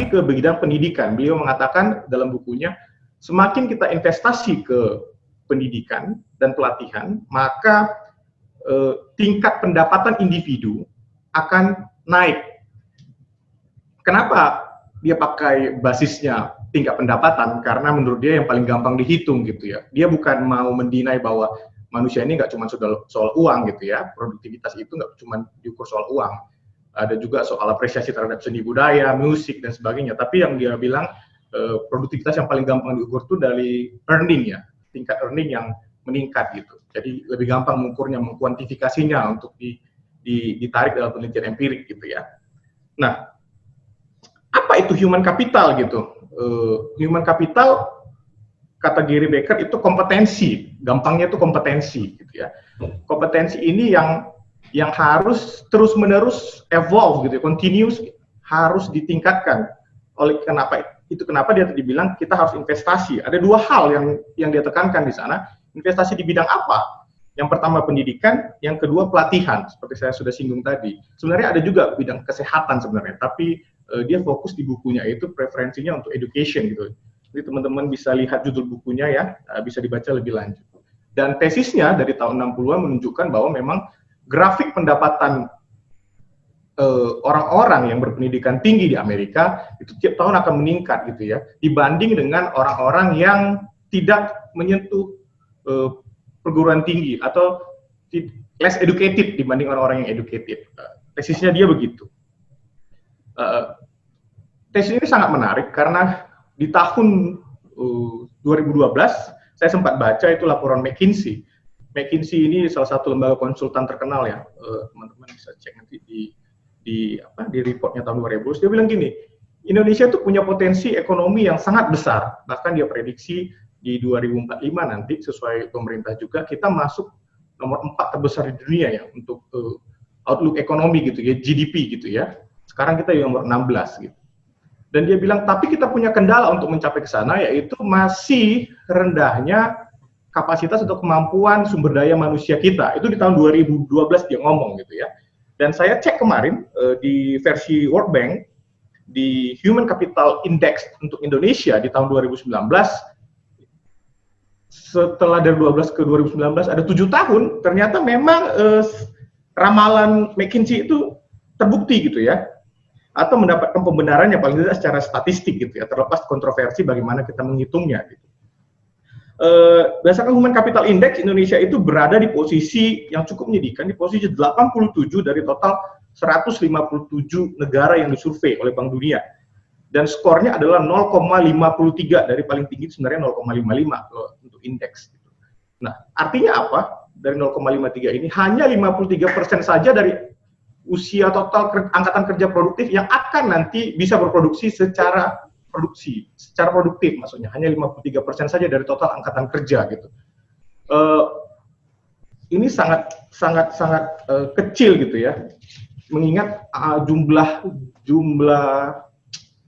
lagi ke bidang pendidikan. Beliau mengatakan dalam bukunya, semakin kita investasi ke pendidikan dan pelatihan, maka tingkat pendapatan individu akan naik. Kenapa dia pakai basisnya tingkat pendapatan? Karena menurut dia yang paling gampang dihitung gitu ya. Dia bukan mau mendinai bahwa manusia ini nggak cuma soal uang gitu ya. Produktivitas itu nggak cuma diukur soal uang. Ada juga soal apresiasi terhadap seni budaya, musik dan sebagainya. Tapi yang dia bilang produktivitas yang paling gampang diukur itu dari earning ya, tingkat earning yang meningkat gitu. Jadi lebih gampang mengukurnya, mengkuantifikasinya untuk ditarik dalam penelitian empirik gitu ya. Nah, apa itu human capital gitu? Human capital kata Gary Becker itu kompetensi, gampangnya itu kompetensi gitu ya. Kompetensi ini yang harus terus-menerus evolve gitu, continuous, harus ditingkatkan. Kenapa dia tadi bilang kita harus investasi. Ada dua hal yang dia tekankan di sana. Investasi di bidang apa? Yang pertama pendidikan, yang kedua pelatihan, seperti saya sudah singgung tadi. Sebenarnya ada juga bidang kesehatan sebenarnya, tapi dia fokus di bukunya itu preferensinya untuk education gitu. Jadi teman-teman bisa lihat judul bukunya ya, bisa dibaca lebih lanjut. Dan tesisnya dari tahun 60-an menunjukkan bahwa memang grafik pendapatan orang-orang yang berpendidikan tinggi di Amerika itu tiap tahun akan meningkat gitu ya, dibanding dengan orang-orang yang tidak menyentuh perguruan tinggi atau less educated dibanding orang-orang yang educated. Tesisnya dia begitu. Tesis ini sangat menarik karena di tahun 2012 saya sempat baca itu laporan McKinsey. McKinsey ini salah satu lembaga konsultan terkenal ya, teman-teman bisa cek nanti di reportnya tahun 2000. Dia bilang gini, Indonesia itu punya potensi ekonomi yang sangat besar, bahkan dia prediksi di 2045 nanti sesuai pemerintah juga kita masuk nomor 4 terbesar di dunia ya untuk outlook ekonomi gitu ya, GDP gitu ya. Sekarang kita di nomor 16 gitu. Dan dia bilang tapi kita punya kendala untuk mencapai ke sana, yaitu masih rendahnya kapasitas atau kemampuan sumber daya manusia kita. Itu di tahun 2012 dia ngomong gitu ya. Dan saya cek kemarin di versi World Bank di Human Capital Index untuk Indonesia di tahun 2019, setelah dari 12 ke 2019 ada 7 tahun, ternyata memang ramalan McKinsey itu terbukti gitu ya, atau mendapatkan pembenarannya paling tidak secara statistik gitu ya, terlepas kontroversi bagaimana kita menghitungnya gitu. Berdasarkan Human Capital Index, Indonesia itu berada di posisi yang cukup menyedihkan, di posisi 87 dari total 157 negara yang disurvei oleh Bank Dunia. Dan skornya adalah 0,53, dari paling tinggi sebenarnya 0,55 untuk indeks. Nah, artinya apa? Dari 0,53 ini hanya 53% saja dari usia total angkatan kerja produktif yang akan nanti bisa berproduksi secara produktif, maksudnya hanya 53% saja dari total angkatan kerja gitu. Ini sangat kecil gitu ya, mengingat jumlah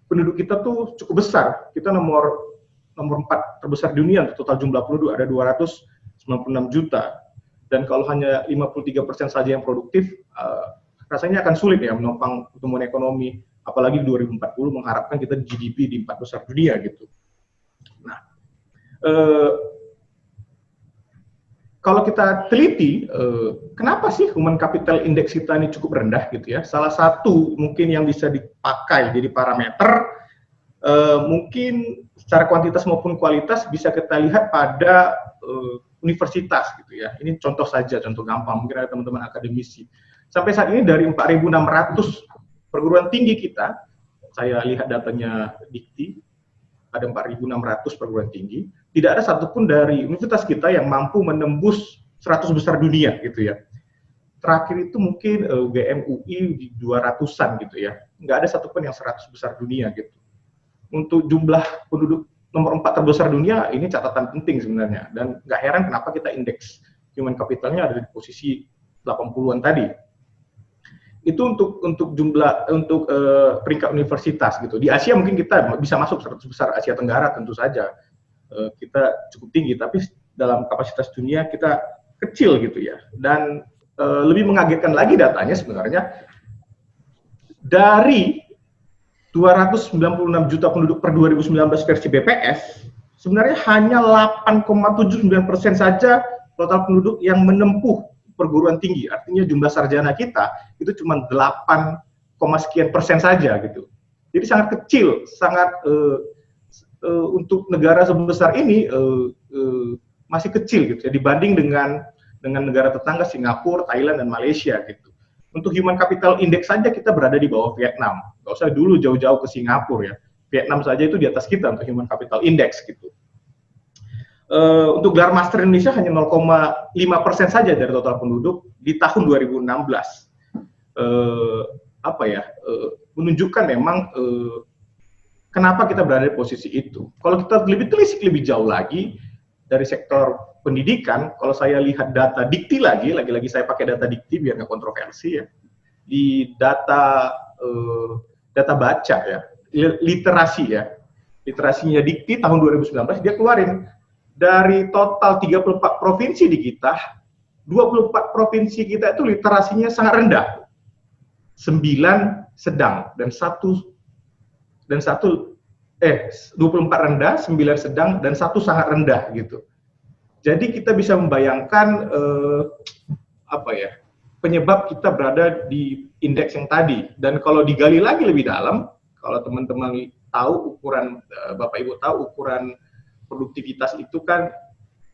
penduduk kita tuh cukup besar. Kita nomor 4 terbesar di dunia untuk total jumlah penduduk, ada 296 juta. Dan kalau hanya 53% saja yang produktif, rasanya akan sulit ya menopang pertumbuhan ekonomi. Apalagi di 2040 mengharapkan kita GDP di 4 besar dunia gitu. Nah, kalau kita teliti, kenapa sih Human Capital Index kita ini cukup rendah gitu ya? Salah satu mungkin yang bisa dipakai jadi parameter, mungkin secara kuantitas maupun kualitas bisa kita lihat pada universitas gitu ya. Ini contoh saja, contoh gampang, mungkin ada teman-teman akademisi. Sampai saat ini dari 4.600 perguruan tinggi kita, saya lihat datanya Dikti, ada 4.600 perguruan tinggi, tidak ada satupun dari universitas kita yang mampu menembus 100 besar dunia gitu ya. Terakhir itu mungkin UGM UI di 200-an gitu ya. Nggak ada satupun yang 100 besar dunia gitu. Untuk jumlah penduduk nomor 4 terbesar dunia, ini catatan penting sebenarnya. Dan nggak heran kenapa kita indeks human capitalnya ada di posisi 80-an tadi. Itu untuk peringkat universitas gitu. Di Asia mungkin kita bisa masuk 100 besar Asia Tenggara tentu saja. Kita cukup tinggi, tapi dalam kapasitas dunia kita kecil gitu ya. Dan lebih mengagetkan lagi datanya sebenarnya, dari 296 juta penduduk per 2019 versi BPS, sebenarnya hanya 8,79% saja total penduduk yang menempuh perguruan tinggi. Artinya jumlah sarjana kita itu cuma 8, sekian persen saja gitu. Jadi sangat kecil, sangat untuk negara sebesar ini masih kecil gitu ya dibanding dengan negara tetangga Singapura, Thailand dan Malaysia gitu. Untuk Human Capital Index saja kita berada di bawah Vietnam. Nggak usah dulu jauh-jauh ke Singapura ya. Vietnam saja itu di atas kita untuk Human Capital Index gitu. Untuk gelar master Indonesia hanya 0,5% saja dari total penduduk di tahun 2016. Menunjukkan memang kenapa kita berada di posisi itu. Kalau kita lebih telisik lebih jauh lagi dari sektor pendidikan, kalau saya lihat data Dikti lagi saya pakai data Dikti biar nggak kontroversi ya. Di data baca ya, literasi ya. Literasinya Dikti tahun 2019 dia keluarin dari total 34 provinsi di kita, 24 provinsi kita itu literasinya sangat rendah. 9 sedang dan 24 rendah, 9 sedang dan 1 sangat rendah gitu. Jadi kita bisa membayangkan penyebab kita berada di indeks yang tadi. Dan kalau digali lagi lebih dalam, kalau teman-teman tahu ukuran Bapak Ibu tahu ukuran produktivitas itu kan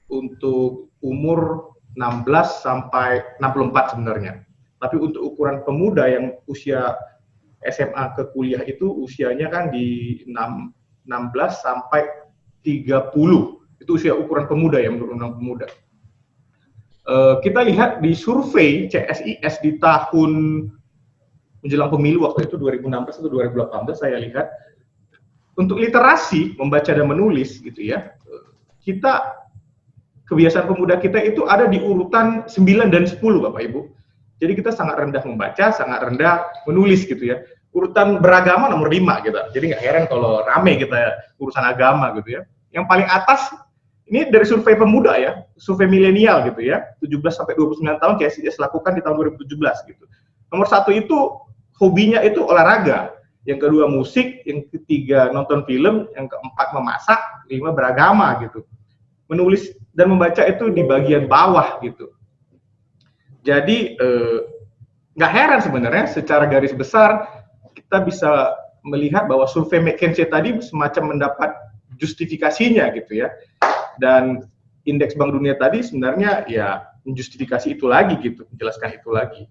untuk umur 16 sampai 64 sebenarnya. Tapi untuk ukuran pemuda yang usia SMA ke kuliah itu usianya kan di 16 sampai 30. Itu usia ukuran pemuda ya menurut Undang Pemuda. Kita lihat di survei CSIS di tahun menjelang pemilu waktu itu 2016 atau 2018 saya lihat untuk literasi membaca dan menulis gitu ya. Kebiasaan pemuda kita itu ada di urutan 9 dan 10 Bapak Ibu. Jadi kita sangat rendah membaca, sangat rendah menulis gitu ya. Urutan beragama nomor 5 gitu. Jadi nggak heran kalau rame kita urusan agama gitu ya. Yang paling atas ini dari survei pemuda ya, survei milenial gitu ya. 17 sampai 29 tahun CSIS lakukan di tahun 2017 gitu. Nomor 1 itu hobinya itu olahraga. Yang kedua musik, yang ketiga nonton film, yang keempat memasak, 5 beragama gitu. Menulis dan membaca itu di bagian bawah gitu. Jadi nggak heran sebenarnya secara garis besar kita bisa melihat bahwa survei McKinsey tadi semacam mendapat justifikasinya gitu ya. Dan indeks Bank Dunia tadi sebenarnya ya menjustifikasi itu lagi gitu, menjelaskan itu lagi.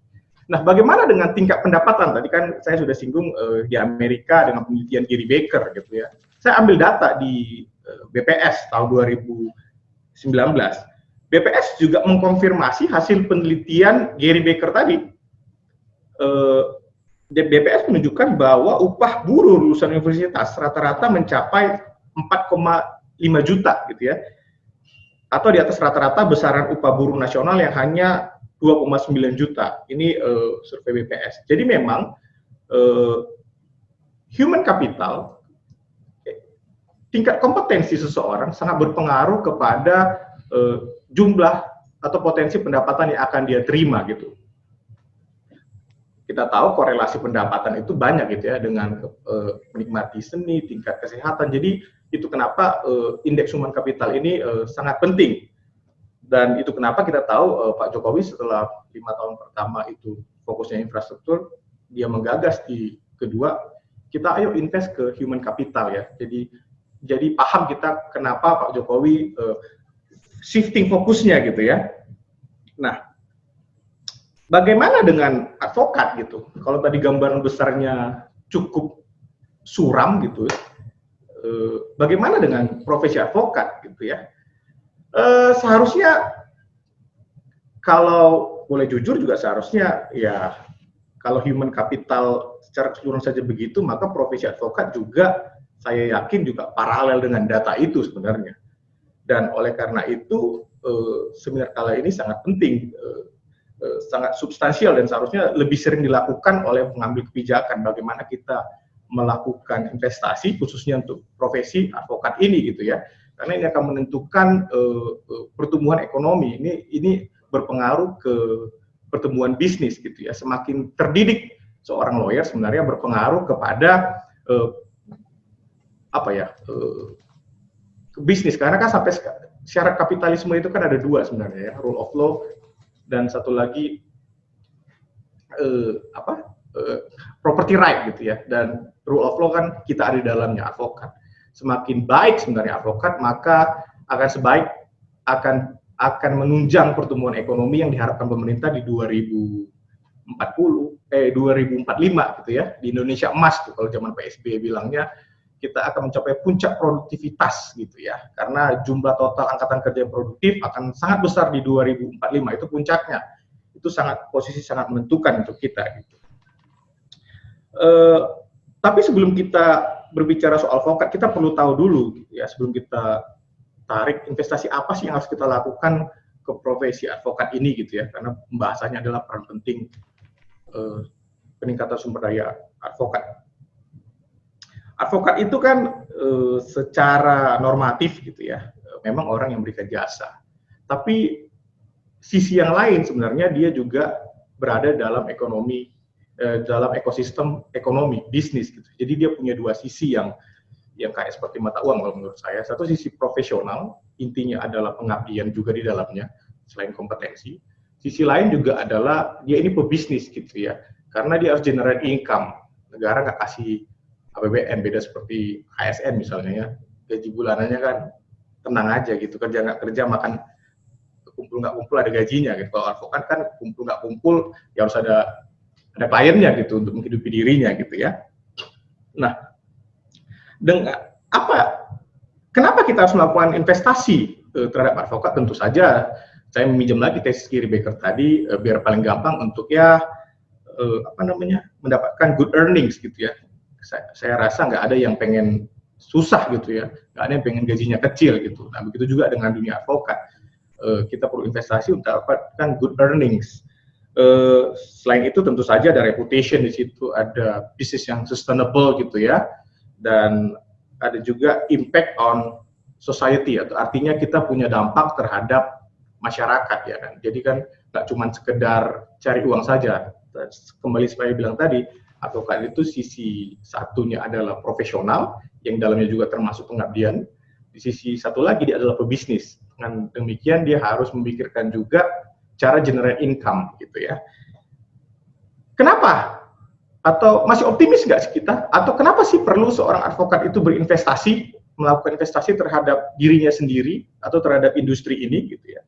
Nah, bagaimana dengan tingkat pendapatan? Tadi kan saya sudah singgung di Amerika dengan penelitian Gary Becker gitu ya. Saya ambil data di BPS tahun 2019. BPS juga mengkonfirmasi hasil penelitian Gary Becker tadi. BPS menunjukkan bahwa upah buruh lulusan universitas rata-rata mencapai 4,5 juta gitu ya. Atau di atas rata-rata besaran upah buruh nasional yang hanya 2,9 juta. Ini survei BPS. Jadi memang human capital, tingkat kompetensi seseorang sangat berpengaruh kepada jumlah atau potensi pendapatan yang akan dia terima gitu. Kita tahu korelasi pendapatan itu banyak gitu ya dengan menikmati seni, tingkat kesehatan. Jadi itu kenapa indeks human capital ini sangat penting. Dan itu kenapa kita tahu Pak Jokowi setelah 5 tahun pertama itu fokusnya infrastruktur, dia menggagas di kedua, kita ayo invest ke human capital ya. Jadi paham kita kenapa Pak Jokowi shifting fokusnya gitu ya. Nah, bagaimana dengan advokat gitu? Kalau tadi gambaran besarnya cukup suram gitu, bagaimana dengan profesi advokat gitu ya? Seharusnya kalau boleh jujur juga seharusnya ya kalau human capital secara keseluruhan saja begitu, maka profesi advokat juga saya yakin juga paralel dengan data itu sebenarnya. Dan oleh karena itu seminar kala ini sangat penting, sangat substansial dan seharusnya lebih sering dilakukan oleh pengambil kebijakan bagaimana kita melakukan investasi khususnya untuk profesi advokat ini gitu ya. Karena ini akan menentukan pertumbuhan ekonomi. Ini berpengaruh ke pertumbuhan bisnis gitu ya. Semakin terdidik seorang lawyer sebenarnya berpengaruh kepada eh, apa ya bisnis, karena kan sampai syarat kapitalisme itu kan ada dua sebenarnya ya, rule of law dan satu lagi property right gitu ya. Dan rule of law kan kita ada di dalamnya, advokat. Semakin baik sebenarnya advokat, maka akan sebaik akan menunjang pertumbuhan ekonomi yang diharapkan pemerintah di 2045 gitu ya. Di Indonesia emas tuh kalau zaman PSBY bilangnya, kita akan mencapai puncak produktivitas gitu ya. Karena jumlah total angkatan kerja yang produktif akan sangat besar di 2045, itu puncaknya. Itu posisi sangat menentukan untuk kita gitu. Tapi sebelum kita berbicara soal advokat, kita perlu tahu dulu gitu ya, sebelum kita tarik investasi apa sih yang harus kita lakukan ke profesi advokat ini gitu ya, karena pembahasannya adalah peran penting peningkatan sumber daya advokat. Advokat itu kan secara normatif gitu ya, memang orang yang memberikan jasa. Tapi sisi yang lain sebenarnya dia juga berada dalam ekonomi, dalam ekosistem ekonomi bisnis gitu. Jadi dia punya dua sisi yang kayak seperti mata uang kalau menurut saya. Satu sisi profesional, intinya adalah pengabdian juga di dalamnya selain kompetensi. Sisi lain juga adalah dia ini pebisnis gitu ya, karena dia harus generate income. Negara nggak kasih APBN, beda seperti ASN misalnya ya, gaji bulanannya kan tenang aja gitu, kerja nggak kerja, makan kumpul nggak kumpul ada gajinya gitu. Kalau advokat kan kumpul nggak kumpul ya harus ada kliennya gitu untuk menghidupi dirinya gitu ya. Nah, kenapa kita harus melakukan investasi terhadap advokat? Tentu saja saya meminjam lagi tesis Gary Becker tadi, biar paling gampang untuk ya mendapatkan good earnings gitu ya. Saya rasa nggak ada yang pengen susah gitu ya, nggak ada yang pengen gajinya kecil gitu. Nah begitu juga dengan dunia advokat, kita perlu investasi untuk mendapatkan good earnings. Selain itu tentu saja ada reputation di situ, ada bisnis yang sustainable gitu ya, dan ada juga impact on society, atau artinya kita punya dampak terhadap masyarakat ya kan. Jadi kan nggak cuma sekedar cari uang saja. Kembali saya bilang tadi, advokat itu sisi satunya adalah profesional, yang dalamnya juga termasuk pengabdian. Di sisi satu lagi dia adalah pebisnis. Dengan demikian dia harus memikirkan juga cara generate income gitu ya. Kenapa? Atau masih optimis nggak sih kita? Atau kenapa sih perlu seorang advokat itu berinvestasi, melakukan investasi terhadap dirinya sendiri atau terhadap industri ini gitu ya?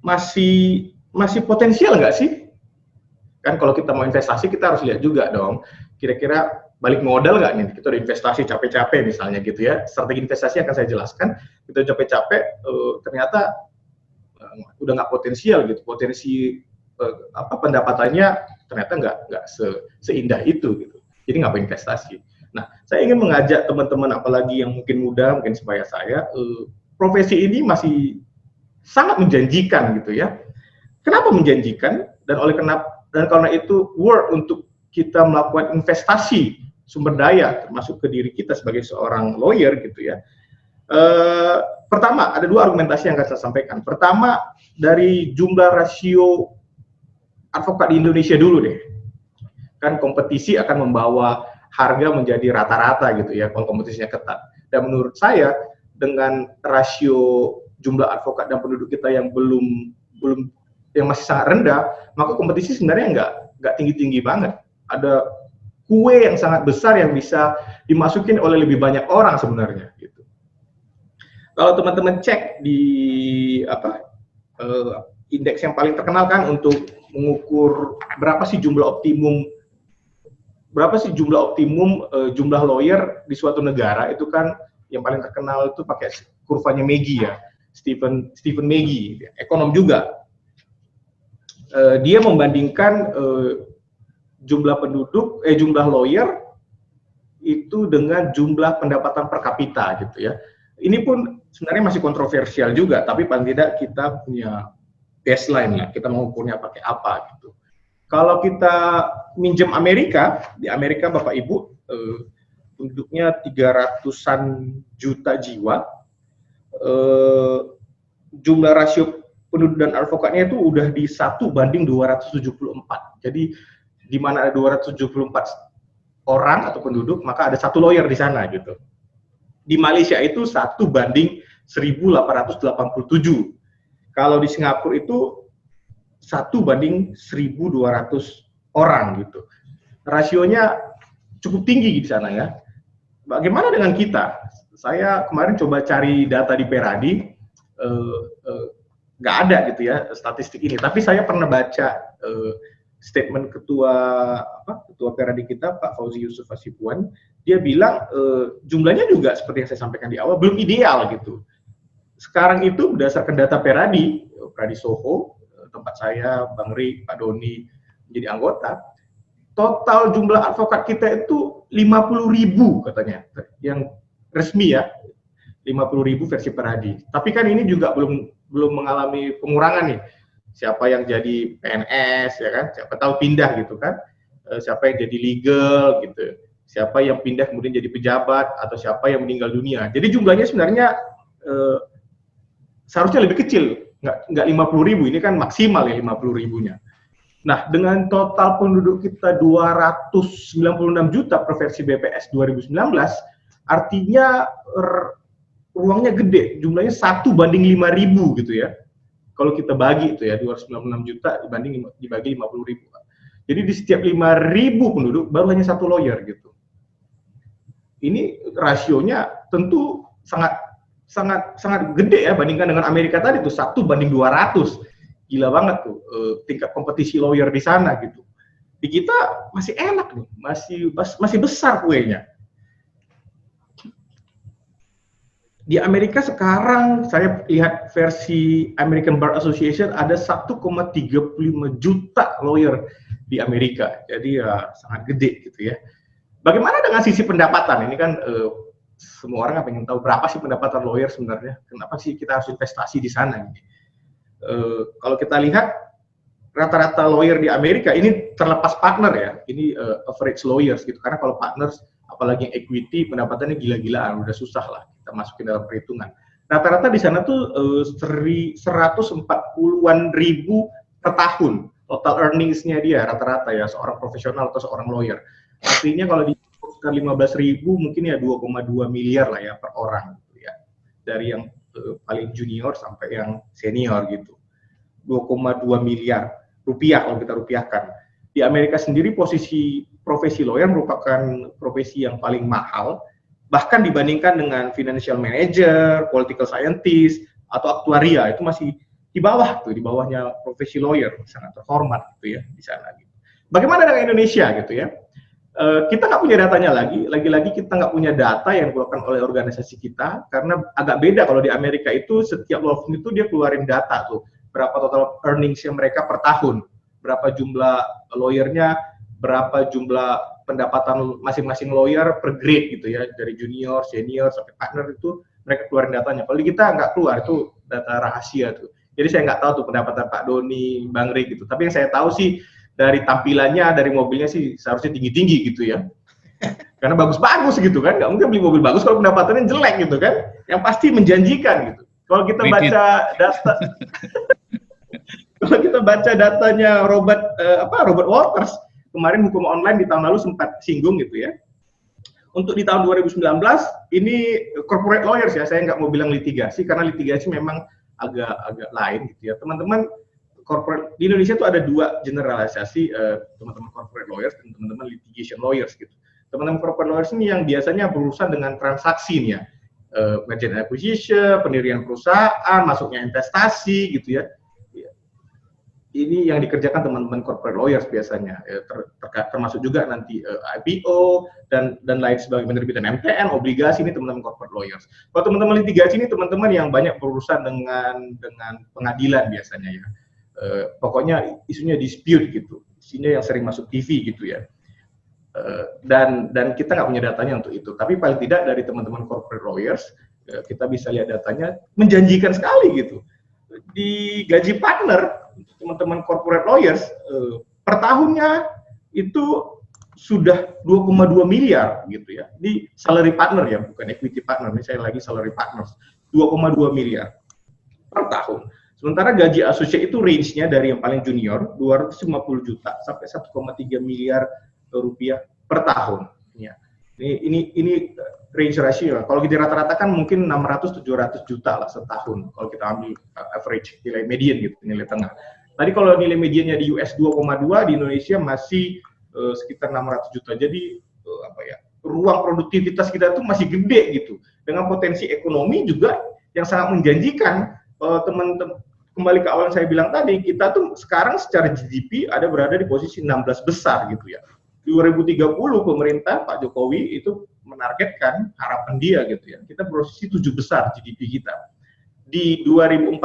Masih potensial nggak sih? Kan kalau kita mau investasi kita harus lihat juga dong, kira-kira balik modal nggak nih? Kita udah investasi capek-capek misalnya gitu ya. Strategi investasi akan saya jelaskan. Kita capek-capek ternyata udah nggak potensial gitu. Potensi pendapatannya ternyata nggak seindah itu gitu. Jadi nggak investasi. Nah, saya ingin mengajak teman-teman apalagi yang mungkin muda, mungkin sebaya saya, profesi ini masih sangat menjanjikan gitu ya. Kenapa menjanjikan? Dan karena itu worth untuk kita melakukan investasi sumber daya termasuk ke diri kita sebagai seorang lawyer gitu ya. Pertama, ada dua argumentasi yang akan saya sampaikan. Pertama, dari jumlah rasio advokat di Indonesia dulu deh. Kan kompetisi akan membawa harga menjadi rata-rata gitu ya kalau kompetisinya ketat. Dan menurut saya dengan rasio jumlah advokat dan penduduk kita yang belum yang masih sangat rendah, maka kompetisi sebenarnya nggak tinggi-tinggi banget. Ada kue yang sangat besar yang bisa dimasukin oleh lebih banyak orang sebenarnya gitu. Kalau teman-teman cek di indeks yang paling terkenal kan untuk mengukur berapa sih jumlah optimum jumlah lawyer di suatu negara, itu kan yang paling terkenal itu pakai kurvanya Maggie ya, Stephen Maggie, ekonom juga. Dia membandingkan jumlah lawyer itu dengan jumlah pendapatan per kapita gitu ya. Ini pun sebenarnya masih kontroversial juga, tapi paling tidak kita punya baseline lah, kita mengukurnya pakai apa gitu. Kalau kita minjem Amerika, di Amerika Bapak Ibu, penduduknya 300-an juta jiwa, jumlah rasio penduduk dan advokatnya itu udah di 1:274. Jadi di mana ada 274 orang atau penduduk, maka ada 1 lawyer di sana gitu. Di Malaysia itu 1:1887. Kalau di Singapura itu 1:1200 orang gitu. Rasionya cukup tinggi di sana ya. Bagaimana dengan kita? Saya kemarin coba cari data di Peradi, nggak ada gitu ya statistik ini. Tapi saya pernah baca statement ketua Peradi kita, Pak Fauzi Yusuf Hasibuan. Dia bilang jumlahnya juga seperti yang saya sampaikan di awal belum ideal gitu. Sekarang itu berdasarkan data Peradi Soho, tempat saya, Bang Ri, Pak Doni menjadi anggota, total jumlah advokat kita itu 50.000 katanya, yang resmi ya, 50.000 versi Peradi. Tapi kan ini juga belum mengalami pengurangan nih. Siapa yang jadi PNS ya kan, siapa tahu pindah gitu kan, siapa yang jadi legal gitu, siapa yang pindah kemudian jadi pejabat, atau siapa yang meninggal dunia. Jadi jumlahnya sebenarnya seharusnya lebih kecil, nggak 50.000, ini kan maksimal ya 50.000-nya. Nah, dengan total penduduk kita 296 juta per versi BPS 2019, artinya ruangnya gede, jumlahnya 1:5.000 gitu ya. Kalau kita bagi itu ya, 296 juta dibagi 50.000. Jadi di setiap 5.000 penduduk baru hanya 1 lawyer gitu. Ini rasionya tentu sangat gede ya, bandingkan dengan Amerika tadi tuh 1:200. Gila banget tuh tingkat kompetisi lawyer di sana gitu. Di kita masih enak nih, masih besar kuenya. Di Amerika sekarang saya lihat versi American Bar Association ada 1,35 juta lawyer di Amerika. Jadi ya sangat gede gitu ya. Bagaimana dengan sisi pendapatan? Ini kan semua orang pengen tahu berapa sih pendapatan lawyer sebenarnya. Kenapa sih kita harus investasi di sana? Kalau kita lihat rata-rata lawyer di Amerika ini terlepas partner ya. Ini average lawyers gitu. Karena kalau partners apalagi yang equity pendapatannya gila-gilaan, udah susah lah kita masukin dalam perhitungan. Rata-rata di sana tuh 140-an ribu per tahun total earnings-nya dia rata-rata ya, seorang profesional atau seorang lawyer. Artinya kalau dikurangkan 15.000 mungkin ya 2,2 miliar lah ya per orang gitu ya. Dari yang paling junior sampai yang senior gitu. 2,2 miliar rupiah kalau kita rupiahkan. Di Amerika sendiri profesi lawyer merupakan profesi yang paling mahal, bahkan dibandingkan dengan financial manager, political scientist, atau aktuaria, itu masih di bawah tuh, di bawahnya profesi lawyer, sangat terhormat gitu ya di sana. Gitu. Bagaimana dengan Indonesia gitu ya? Kita nggak punya datanya lagi-lagi kita nggak punya data yang dikeluarkan oleh organisasi kita, karena agak beda kalau di Amerika itu setiap law firm itu dia keluarin data tuh, berapa total earnings-nya mereka per tahun, berapa jumlah lawyernya, berapa jumlah pendapatan masing-masing lawyer per grade gitu ya, dari junior, senior, sampai partner itu mereka keluarin datanya. Kalau di kita nggak keluar, itu data rahasia tuh. Jadi saya nggak tahu tuh pendapatan Pak Doni, Bang Rik gitu. Tapi yang saya tahu sih dari tampilannya, dari mobilnya sih seharusnya tinggi-tinggi gitu ya. Karena bagus-bagus gitu kan, nggak mungkin beli mobil bagus kalau pendapatannya jelek gitu kan. Yang pasti menjanjikan gitu. Kalau kita baca data, kalau kita baca datanya Robert Walters, kemarin hukum online di tahun lalu sempat singgung gitu ya. Untuk di tahun 2019, ini corporate lawyers ya, saya nggak mau bilang litigasi, karena litigasi memang agak lain gitu ya. Teman-teman corporate di Indonesia tuh ada 2 generalisasi, teman-teman corporate lawyers dan teman-teman litigation lawyers gitu. Teman-teman corporate lawyers ini yang biasanya berurusan dengan transaksi nih ya, merger and acquisition, pendirian perusahaan, masuknya investasi gitu ya. Ini yang dikerjakan teman-teman corporate lawyers biasanya, termasuk juga nanti IPO dan lain sebagainya, penerbitan MTN, obligasi, ini teman-teman corporate lawyers. Kalau teman-teman litigasi ini teman-teman yang banyak berurusan dengan pengadilan biasanya ya. Pokoknya isunya dispute gitu, isunya yang sering masuk TV gitu ya. Dan kita nggak punya datanya untuk itu. Tapi paling tidak dari teman-teman corporate lawyers kita bisa lihat datanya menjanjikan sekali gitu. Di gaji partner teman-teman corporate lawyers per tahunnya itu sudah 2,2 miliar gitu ya. Ini salary partner ya, bukan equity partner. Ini saya lagi salary partners. 2,2 miliar per tahun. Sementara gaji associate itu range-nya dari yang paling junior 250 juta sampai 1,3 miliar rupiah per tahun. ini ya. Ini range ratio. Kalau kita rata-ratakan mungkin 600-700 juta lah setahun kalau kita ambil average nilai median gitu, nilai tengah. Tadi kalau nilai mediannya di US 2,2, di Indonesia masih sekitar 600 juta. Jadi ruang produktivitas kita tuh masih gede gitu. Dengan potensi ekonomi juga yang sangat menjanjikan. Teman-teman, kembali ke awal yang saya bilang tadi, kita tuh sekarang secara GDP berada di posisi 16 besar gitu ya. 2030 pemerintah Pak Jokowi itu menargetkan harapan dia gitu ya. Kita posisi 7 besar GDP kita. Di 2045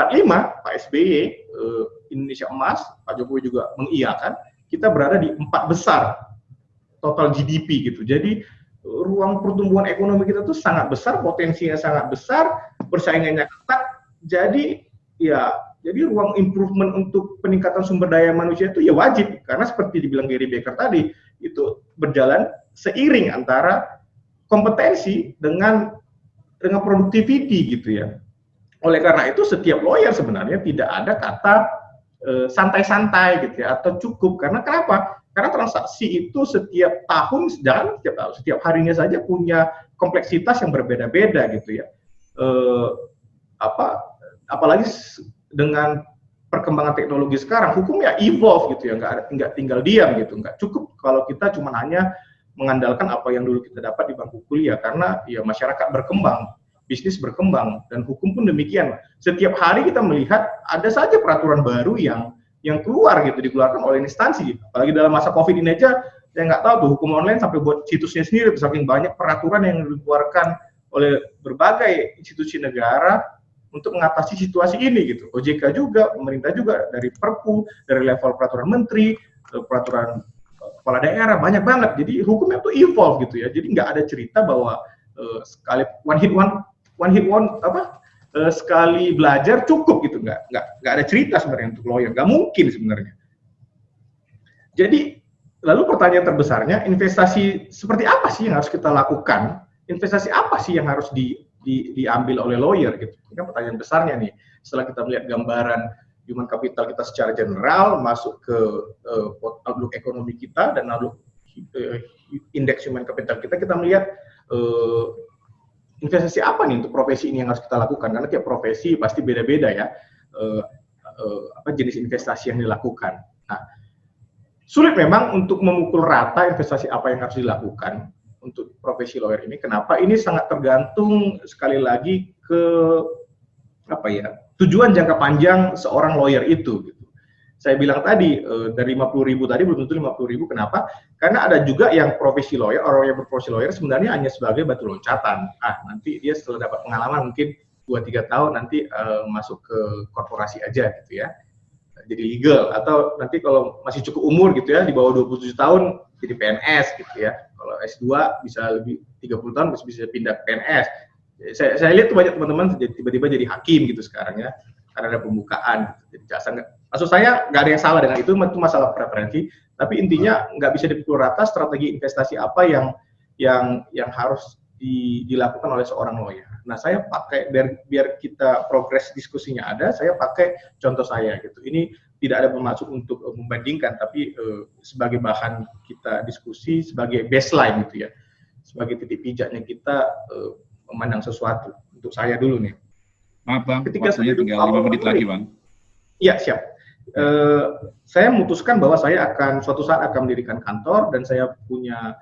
Pak SBY Indonesia Emas, Pak Jokowi juga mengiyakan kita berada di 4 besar total GDP gitu. Jadi ruang pertumbuhan ekonomi kita tuh sangat besar, potensinya sangat besar, persaingannya ketat. Jadi ruang improvement untuk peningkatan sumber daya manusia itu ya wajib, karena seperti dibilang Gary Becker tadi, itu berjalan seiring antara kompetensi dengan productivity gitu ya. Oleh karena itu setiap lawyer sebenarnya tidak ada kata santai-santai gitu ya, atau cukup. Karena kenapa? Karena transaksi itu setiap tahun, setiap harinya saja punya kompleksitas yang berbeda-beda gitu ya. Apalagi dengan perkembangan teknologi sekarang, hukum ya evolve gitu ya, nggak tinggal diam gitu, nggak cukup kalau kita cuma hanya mengandalkan apa yang dulu kita dapat di bangku kuliah, karena ya masyarakat berkembang, bisnis berkembang, dan hukum pun demikian. Setiap hari kita melihat ada saja peraturan baru yang keluar gitu, dikeluarkan oleh instansi. Apalagi dalam masa COVID ini aja, saya nggak tahu tuh hukum online sampai buat situsnya sendiri, saking banyak peraturan yang dikeluarkan oleh berbagai institusi negara untuk mengatasi situasi ini gitu. OJK juga, pemerintah juga, dari Perpu, dari level peraturan menteri, peraturan kepala daerah, banyak banget. Jadi hukumnya tuh evolve gitu ya. Jadi nggak ada cerita bahwa sekali sekali belajar cukup gitu, nggak ada cerita sebenarnya untuk lawyer, nggak mungkin sebenarnya. Jadi lalu pertanyaan terbesarnya, investasi seperti apa sih yang harus kita lakukan? Investasi apa sih yang harus diambil oleh lawyer gitu? Ini kan pertanyaan besarnya nih. Setelah kita melihat gambaran human capital kita secara general, masuk ke outlook ekonomi kita dan outlook indeks human capital kita melihat investasi apa nih untuk profesi ini yang harus kita lakukan, karena tiap profesi pasti beda-beda ya jenis investasi yang dilakukan. Nah, sulit memang untuk memukul rata investasi apa yang harus dilakukan untuk profesi lawyer ini. Kenapa? Ini sangat tergantung sekali lagi ke tujuan jangka panjang seorang lawyer itu gitu. Saya bilang tadi dari 50.000 tadi belum tentu 50.000. Kenapa? Karena ada juga yang profesi lawyer, orang yang berprofesi lawyer sebenarnya hanya sebagai batu loncatan. Nanti dia setelah dapat pengalaman mungkin 2-3 tahun nanti masuk ke korporasi aja gitu ya. Jadi legal, atau nanti kalau masih cukup umur gitu ya, di bawah 27 tahun jadi PNS gitu ya. Kalau S2 bisa lebih 30 tahun bisa pindah ke PNS. Saya lihat tuh banyak teman-teman tiba-tiba jadi hakim gitu sekarang ya, karena ada pembukaan gitu. Jadi jasa maksud saya nggak ada yang salah dengan itu masalah preferensi, tapi intinya nggak bisa dipukul rata strategi investasi apa yang harus dilakukan oleh seorang lawyer. Nah, saya pakai biar kita progres diskusinya ada, saya pakai contoh saya gitu. Ini tidak ada bermaksud untuk membandingkan, tapi sebagai bahan kita diskusi, sebagai baseline gitu ya, sebagai titik pijaknya kita memandang sesuatu. Untuk saya dulu nih. Maaf Bang, waktunya tinggal 5 menit lagi Bang. Iya, siap. Saya memutuskan bahwa saya suatu saat akan mendirikan kantor, dan saya punya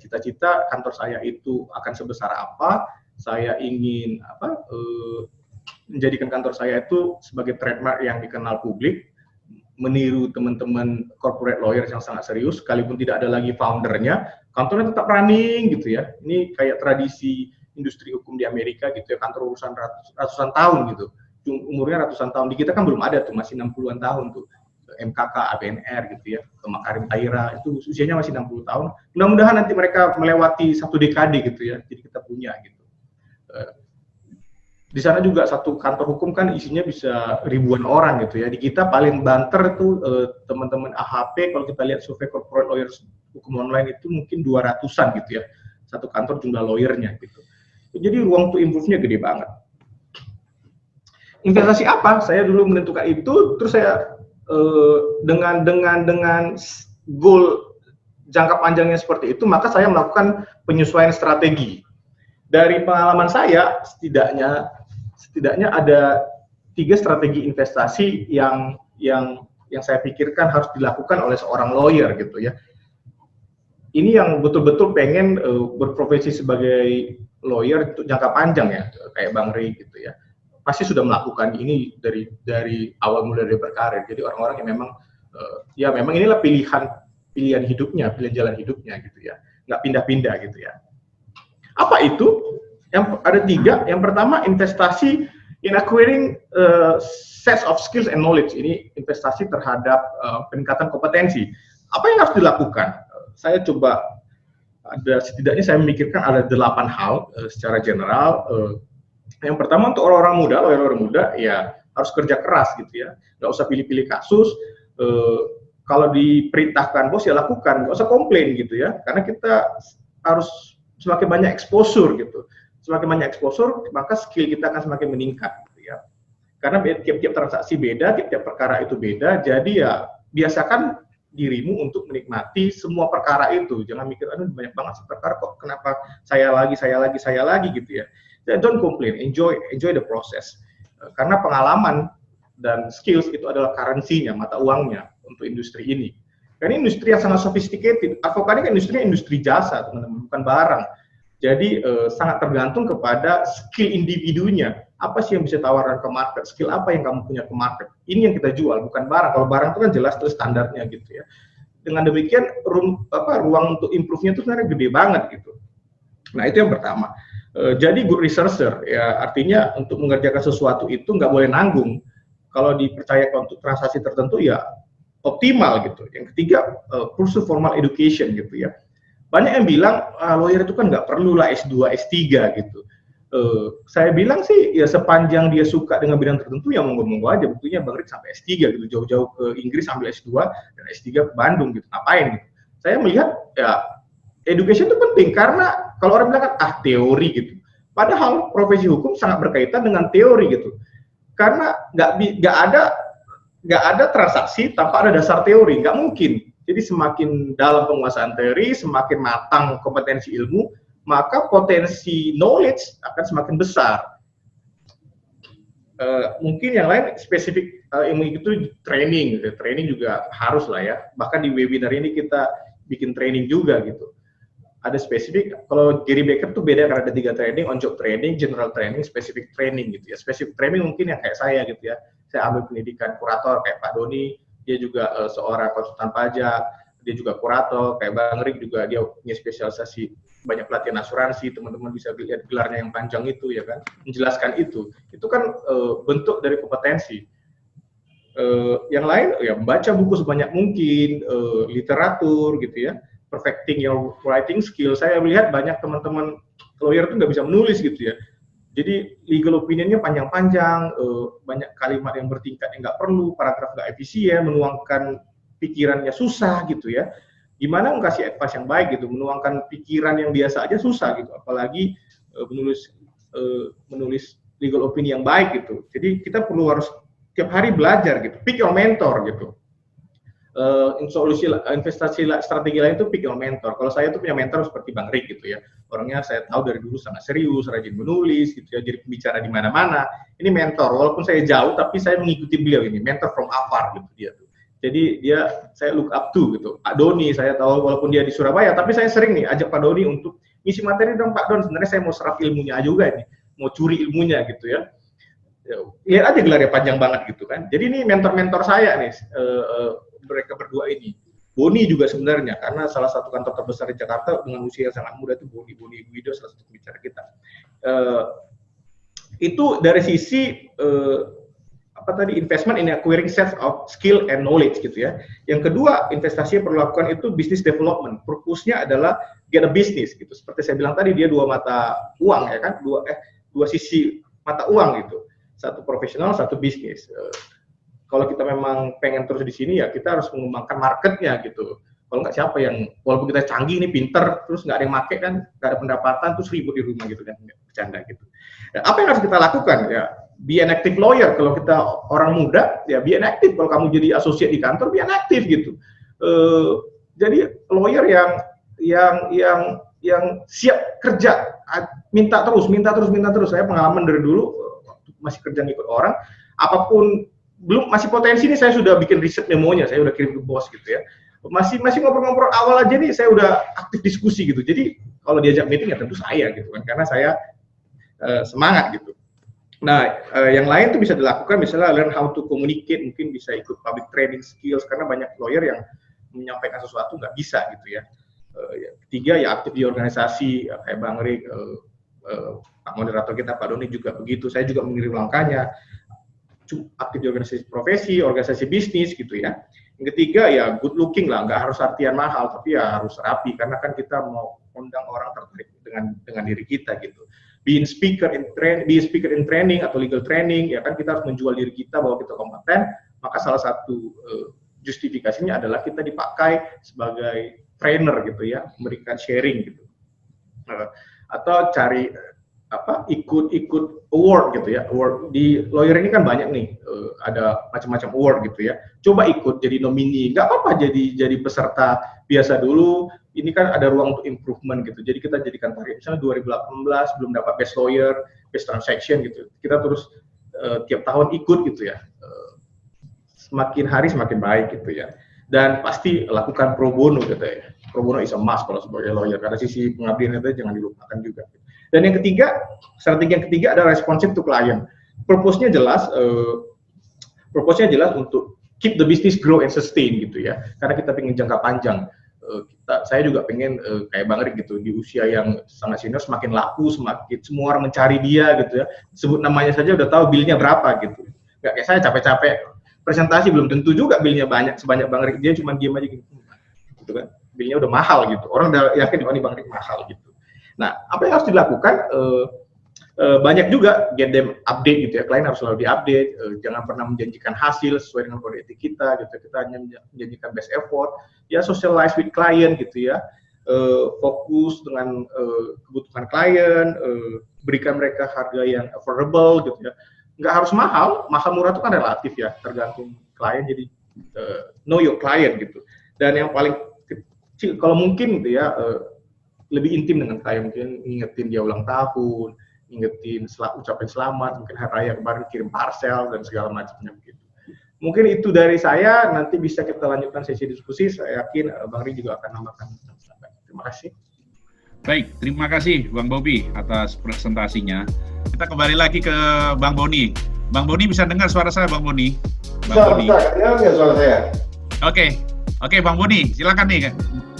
cita-cita kantor saya itu akan sebesar apa. Saya ingin menjadikan kantor saya itu sebagai trademark yang dikenal publik, meniru teman-teman corporate lawyers yang sangat serius, sekalipun tidak ada lagi foundernya, kantornya tetap running gitu ya. Ini kayak tradisi industri hukum di Amerika gitu ya, kantor urusan ratusan tahun gitu, umurnya ratusan tahun. Di kita kan belum ada tuh, masih 60-an tahun tuh, MKK, ABNR gitu ya, Makarim Taira itu usianya masih 60 tahun. Mudah-mudahan nanti mereka melewati 1 dekade gitu ya, jadi kita punya gitu. Di sana juga satu kantor hukum kan isinya bisa ribuan orang gitu ya. Di kita paling banter tuh teman-teman AHP, kalau kita lihat survei corporate lawyers hukum online itu mungkin 200-an gitu ya, satu kantor jumlah lawyernya gitu. Jadi ruang to improve-nya gede banget. Investasi apa? Saya dulu menentukan itu, terus saya dengan goal jangka panjangnya seperti itu, maka saya melakukan penyesuaian strategi. Dari pengalaman saya, setidaknya ada 3 strategi investasi yang saya pikirkan harus dilakukan oleh seorang lawyer gitu ya. Ini yang betul-betul pengen berprofesi sebagai lawyer untuk jangka panjang ya, kayak Bang Rey gitu ya. Pasti sudah melakukan ini dari awal mulai dari berkarir. Jadi orang-orang yang memang ya memang inilah pilihan hidupnya, pilihan jalan hidupnya gitu ya. Nggak pindah-pindah gitu ya. Apa itu? Yang ada 3. Yang pertama, investasi in acquiring sets of skills and knowledge. Ini investasi terhadap peningkatan kompetensi. Apa yang harus dilakukan? Saya coba setidaknya saya memikirkan ada 8 hal secara general. Yang pertama untuk orang-orang muda, ya harus kerja keras gitu ya. Nggak usah pilih-pilih kasus. Kalau diperintahkan bos ya lakukan, nggak usah komplain gitu ya. Karena kita harus semakin banyak exposure gitu. Semakin banyak exposure, maka skill kita akan semakin meningkat gitu ya. Karena tiap-tiap transaksi beda, tiap-tiap perkara itu beda. Jadi ya biasakan dirimu untuk menikmati semua perkara itu. Jangan mikir, aduh banyak banget perkara kok, kenapa saya lagi gitu ya. Don't complain, enjoy the process. Karena pengalaman dan skills itu adalah currency-nya, mata uangnya untuk industri ini. Karena industri yang sangat sophisticated. Advokat ini kan industri jasa, teman-teman, bukan barang. Jadi sangat tergantung kepada skill individunya. Apa sih yang bisa tawarkan ke market? Skill apa yang kamu punya ke market? Ini yang kita jual, bukan barang. Kalau barang itu kan jelas tuh standarnya gitu ya. Dengan demikian ruang untuk improve-nya itu sebenarnya gede banget gitu. Nah itu yang pertama. Jadi good researcher ya, artinya untuk mengerjakan sesuatu itu nggak boleh nanggung. Kalau dipercayakan untuk transaksi tertentu ya optimal gitu. Yang ketiga, pursue formal education gitu ya. Banyak yang bilang lawyer itu kan nggak perlu lah S2, S3 gitu. Saya bilang sih ya sepanjang dia suka dengan bidang tertentu ya monggo-monggo aja. Buktinya Bang Rik sampai S3 gitu, jauh-jauh ke Inggris sambil S2 dan S3 ke Bandung gitu. Ngapain gitu. Saya melihat ya education itu penting karena kalau orang bilang kan teori gitu. Padahal profesi hukum sangat berkaitan dengan teori gitu. Karena nggak ada transaksi tanpa ada dasar teori, nggak mungkin. Jadi semakin dalam penguasaan teori, semakin matang kompetensi ilmu, maka potensi knowledge akan semakin besar. Mungkin yang lain spesifik ilmu itu training, gitu. Training juga harus lah ya. Bahkan di webinar ini kita bikin training juga gitu. Ada spesifik, kalau Gary Becker tuh beda karena ada 3 training, on job training, general training, specific training gitu ya. Specific training mungkin yang kayak saya gitu ya. Saya ambil pendidikan kurator kayak Pak Doni, dia juga seorang konsultan pajak, dia juga kurator, kayak Bang Rik juga dia punya spesialisasi banyak pelatihan asuransi, teman-teman bisa lihat gelarnya yang panjang itu ya kan, menjelaskan itu kan bentuk dari kompetensi. Yang lain ya membaca buku sebanyak mungkin, literatur gitu ya, perfecting your writing skill. Saya melihat banyak teman-teman lawyer itu nggak bisa menulis gitu ya. Jadi legal opinionnya panjang-panjang, banyak kalimat yang bertingkat yang nggak perlu, paragraf nggak efisien, menuangkan pikirannya susah gitu ya. Gimana ngasih advice yang baik gitu, menuangkan pikiran yang biasa aja susah gitu, apalagi menulis legal opinion yang baik gitu. Jadi kita perlu harus tiap hari belajar gitu, pick your mentor gitu. Solusi investasi strategi lain itu pick your mentor. Kalau saya tuh punya mentor seperti Bang Rik gitu ya. Orangnya saya tahu dari dulu sangat serius, rajin menulis gitu ya, jadi pembicara di mana-mana. Ini mentor, walaupun saya jauh tapi saya mengikuti beliau ini, mentor from afar gitu dia tuh. Jadi saya look up to gitu. Pak Doni saya tahu walaupun dia di Surabaya, tapi saya sering nih ajak Pak Doni untuk ngisi materi dong Pak Don. Sebenarnya saya mau serap ilmunya juga nih, mau curi ilmunya gitu ya. Lihat aja gelarnya panjang banget gitu kan. Jadi ini mentor-mentor saya nih, mereka berdua ini. Boni juga sebenarnya, karena salah satu kantor terbesar di Jakarta dengan usia yang sangat muda itu Boni Guido, salah satu pembicara kita. Itu dari sisi investment in acquiring sets of skill and knowledge gitu ya. Yang kedua, investasi yang perlu lakukan itu business development. Purpose-nya adalah get a business gitu. Seperti saya bilang tadi, dia 2 mata uang ya kan, dua sisi mata uang gitu. Satu profesional, satu bisnis. Kalau kita memang pengen terus di sini ya kita harus mengembangkan marketnya gitu. Kalau nggak siapa yang, walaupun kita canggih nih, pinter, terus nggak ada yang make kan, nggak ada pendapatan, terus ribut di rumah gitu kan, bercanda gitu. Nah, apa yang harus kita lakukan ya? Be an active lawyer. Kalau kita orang muda ya be an active. Kalau kamu jadi associate di kantor, be an active gitu. Jadi lawyer yang siap kerja, minta terus. Saya pengalaman dari dulu masih kerja ngikut orang, apapun belum masih potensi nih, saya sudah bikin riset memonya, saya udah kirim ke bos gitu ya. Masih ngobrol-ngobrol awal aja nih, saya udah aktif diskusi gitu. Jadi kalau diajak meeting ya tentu saya gitu kan, karena saya semangat gitu. Nah, yang lain tuh bisa dilakukan, misalnya learn how to communicate, mungkin bisa ikut public training skills, karena banyak lawyer yang menyampaikan sesuatu nggak bisa gitu ya. Ketiga ya aktif di organisasi, kayak Bang Rik, Pak moderator kita Pak Doni juga begitu, saya juga mengirim langkahnya, aktif di organisasi profesi, organisasi bisnis gitu ya. Yang ketiga ya good looking lah, nggak harus artian mahal, tapi ya harus rapi, karena kan kita mau undang orang tertarik dengan diri kita gitu. Being speaker in training atau legal training, ya kan kita harus menjual diri kita bahwa kita kompeten, maka salah satu justifikasinya adalah kita dipakai sebagai trainer gitu ya, memberikan sharing gitu. Atau cari ikut award gitu ya. Award di lawyer ini kan banyak nih, ada macam-macam award gitu ya. Coba ikut jadi nomini, nggak apa-apa jadi peserta biasa dulu. Ini kan ada ruang untuk improvement gitu. Jadi kita jadikan target, misalnya 2018 belum dapat best lawyer, best transaction gitu. Kita terus tiap tahun ikut gitu ya. Semakin hari semakin baik gitu ya. Dan pasti lakukan pro bono gitu ya. Pro bono is a must kalau sebagai lawyer, karena sisi pengabdian itu jangan dilupakan juga. Dan yang ketiga, strategi yang ketiga adalah responsive to client. Purpose-nya jelas untuk keep the business grow and sustain gitu ya. Karena kita pengen jangka panjang. Saya juga pengen kayak Bang Rik gitu, di usia yang sangat senior semakin laku, semakin semua orang mencari dia gitu ya. Sebut namanya saja udah tahu billnya berapa gitu. Nggak kayak saya capek-capek presentasi belum tentu juga billnya banyak sebanyak Bang Rik, dia cuma diem aja gitu kan. Billnya udah mahal gitu. Orang udah yakin ini Bang Rik mahal gitu. Nah, apa yang harus dilakukan? Banyak juga get them update gitu ya. Klien harus selalu diupdate, jangan pernah menjanjikan hasil sesuai dengan kode etik kita gitu. Kita hanya menjanjikan best effort, ya socialize with client gitu ya. Fokus dengan kebutuhan klien, berikan mereka harga yang affordable gitu ya. Nggak harus mahal murah itu kan relatif ya, tergantung klien. Jadi know your client gitu. Dan yang paling kecil kalau mungkin gitu ya, lebih intim dengan klien, mungkin ngingetin dia ulang tahun, ngingetin ucapin selamat, mungkin hari raya kemarin kirim parcel dan segala macamnya begitu. Mungkin itu dari saya, nanti bisa kita lanjutkan sesi diskusi. Saya yakin Bang Ri juga akan nambahkan. Terima kasih. Baik, terima kasih Bang Bobi atas presentasinya. Kita kembali lagi ke Bang Boni. Bang Boni bisa dengar suara saya, Bang Boni? Bang Boni. Dengar nggak suara saya? Oke, Bang Boni, silakan nih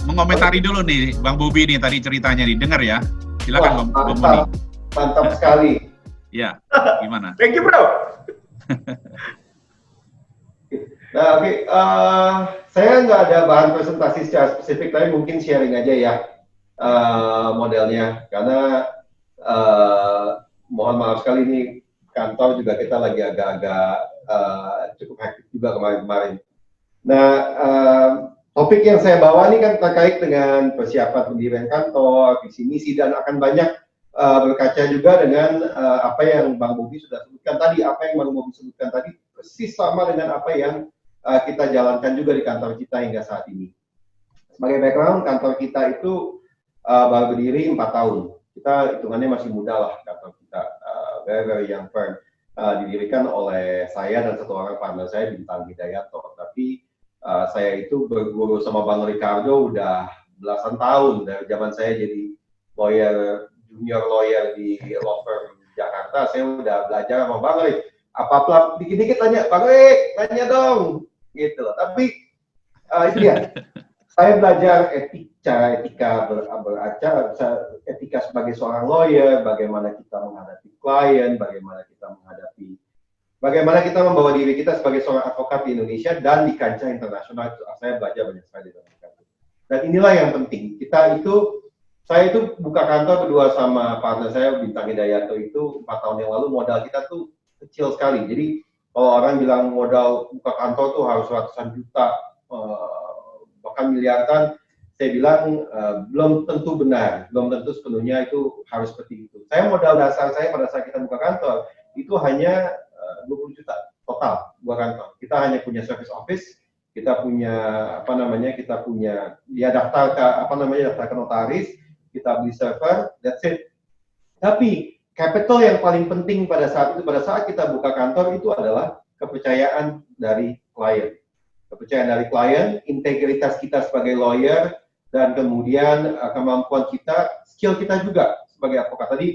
mengomentari dulu nih Bang Bobi nih tadi ceritanya nih, dengar ya. Silakan Bang Boni. Mantap sekali. Ya, gimana? Thank you, bro. Nah, oke. Saya nggak ada bahan presentasi secara spesifik, tapi mungkin sharing aja ya modelnya. Karena mohon maaf sekali nih, kantor juga kita lagi agak-agak cukup hektik juga kemarin-kemarin. Nah, topik yang saya bawa ini kan terkait dengan persiapan pendirian kantor, visi misi, dan akan banyak berkaca juga dengan apa yang Bang Bobi sudah sebutkan tadi. Apa yang Bang Bobi sebutkan tadi persis sama dengan apa yang kita jalankan juga di kantor kita hingga saat ini. Sebagai background, kantor kita itu baru berdiri 4 tahun. Kita hitungannya masih muda lah kantor kita, very young firm. Didirikan oleh saya dan satu orang partner saya, Bintang Hidayato. Tapi saya itu berguru sama Bang Ricardo udah belasan tahun, dari zaman saya jadi junior lawyer di law firm Jakarta. Saya udah belajar sama Bang Rik. Apa-apa dikit-dikit tanya, Bang Rik, tanya dong, gitu loh. Tapi itu ya, saya belajar etika beracara, etika sebagai seorang lawyer, bagaimana kita menghadapi klien, bagaimana kita membawa diri kita sebagai seorang advokat di Indonesia dan di kancah internasional. Saya belajar banyak sekali dalam kantor. Dan inilah yang penting. Saya itu buka kantor berdua sama partner saya, Bintang Hidayato, itu 4 tahun yang lalu. Modal kita tuh kecil sekali. Jadi kalau orang bilang modal buka kantor tuh harus ratusan juta, bahkan miliaran, saya bilang belum tentu benar, belum tentu sepenuhnya itu harus seperti itu. Modal dasar saya pada saat kita buka kantor itu hanya 20 juta total buat kantor. Kita hanya punya service office, kita punya kita punya dia daftar ke notaris, kita beli server, that's it. Tapi capital yang paling penting pada saat kita buka kantor itu adalah kepercayaan dari klien. Kepercayaan dari klien, integritas kita sebagai lawyer, dan kemudian kemampuan kita, skill kita juga sebagai advokat. Tadi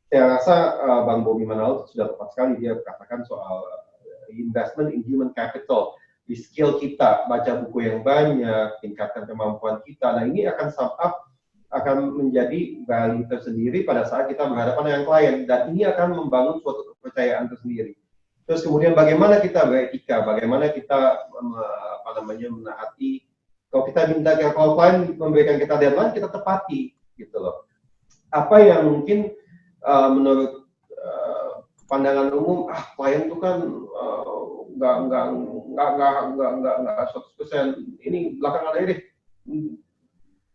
saya rasa Bang Bobby Manalo sudah tepat sekali, dia katakan soal investment in human capital, di skill kita, baca buku yang banyak, tingkatkan kemampuan kita. Nah, ini akan sum up, akan menjadi value tersendiri pada saat kita berhadapan dengan klien, dan ini akan membangun suatu kepercayaan tersendiri. Terus kemudian bagaimana kita beretika, bagaimana kita menaati. Kalau kita minta, kalau klien memberikan kita deadline, kita tepati, gitu loh. Apa yang mungkin menurut pandangan umum, klien itu kan nggak 100%. Ini belakangan aja deh.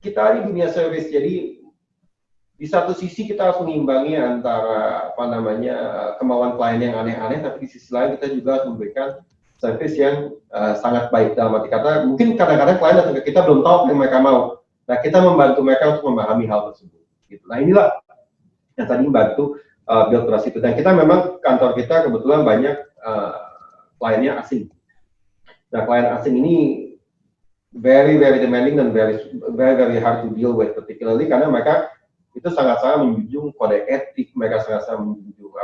Kita di dunia service, jadi di satu sisi kita harus mengimbangi antara kemauan klien yang aneh-aneh, tapi di sisi lain kita juga harus memberikan service yang sangat baik. Dalam arti kata, mungkin kadang-kadang klien datang ke kita belum tahu apa yang mereka mau. Nah, kita membantu mereka untuk memahami hal tersebut. Gitu. Nah, inilah yang tadi membantu build trust itu. Dan kita memang, kantor kita kebetulan banyak kliennya asing. Nah, klien asing ini very demanding dan very hard to deal with, particularly karena mereka itu sangat-sangat menjunjung kode etik, mereka sangat-sangat menjunjung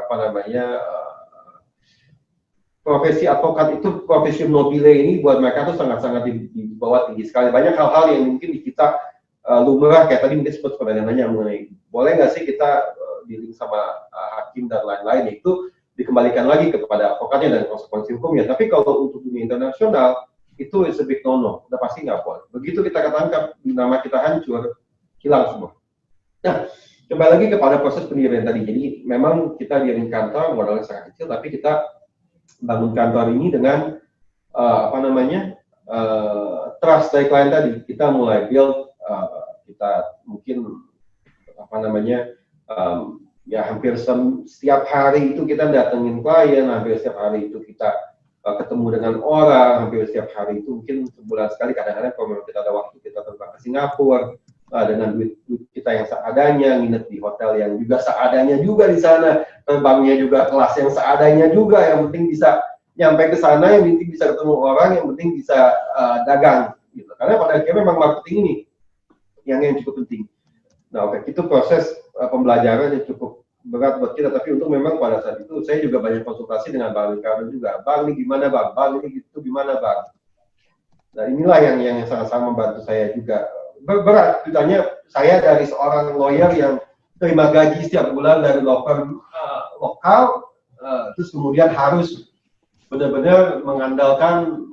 profesi advokat itu, profesi nobile ini buat mereka tuh sangat-sangat di bawah tinggi sekali. Banyak hal-hal yang mungkin di kita lumrah, kayak tadi mungkin sempat pada nanya mengenai boleh nggak sih kita dealing sama hakim dan lain-lain, itu dikembalikan lagi kepada advokatnya dan konsekuensi hukumnya. Tapi kalau untuk dunia internasional itu is a big no-no, udah pasti nggak boleh. Begitu kita ketangkap, nama kita hancur, hilang semua. Nah, kembali lagi kepada proses pendirian tadi. Jadi memang kita diriin kantor modalnya sangat kecil, tapi kita bangun kantor ini dengan trust dari klien tadi. Kita mulai build, kita mungkin hampir setiap hari itu kita datengin klien, hampir setiap hari itu kita ketemu dengan orang, hampir setiap hari itu mungkin sebulan sekali, kadang-kadang kalau kita ada waktu kita terbang ke Singapura dengan duit kita yang seadanya, nginep di hotel yang juga seadanya juga di sana, terbangnya juga kelas yang seadanya juga, yang penting bisa nyampe ke sana, yang penting bisa ketemu orang, yang penting bisa dagang gitu. Karena pada akhirnya memang marketing ini yang cukup penting. Nah, itu proses pembelajaran yang cukup berat buat kita, tapi untuk memang pada saat itu saya juga banyak konsultasi dengan Bang Ricardo juga. Bang, ini gimana Bang? Bang, ini gitu gimana Bang? Nah, inilah yang sangat-sangat membantu saya juga. Berat, ditanya saya dari seorang lawyer yang terima gaji setiap bulan dari law firm lokal, terus kemudian harus benar-benar mengandalkan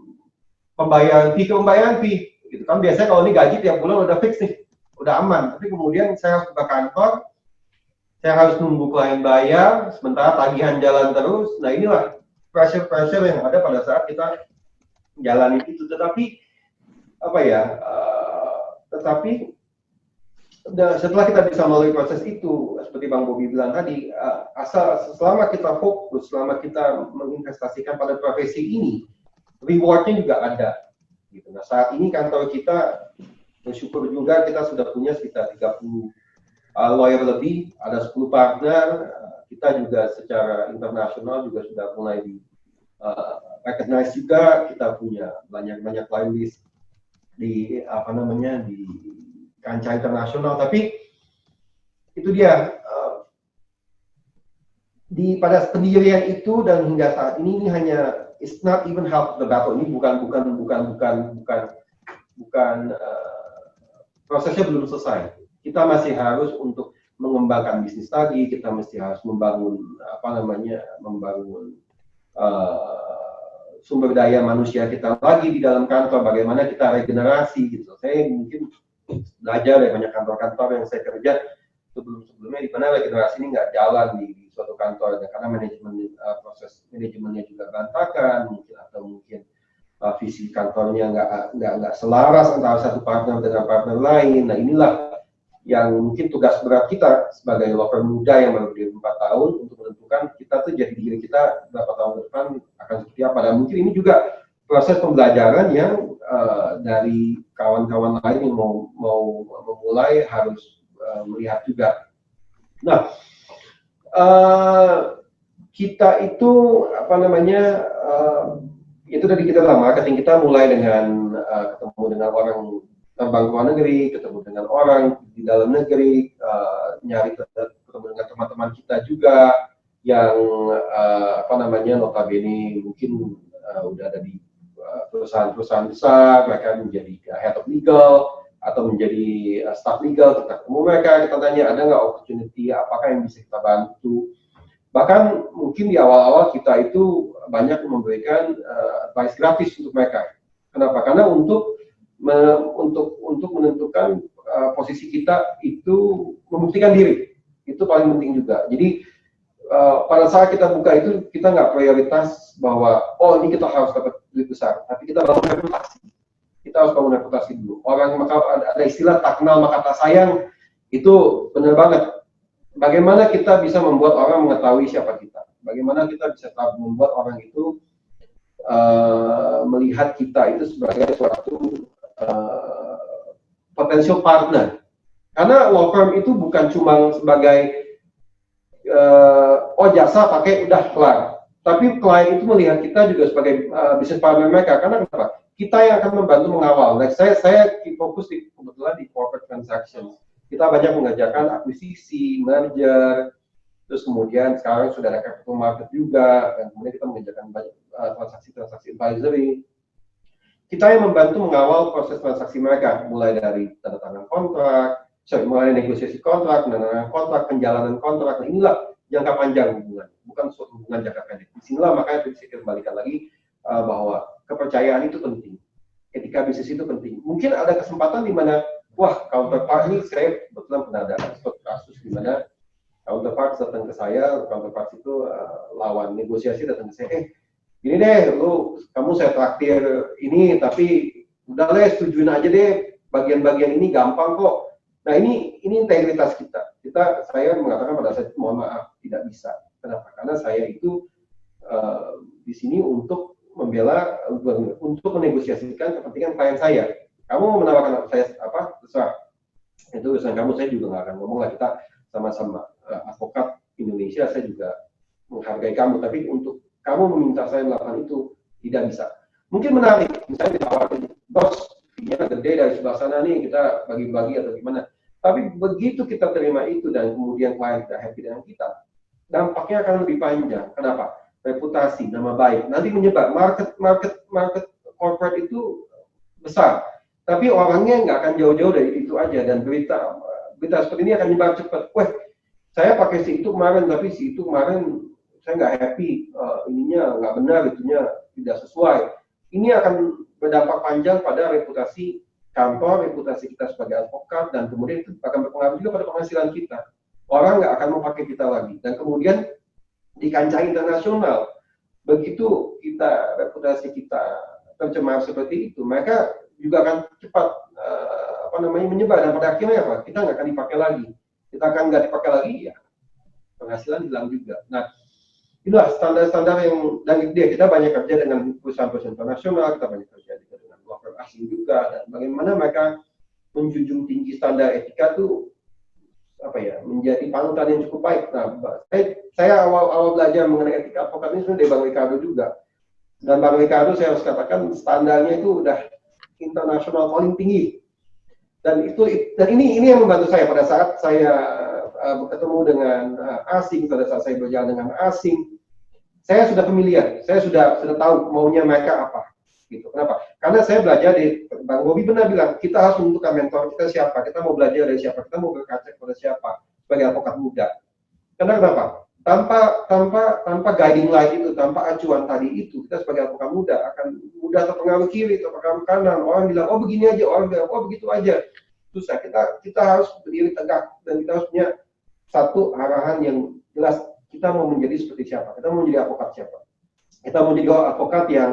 pembayaran fee. Gitu kan, biasanya kalau ini gaji tiap bulan udah fix nih, udah aman. Tapi kemudian saya harus ke kantor, saya harus nunggu klien bayar, sementara tagihan jalan terus. Nah, inilah pressure yang ada pada saat kita jalani itu. Tetapi setelah kita bisa melalui proses itu, seperti Bang Bobby bilang tadi, selama kita fokus, selama kita menginvestasikan pada profesi ini, rewardnya juga ada. Gitu. Nah, saat ini kantor kita, bersyukur juga kita sudah punya sekitar 30 lawyer lebih, ada 10 partner, kita juga secara internasional juga sudah mulai di recognize juga, kita punya banyak client list di di kancah internasional. Tapi itu dia, pada pendirian itu dan hingga saat ini hanya it's not even half the battle. Ini bukan prosesnya belum selesai. Kita masih harus untuk mengembangkan bisnis lagi, kita masih harus membangun sumber daya manusia kita lagi di dalam kantor, bagaimana kita regenerasi gitu. Saya mungkin belajar dari banyak kantor-kantor yang saya kerja sebelumnya, di mana regenerasi ini nggak jalan di suatu kantor, karena proses manajemennya juga berantakan, mungkin visi kantornya nggak selaras antara satu partner dengan partner lain. Nah, inilah yang mungkin tugas berat kita sebagai law firm muda yang baru berdiri 4 tahun untuk menentukan kita tuh jadi diri kita berapa tahun ke depan akan seperti apa. Dan mungkin ini juga proses pembelajaran yang dari kawan-kawan lain yang mau memulai harus melihat juga. Nah, kita itu apa namanya itu dari kita dalam marketing kita mulai dengan ketemu dengan orang terbang ke luar negeri, ketemu dengan orang di dalam negeri, nyari ketemu dengan teman-teman kita juga yang apa namanya notabene mungkin udah ada di perusahaan-perusahaan besar, mereka menjadi head of legal atau menjadi staff legal. Kita ketemu mereka, kita tanya ada nggak opportunity, apakah yang bisa kita bantu. Bahkan mungkin di awal-awal kita itu banyak memberikan advice gratis untuk mereka. Kenapa? Karena untuk menentukan posisi kita itu membuktikan diri, itu paling penting juga. Jadi pada saat kita buka itu kita nggak prioritas bahwa oh ini kita harus dapat duit besar, tapi kita bangun reputasi. Kita harus bangun reputasi dulu. Orang maka ada istilah tak kenal maka tak sayang, itu benar banget. Bagaimana kita bisa membuat orang mengetahui siapa kita? Bagaimana kita bisa membuat orang itu melihat kita itu sebagai suatu potential partner? Karena law firm itu bukan cuma sebagai oh jasa pakai udah kelar. Tapi klien itu melihat kita juga sebagai business partner mereka. Karena kenapa? Kita yang akan membantu mengawal. Nah, saya fokus kebetulan di corporate transactions. Kita banyak mengerjakan akuisisi, merger, terus kemudian sekarang sudah ada capital market juga, dan kemudian kita mengerjakan banyak transaksi-transaksi advisory. Kita yang membantu mengawal proses transaksi mereka, mulai dari tanda tangan kontrak, mulai negosiasi kontrak, penandatanganan kontrak, penjalanan kontrak. Nah, inilah jangka panjang hubungan, bukan suatu hubungan jangka pendek. Disinilah makanya saya kembalikan lagi bahwa kepercayaan itu penting, etika bisnis itu penting. Mungkin ada kesempatan di mana, wah counterpart ini saya kebetulan pernah ada kasus di mana counterpart datang ke saya, counterpart itu lawan negosiasi datang ke saya, gini deh, kamu saya traktir ini, tapi udah deh setujuin aja deh, bagian-bagian ini gampang kok. Nah ini integritas kita. Saya mengatakan pada saat itu mohon maaf tidak bisa. Kenapa? Karena saya itu di sini untuk membela, untuk menegosiasikan kepentingan klien saya. Kamu mau menawarkan saya apa? Terserah. Itu urusan kamu. Saya juga nggak akan ngomong lah, kita sama-sama advokat Indonesia. Saya juga menghargai kamu. Tapi untuk kamu meminta saya melakukan itu tidak bisa. Mungkin menarik. Misalnya ditawarkan, bos, fee-nya gede dari sebelah sana nih, kita bagi-bagi atau gimana. Tapi begitu kita terima itu dan kemudian klien tidak happy dengan kita, dampaknya akan lebih panjang. Kenapa? Reputasi, nama baik, nanti menyebar. Market corporate itu besar, tapi orangnya nggak akan jauh-jauh dari itu aja, dan berita seperti ini akan menyebar cepat. Wah, saya pakai si itu kemarin, tapi si itu kemarin saya nggak happy, ininya nggak benar, itunya tidak sesuai. Ini akan berdampak panjang pada reputasi kantor, reputasi kita sebagai advokat, dan kemudian itu akan berpengaruh juga pada penghasilan kita. Orang nggak akan mau pakai kita lagi. Dan kemudian di kancah internasional, begitu reputasi kita tercemar seperti itu, mereka juga akan cepat menyebar, dan pada akhirnya apa? Kita nggak akan dipakai lagi. Kita akan nggak dipakai lagi, ya penghasilan hilang juga. Nah, itulah standar-standar yang dari dia. Kita banyak kerja dengan perusahaan-perusahaan internasional, kita banyak kerja dengan law firm asing juga, dan bagaimana mereka menjunjung tinggi standar etika itu menjadi panutan yang cukup baik. Nah, saya awal belajar mengenai etika advokat ini sebenarnya dari Bang Ricardo juga. Dan Bang Ricardo saya harus katakan standarnya itu udah internasional paling tinggi. Dan ini yang membantu saya pada saat saya bertemu dengan asing, pada saat saya berjalan dengan asing, saya sudah familiar, saya sudah tahu maunya mereka apa. Gitu. Kenapa? Karena saya belajar di Bang Bobi benar bilang, kita harus menentukan mentor kita siapa, kita mau belajar dari siapa, kita mau berkaca kepada siapa sebagai advokat muda. Karena kenapa? Tanpa guiding light itu, tanpa acuan tadi itu, kita sebagai advokat muda akan mudah terpengaruh kiri, terpengaruh kanan. Orang bilang, oh begini aja, orang bilang, oh begitu aja. Susah. Kita harus berdiri tegak, dan kita harus punya satu arahan yang jelas. Kita mau menjadi seperti siapa? Kita mau menjadi advokat siapa? Kita mau menjadi advokat yang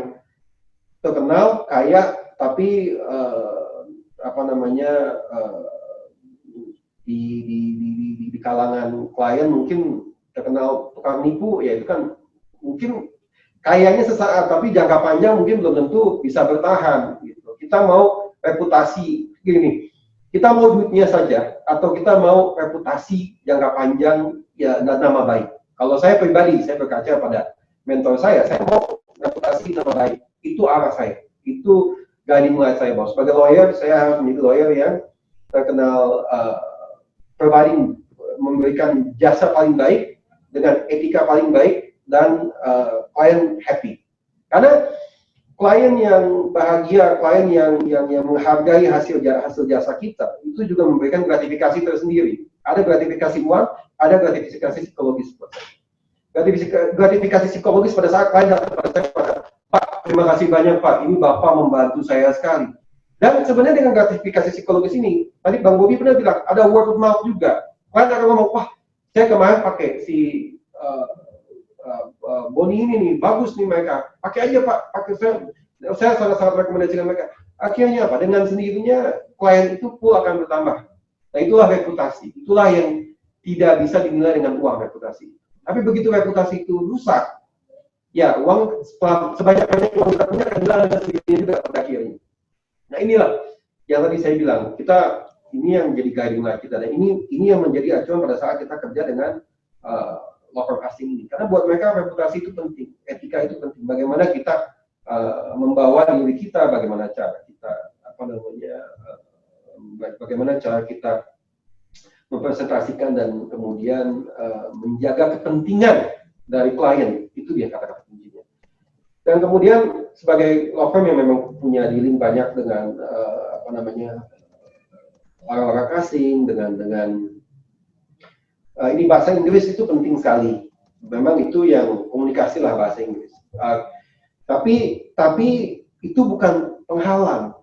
terkenal, kaya, tapi di kalangan klien mungkin terkenal tukang nipu, ya itu kan mungkin kayaknya sesaat, tapi jangka panjang mungkin belum tentu bisa bertahan. Gitu. Kita mau reputasi gini, kita mau duitnya saja, atau kita mau reputasi jangka panjang ya dan nama baik. Kalau saya pribadi, saya berkaca pada mentor saya mau reputasi nama baik. Itu arah saya, itu guiding light saya, bahwa sebagai lawyer, saya harus menjadi lawyer yang terkenal providing, memberikan jasa paling baik dengan etika paling baik dan klien happy. Karena klien yang bahagia, klien yang menghargai hasil jasa kita, itu juga memberikan gratifikasi tersendiri. Ada gratifikasi uang, ada gratifikasi psikologis. Gratifikasi psikologis pada saat klien datang pada saya, Pak, terima kasih banyak Pak, ini Bapak membantu saya sekali. Dan sebenarnya dengan gratifikasi psikologis ini, tadi Bang Bobi pernah bilang, ada word of mouth juga. Klien akan ngomong, wah, saya kemarin pakai si Boni ini nih, bagus nih mereka, pakai aja Pak, pakai saya sangat-sangat rekomendasikan mereka. Akhirnya apa? Dengan sendirinya klien itu pun akan bertambah. Nah itulah reputasi, itulah yang tidak bisa dinilai dengan uang, reputasi. Tapi begitu reputasi itu rusak, ya uang sebanyak-banyak uang kita punya akan hilang dengan sendirinya juga pada akhirnya. Nah inilah yang tadi saya bilang, kita ini yang menjadi guiding light kita, dan ini yang menjadi acuan pada saat kita kerja dengan law firm asing ini. Karena buat mereka reputasi itu penting, etika itu penting. Bagaimana kita membawa diri kita, bagaimana cara kita bagaimana cara kita mempresentasikan dan kemudian menjaga kepentingan dari klien, itu dia kata-kata kuncinya. Dan kemudian sebagai law firm yang memang punya dealing banyak dengan orang-orang asing, dengan ini bahasa Inggris itu penting sekali. Memang itu yang komunikasi lah bahasa Inggris. Tapi itu bukan penghalang.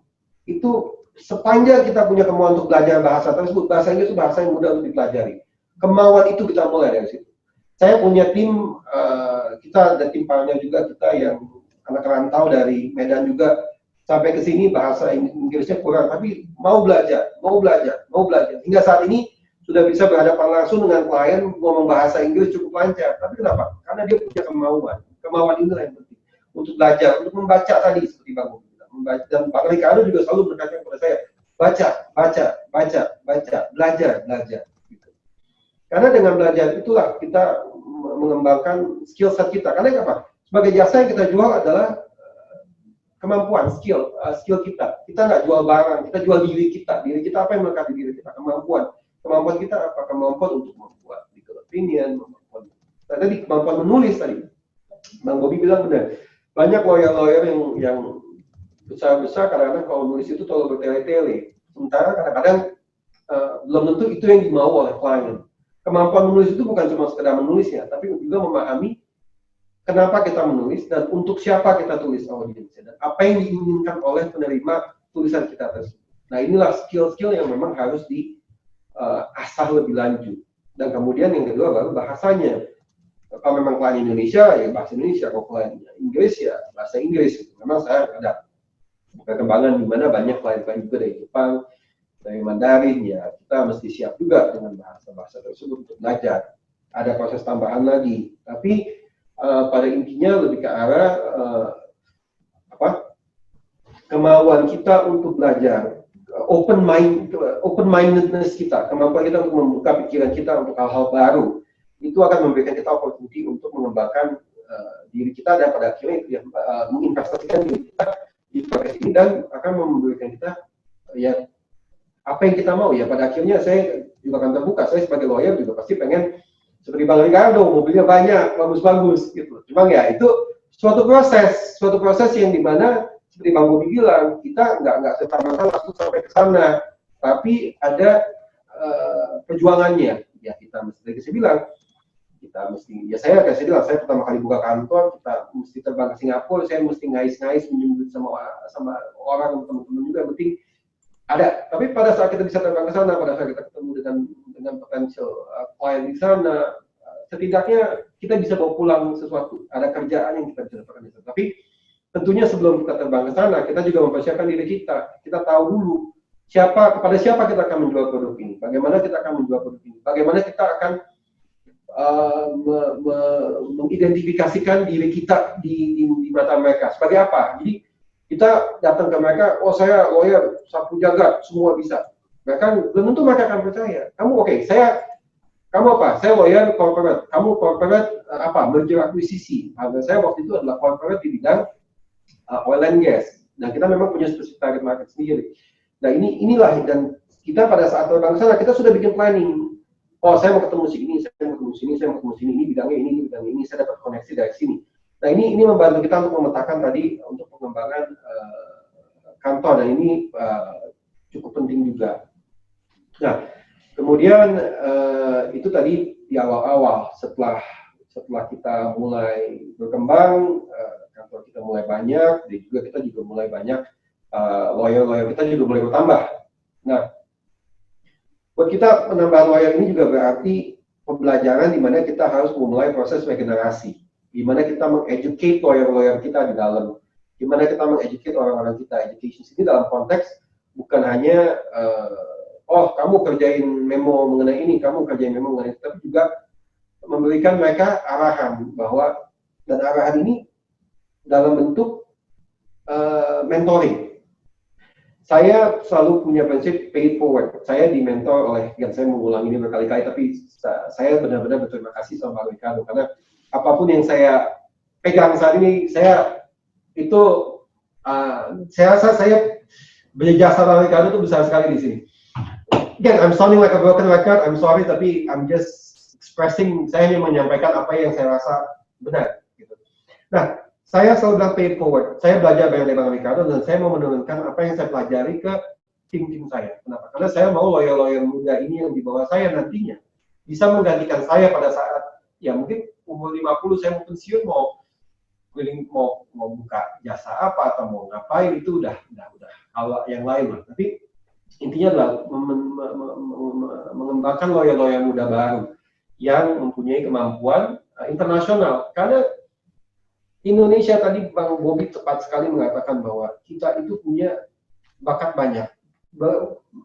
Itu sepanjang kita punya kemauan untuk belajar bahasa tersebut, bahasa Inggris itu bahasa yang mudah untuk dipelajari. Kemauan itu kita mulai dari situ. Saya punya tim, kita ada tim partner juga, kita yang anak rantau dari Medan juga, sampai ke sini bahasa Inggrisnya kurang, tapi mau belajar. Hingga saat ini sudah bisa berhadapan langsung dengan klien, ngomong bahasa Inggris cukup lancar. Tapi kenapa? Karena dia punya kemauan. Kemauan inilah yang penting. Untuk belajar, untuk membaca tadi, seperti Bang Bobi bilang. Dan Pak Ricardo juga selalu berkata kepada saya, baca, belajar. Gitu. Karena dengan belajar itulah kita mengembangkan skill set kita. Karena apa? Sebagai jasa yang kita jual adalah kemampuan, skill kita. Kita nggak jual barang, kita jual diri kita. Diri kita apa yang melekat di diri kita? Kemampuan kita apa? Kemampuan untuk membuat legal opinion, kemampuan menulis tadi. Bang Bobi bilang benar. Banyak lawyer-lawyer yang besar-besar kadang-kadang kalau menulis itu terlalu bertele-tele. Sementara kadang-kadang belum tentu itu yang dimau oleh klien. Kemampuan menulis itu bukan cuma sekedar menulisnya, tapi juga memahami kenapa kita menulis dan untuk siapa kita tulis audiensnya dan apa yang diinginkan oleh penerima tulisan kita tersebut. Nah inilah skill-skill yang memang harus diasah lebih lanjut. Dan kemudian yang kedua baru bahasanya. Kalau memang klien Indonesia, ya bahasa Indonesia. Kalau klien Inggris, ya bahasa Inggris. Memang saya ada perkembangan di mana banyak klien-klien juga dari Jepang, dari Mandarin, ya kita mesti siap juga dengan bahasa-bahasa tersebut untuk belajar. Ada proses tambahan lagi. Tapi pada intinya lebih ke arah kemauan kita untuk belajar, open-mindedness kita, kemampuan kita untuk membuka pikiran kita untuk hal-hal baru. Itu akan memberikan kita opportunity untuk mengembangkan diri kita dan pada akhirnya itu ya, menginvestasikan diri kita di proses ini dan akan memberikan kita ya apa yang kita mau ya. Pada akhirnya saya juga akan terbuka, saya sebagai lawyer juga pasti pengen seperti Bang Ricardo, mobilnya banyak, bagus-bagus gitu. Cuma ya itu suatu proses yang dimana seperti Bang Bobi bilang, kita nggak serta-merta langsung sampai ke sana, tapi ada perjuangannya. Ya kita mesti, saya bilang, saya bilang, saya pertama kali buka kantor, kita mesti terbang ke Singapura, saya mesti ngais-ngais minjem sama orang, teman-teman juga, yang penting ada. Tapi pada saat kita bisa terbang ke sana, pada saat kita ketemu dengan potensial klien di sana, setidaknya kita bisa bawa pulang sesuatu, ada kerjaan yang kita bisa dapatkan di sana. Tapi tentunya sebelum kita terbang ke sana, kita juga mempersiapkan diri kita. Kita tahu dulu kepada siapa kita akan menjual produk ini, bagaimana kita akan menjual produk ini, bagaimana kita akan mengidentifikasikan diri kita di mata mereka. Sebagai apa? Jadi kita datang ke mereka, oh saya lawyer, sapu jagat, semua bisa. Mereka belum tentu mereka akan percaya. Kamu kamu apa? Saya lawyer corporate. Kamu corporate apa? Merger akuisisi. Saya waktu itu adalah corporate di bidang oil and gas. Nah, kita memang punya spesifik target market sendiri. Nah, inilah, dan kita pada saat terbang sana, kita sudah bikin planning. Oh, saya mau ketemu sini, saya mau ketemu sini, saya mau ketemu sini, ini bidangnya ini, bidangnya ini, saya dapat koneksi dari sini. Nah, ini membantu kita untuk memetakan tadi untuk pengembangan kantor, dan ini cukup penting juga. Nah, kemudian itu tadi di awal-awal, setelah kita mulai berkembang, kantor kita mulai banyak, dan juga kita juga mulai banyak, lawyer kita juga mulai bertambah. Nah, buat kita penambahan lawyer ini juga berarti pembelajaran di mana kita harus memulai proses regenerasi, di mana kita mengeducate lawyer kita di dalam, di mana kita mengeducate orang-orang kita. Education ini dalam konteks bukan hanya oh kamu kerjain memo mengenai ini, kamu kerjain memo mengenai itu, tapi juga memberikan mereka arahan bahwa, dan arahan ini dalam bentuk mentoring. Saya selalu punya prinsip pay it forward. Saya dimentor oleh, yang saya mengulang ini berkali-kali, tapi saya benar-benar berterima kasih sama Ricardo, karena apapun yang saya pegang saat ini, saya rasa saya berjasa sama Ricardo itu besar sekali di sini. Again, I'm sounding like a broken record, I'm sorry, tapi I'm just expressing, saya hanya menyampaikan apa yang saya rasa benar. Gitu. Nah, saya selalu bilang pay it forward. Saya belajar banyak dari Bang Ricardo, dan saya mau menurunkan apa yang saya pelajari ke tim-tim saya. Kenapa? Karena saya mau lawyer-lawyer muda ini yang di bawah saya nantinya bisa menggantikan saya pada saat, ya mungkin umur 50 saya mau pensiun, mau buka jasa apa atau mau ngapain, itu udah hal yang lain lah. Tapi intinya adalah mengembangkan lawyer-lawyer muda baru yang mempunyai kemampuan internasional. Karena Indonesia, tadi Bang Bobby tepat sekali mengatakan bahwa kita itu punya bakat banyak.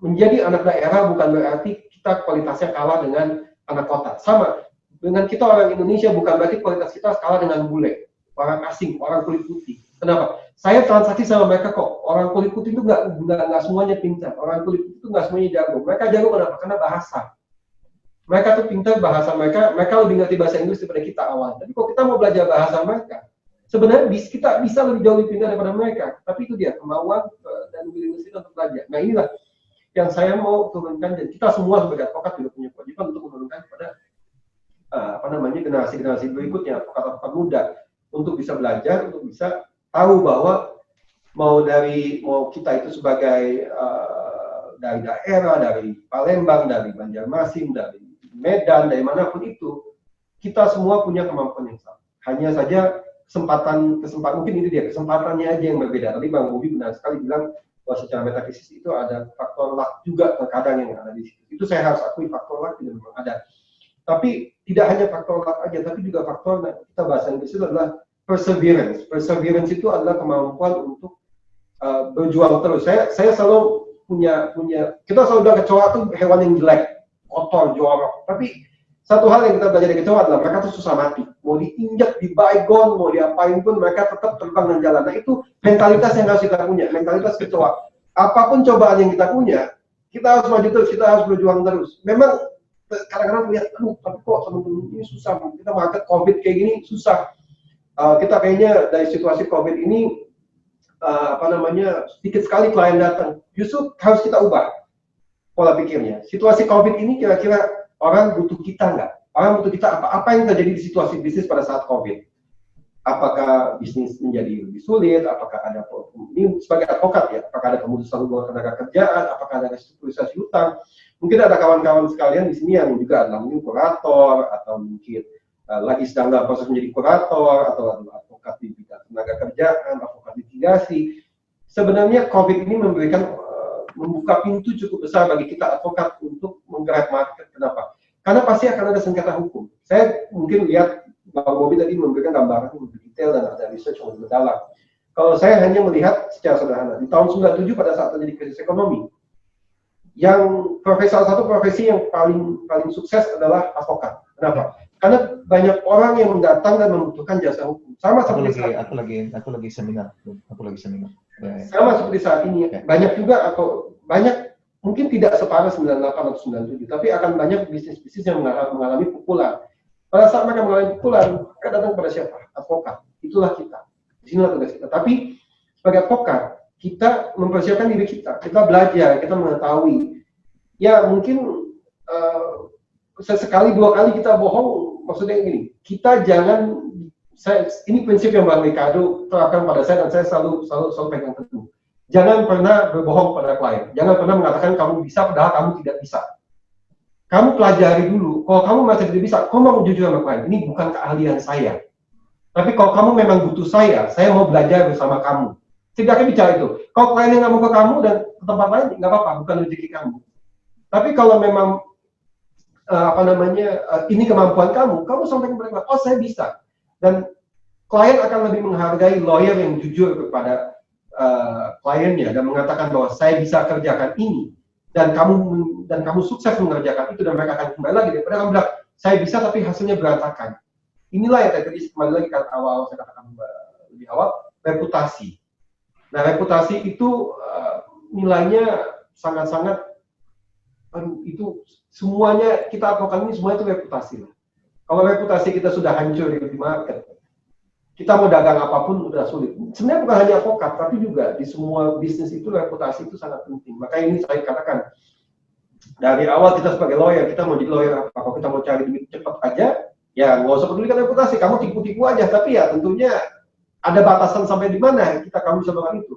Menjadi anak daerah bukan berarti kita kualitasnya kalah dengan anak kota. Sama dengan kita orang Indonesia bukan berarti kualitas kita kalah dengan bule, orang asing, orang kulit putih. Kenapa? Saya transaksi sama mereka kok. Orang kulit putih itu nggak semuanya pintar. Orang kulit putih itu nggak semuanya jago. Mereka jago kenapa? Karena bahasa. Mereka tuh pintar bahasa mereka lebih ngerti bahasa Inggris daripada kita awal. Tapi kok kita mau belajar bahasa mereka, sebenarnya kita bisa lebih jauh lebih pintar daripada mereka. Tapi itu dia kemauan dan willingness kita untuk belajar. Nah, inilah yang saya mau turunkan, dan kita semua sebagai advokat juga punya kewajiban untuk menurunkan kepada generasi-generasi berikutnya, advokat-advokat muda, untuk bisa belajar, untuk bisa tahu bahwa mau kita itu sebagai dari daerah, dari Palembang, dari Banjarmasin, dari Medan, dari manapun itu, kita semua punya kemampuan yang sama. Hanya saja kesempatan mungkin itu dia, kesempatannya aja yang berbeda. Tadi Bang Bobby benar sekali bilang bahwa secara metafisis itu ada faktor luck juga terkadang yang ada di situ. Itu saya harus akui, faktor luck tidak memang ada. Tapi tidak hanya faktor luck aja, tapi juga faktor, kita bahasa Inggris itu adalah perseverance. Perseverance itu adalah kemampuan untuk berjuang terus. Saya selalu punya kita selalu bilang kecoa itu hewan yang jelek, kotor, jorok. Tapi satu hal yang kita belajar dari kecoa adalah mereka tuh susah mati. Mau diinjak, dibaygon, mau diapain pun mereka tetap terbang dan jalan. Nah, itu mentalitas yang harus kita punya, mentalitas kecoa. Apapun cobaan yang kita punya, kita harus maju terus, kita harus berjuang terus. Memang kadang-kadang lihat, tapi kok teman-teman ini susah, kita market COVID kayak gini susah. Kita kayaknya dari situasi COVID ini sedikit sekali klien datang. Justru harus kita ubah pola pikirnya. Situasi COVID ini kira-kira orang butuh kita nggak? Orang butuh kita apa yang terjadi di situasi bisnis pada saat COVID? Apakah bisnis menjadi lebih sulit? Apakah ada ini sebagai advokat ya? Apakah ada pemutusan hubungan tenaga kerjaan? Apakah ada restrukturisasi hutang? Mungkin ada kawan-kawan sekalian di sini yang juga adalah mungkin kurator atau mungkin lagi sedang dalam proses menjadi kurator atau advokat di bidang tenaga kerjaan, advokat litigasi. Sebenarnya COVID ini membuka pintu cukup besar bagi kita advokat untuk menggerak market. Kenapa? Karena pasti akan ada sengketa hukum. Saya mungkin lihat Bang Bobby tadi memberikan gambaran yang lebih detail dan ada research yang lebih mendalam. Kalau saya hanya melihat secara sederhana, di tahun 97 pada saat terjadi krisis ekonomi, salah satu profesi yang paling sukses adalah advokat. Kenapa? Karena banyak orang yang datang dan membutuhkan jasa hukum. Sama seperti Aku lagi seminar. Sama seperti saat ini. Banyak juga atau banyak mungkin tidak separah 98 atau 97, tapi akan banyak bisnis-bisnis yang mengalami pukulan. Pada saat mereka mengalami pukulan, mereka datang kepada siapa? Advokat. Itulah kita. Disinilah tugas kita. Tapi sebagai advokat, kita mempersiapkan diri kita. Kita belajar, kita mengetahui. Ya mungkin sesekali dua kali kita bohong, maksudnya gini, kita jangan, ini prinsip yang Bang Ricardo terapkan pada saya dan saya selalu pegang teguh. Jangan pernah berbohong pada klien, jangan pernah mengatakan kamu bisa padahal kamu tidak bisa. Kamu pelajari dulu, kalau kamu masih tidak bisa, kamu mau jujur sama klien, ini bukan keahlian saya. Tapi kalau kamu memang butuh saya mau belajar bersama kamu. Setidaknya bicara itu. Kalau klien yang nggak mau ke kamu dan ke tempat lain, nggak apa-apa, bukan rezeki kamu. Tapi kalau memang ini kemampuan kamu sampaikan kepada klien, oh saya bisa. Dan klien akan lebih menghargai lawyer yang jujur kepada kliennya dan mengatakan bahwa saya bisa kerjakan ini dan kamu sukses mengerjakan itu, dan mereka akan kembali lagi daripada kamu bilang saya bisa tapi hasilnya berantakan. Inilah yang tadi kembali lagi kan awal saya katakan lebih awal, reputasi. Nah, reputasi itu nilainya sangat-sangat itu semuanya kita lakukan ini semua itu reputasi. Kalau reputasi kita sudah hancur di market, kita mau dagang apapun udah sulit. Sebenarnya bukan hanya advokat, tapi juga di semua bisnis itu reputasi itu sangat penting. Maka ini saya katakan dari awal kita sebagai lawyer, kita mau jadi lawyer apa? Kalau kita mau cari duit cepat aja, ya nggak usah pedulikan reputasi. Kamu tipu-tipu aja, tapi ya tentunya ada batasan sampai di mana kamu bisa melakukan itu.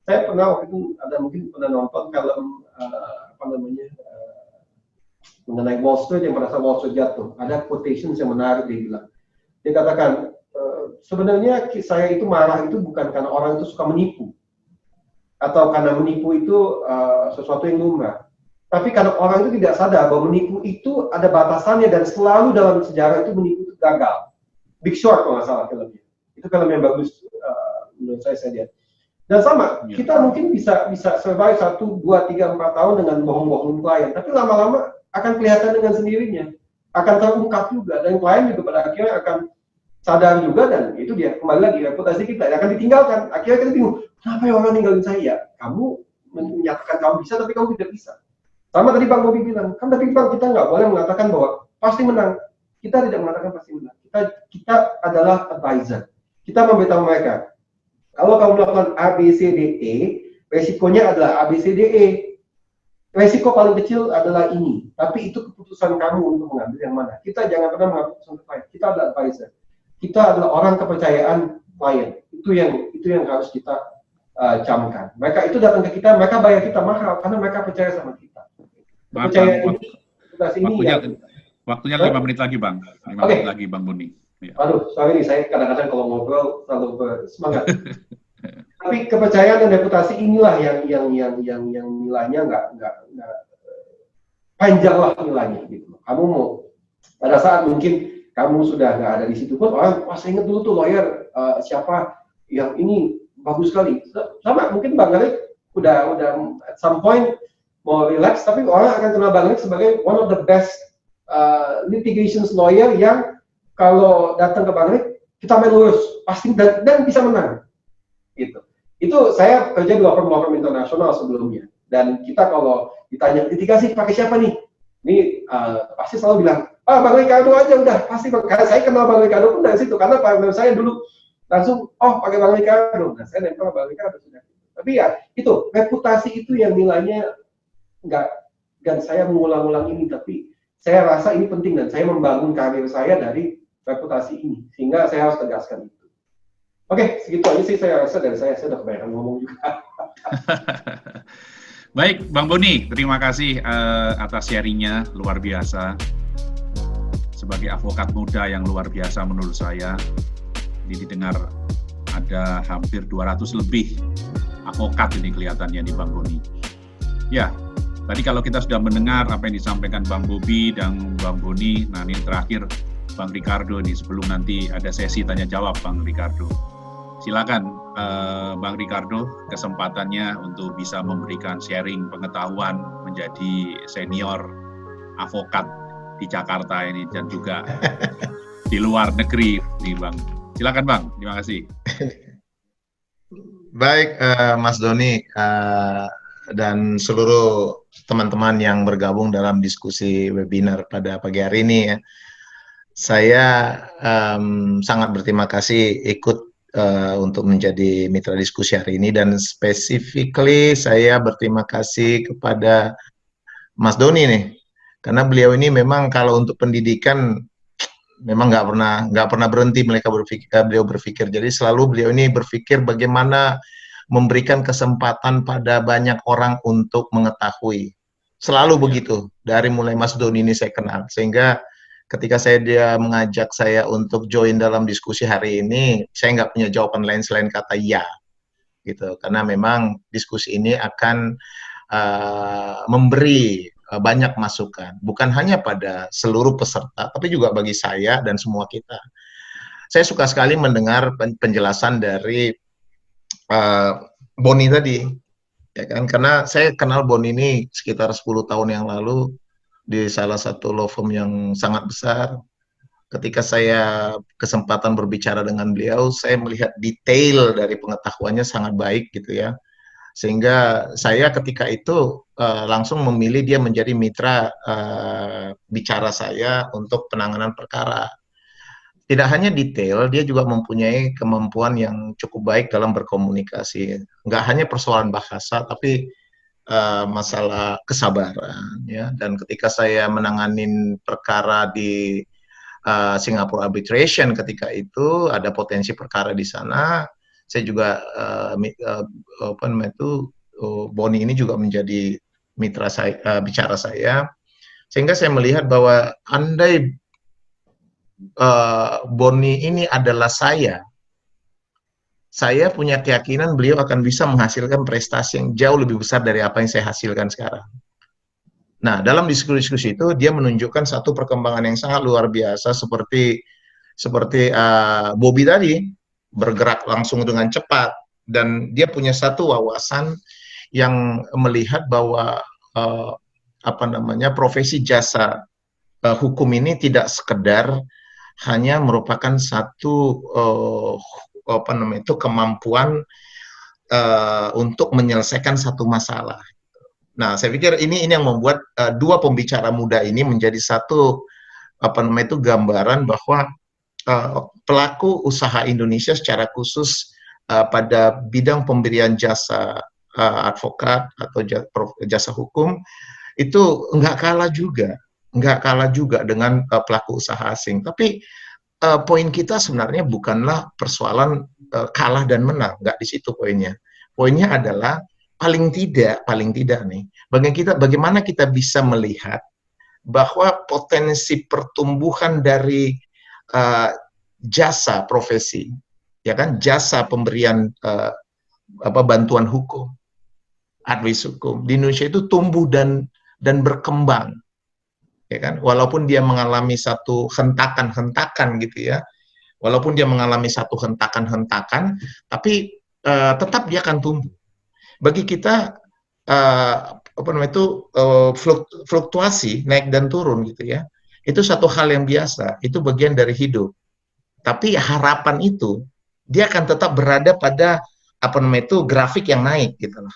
Saya pernah waktu itu mungkin pernah nonton film mengenai Wall Street, yang pada saat Wall Street jatuh, ada quotations yang menarik dia bilang. Dia katakan, sebenarnya saya itu marah itu bukan karena orang itu suka menipu, atau karena menipu itu sesuatu yang lumrah, tapi karena orang itu tidak sadar bahwa menipu itu ada batasannya dan selalu dalam sejarah itu menipu itu gagal. Big Short kalau nggak salah filmnya, itu film yang bagus menurut saya lihat. Dan sama, kita mungkin bisa survive 1, 2, 3, 4 tahun dengan bohong-bohongin klien, tapi lama-lama akan kelihatan dengan sendirinya, akan terungkap juga, dan klien juga pada akhirnya akan sadar juga, dan itu dia kembali lagi reputasi kita akan ditinggalkan. Akhirnya kita bingung, kenapa ya orang ninggalin saya? Kamu menyatakan kamu bisa, tapi kamu tidak bisa. Sama tadi Bang Bobi bilang, kan tapi Bang kita nggak boleh mengatakan bahwa pasti menang. Kita tidak mengatakan pasti menang. Kita adalah advisor. Kita memberitahu mereka, kalau kamu melakukan A, B, C, D, E, resikonya adalah A, B, C, D, E. Resiko paling kecil adalah ini, tapi itu keputusan kamu untuk mengambil yang mana. Kita jangan pernah mengambil keputusan klien. Kita adalah advisor. Kita adalah orang kepercayaan klien. Itu yang harus kita camkan. Mereka itu datang ke kita, mereka bayar kita mahal karena mereka percaya sama kita. Waktunya 5 menit lagi, Bang. 5 menit lagi, Bang Boni. Ya. Aduh, sorry nih, saya kadang-kadang kalau ngobrol selalu bersemangat. Tapi kepercayaan dan reputasi inilah yang nilainya nggak panjang lah nilainya gitu. Kamu mau pada saat mungkin kamu sudah nggak ada di situ pun orang saya ingat dulu tuh lawyer siapa yang ini bagus sekali. Sama mungkin Bang Erik udah at some point mau relax, tapi orang akan kenal Bang Erik sebagai one of the best litigations lawyer yang kalau datang ke Bang Erik kita main lurus pasti dan bisa menang gitu. Itu saya kerja di law firm internasional sebelumnya, dan kita kalau ditanya litigasi pakai siapa nih, ini pasti selalu bilang, Bang Ricardo aja udah pasti. Karena saya kenal Bang Ricardo pun dari situ, karena partner saya dulu langsung pakai Bang Ricardo, dan saya nempel Bang Ricardo sudah. Tapi ya itu reputasi itu yang nilainya nggak, dan saya mengulang-ulang ini, tapi saya rasa ini penting dan saya membangun karir saya dari reputasi ini, sehingga saya harus tegaskan itu. Oke, segitu aja sih saya rasa, dan saya sudah kebanyakan ngomong juga. Baik, Bang Boni, terima kasih atas sharingnya, luar biasa. Sebagai advokat muda yang luar biasa menurut saya, ini didengar ada hampir 200 lebih advokat ini kelihatannya di Bang Boni. Ya, tadi kalau kita sudah mendengar apa yang disampaikan Bang Bobi dan Bang Boni, nah ini terakhir Bang Ricardo nih, sebelum nanti ada sesi tanya jawab Bang Ricardo. Silakan Bang Ricardo, kesempatannya untuk bisa memberikan sharing pengetahuan menjadi senior advokat di Jakarta ini dan juga di luar negeri nih Bang. Silakan Bang, terima kasih. Baik, Mas Doni dan seluruh teman-teman yang bergabung dalam diskusi webinar pada pagi hari ini ya. Saya sangat berterima kasih ikut untuk menjadi mitra diskusi hari ini, dan specifically saya berterima kasih kepada Mas Doni nih, karena beliau ini memang kalau untuk pendidikan memang nggak pernah berhenti beliau berpikir. Jadi selalu beliau ini berpikir bagaimana memberikan kesempatan pada banyak orang untuk mengetahui. Selalu begitu. Dari mulai Mas Doni ini saya kenal, sehingga ketika dia mengajak saya untuk join dalam diskusi hari ini, saya nggak punya jawaban lain selain kata ya, gitu. Karena memang diskusi ini akan memberi banyak masukan, bukan hanya pada seluruh peserta, tapi juga bagi saya dan semua kita. Saya suka sekali mendengar penjelasan dari Boni tadi, ya kan? Karena saya kenal Boni ini sekitar 10 tahun yang lalu di salah satu law firm yang sangat besar. Ketika saya kesempatan berbicara dengan beliau, saya melihat detail dari pengetahuannya sangat baik gitu ya. Sehingga saya ketika itu langsung memilih dia menjadi mitra bicara saya untuk penanganan perkara. Tidak hanya detail, dia juga mempunyai kemampuan yang cukup baik dalam berkomunikasi. Nggak hanya persoalan bahasa, tapi masalah kesabaran. Ya. Dan ketika saya menanganin perkara di Singapore Arbitration ketika itu, ada potensi perkara di sana. Saya juga Boni ini juga menjadi mitra saya, bicara saya, sehingga saya melihat bahwa andai Boni ini adalah saya punya keyakinan beliau akan bisa menghasilkan prestasi yang jauh lebih besar dari apa yang saya hasilkan sekarang. Nah, dalam diskusi itu dia menunjukkan satu perkembangan yang sangat luar biasa seperti Bobby tadi, bergerak langsung dengan cepat, dan dia punya satu wawasan yang melihat bahwa profesi jasa hukum ini tidak sekedar hanya merupakan satu kemampuan untuk menyelesaikan satu masalah. Nah, saya pikir ini yang membuat dua pembicara muda ini menjadi satu gambaran bahwa pelaku usaha Indonesia secara khusus pada bidang pemberian jasa advokat atau jasa hukum itu nggak kalah juga dengan pelaku usaha asing. Tapi poin kita sebenarnya bukanlah persoalan kalah dan menang, nggak di situ poinnya. Poinnya adalah paling tidak nih, bagaimana kita bisa melihat bahwa potensi pertumbuhan dari jasa profesi, ya kan, jasa pemberian bantuan hukum, advis hukum di Indonesia itu tumbuh dan berkembang, ya kan, walaupun dia mengalami satu hentakan gitu ya, tapi tetap dia akan tumbuh. Bagi kita fluktuasi naik dan turun gitu ya, itu satu hal yang biasa, itu bagian dari hidup. Tapi harapan itu dia akan tetap berada pada grafik yang naik gitu loh.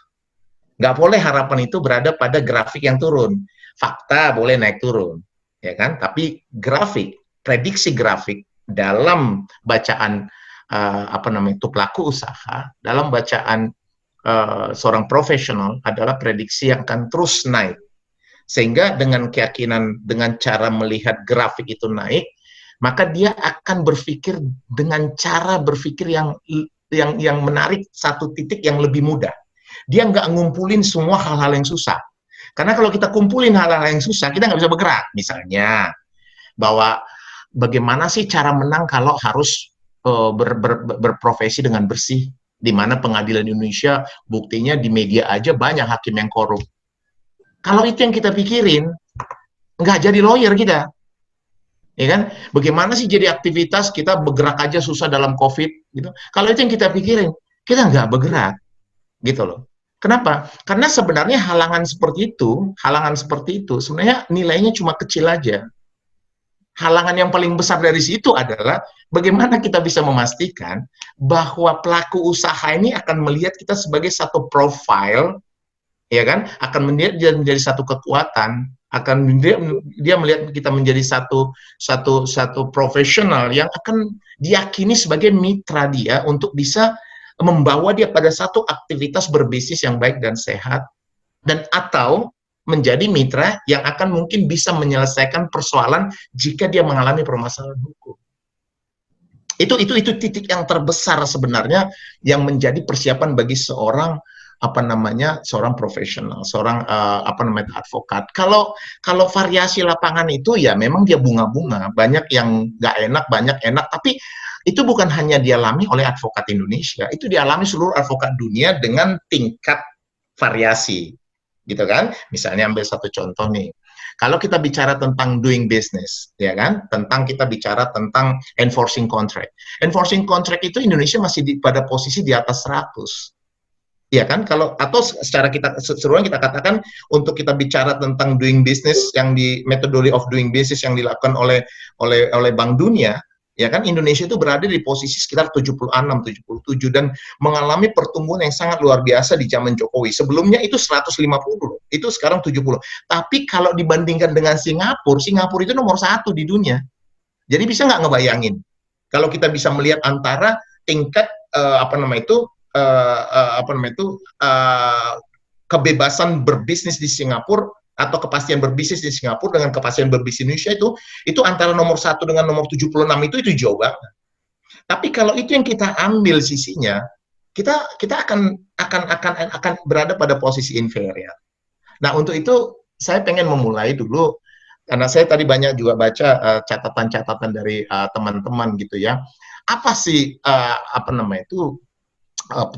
Nggak boleh harapan itu berada pada grafik yang turun. Fakta boleh naik turun, ya kan? Tapi prediksi grafik dalam bacaan pelaku usaha, dalam bacaan seorang profesional adalah prediksi yang akan terus naik. Sehingga dengan keyakinan, dengan cara melihat grafik itu naik, maka dia akan berpikir dengan cara berpikir yang menarik satu titik yang lebih mudah. Dia nggak ngumpulin semua hal-hal yang susah. Karena kalau kita kumpulin hal-hal yang susah, kita nggak bisa bergerak. Misalnya, bahwa bagaimana sih cara menang kalau harus berprofesi dengan bersih, di mana pengadilan Indonesia buktinya di media aja banyak hakim yang korup. Kalau itu yang kita pikirin, nggak jadi lawyer kita. Ya kan? Bagaimana sih jadi aktivitas kita bergerak aja susah dalam COVID gitu. Kalau itu yang kita pikirin, kita nggak bergerak gitu loh. Kenapa? Karena sebenarnya halangan seperti itu sebenarnya nilainya cuma kecil aja. halangan yang paling besar dari situ adalah bagaimana kita bisa memastikan bahwa pelaku usaha ini akan melihat kita sebagai satu profile, ya kan? Akan melihat dia menjadi satu kekuatan, akan dia melihat kita menjadi satu profesional yang akan diyakini sebagai mitra dia untuk bisa membawa dia pada satu aktivitas berbisnis yang baik dan sehat, dan atau menjadi mitra yang akan mungkin bisa menyelesaikan persoalan jika dia mengalami permasalahan hukum. Itu titik yang terbesar sebenarnya yang menjadi persiapan bagi seorang seorang profesional, seorang advokat. Kalau variasi lapangan itu ya memang dia bunga-bunga, banyak yang nggak enak, banyak enak, tapi itu bukan hanya dialami oleh advokat Indonesia, itu dialami seluruh advokat dunia dengan tingkat variasi. Gitu kan? Misalnya ambil satu contoh nih. Kalau kita bicara tentang doing business, ya kan? Kita bicara tentang enforcing contract. Enforcing contract itu Indonesia masih pada posisi di atas 100. Ya kan? Atau secara keseluruhan kita katakan untuk kita bicara tentang doing business yang di methodology of doing business yang dilakukan oleh Bank Dunia, ya kan, Indonesia itu berada di posisi sekitar 76, 77 dan mengalami pertumbuhan yang sangat luar biasa di zaman Jokowi. Sebelumnya itu 150, itu sekarang 70. Tapi kalau dibandingkan dengan Singapura itu nomor 1 di dunia. Jadi bisa nggak ngebayangin kalau kita bisa melihat antara tingkat kebebasan berbisnis di Singapura atau kepastian berbisnis di Singapura dengan kepastian berbisnis di Indonesia itu antara nomor 1 dengan nomor 76 itu jauh banget. Tapi kalau itu yang kita ambil sisinya, kita akan berada pada posisi inferior. Nah, untuk itu saya pengen memulai dulu karena saya tadi banyak juga baca catatan-catatan dari teman-teman gitu ya. Apa sih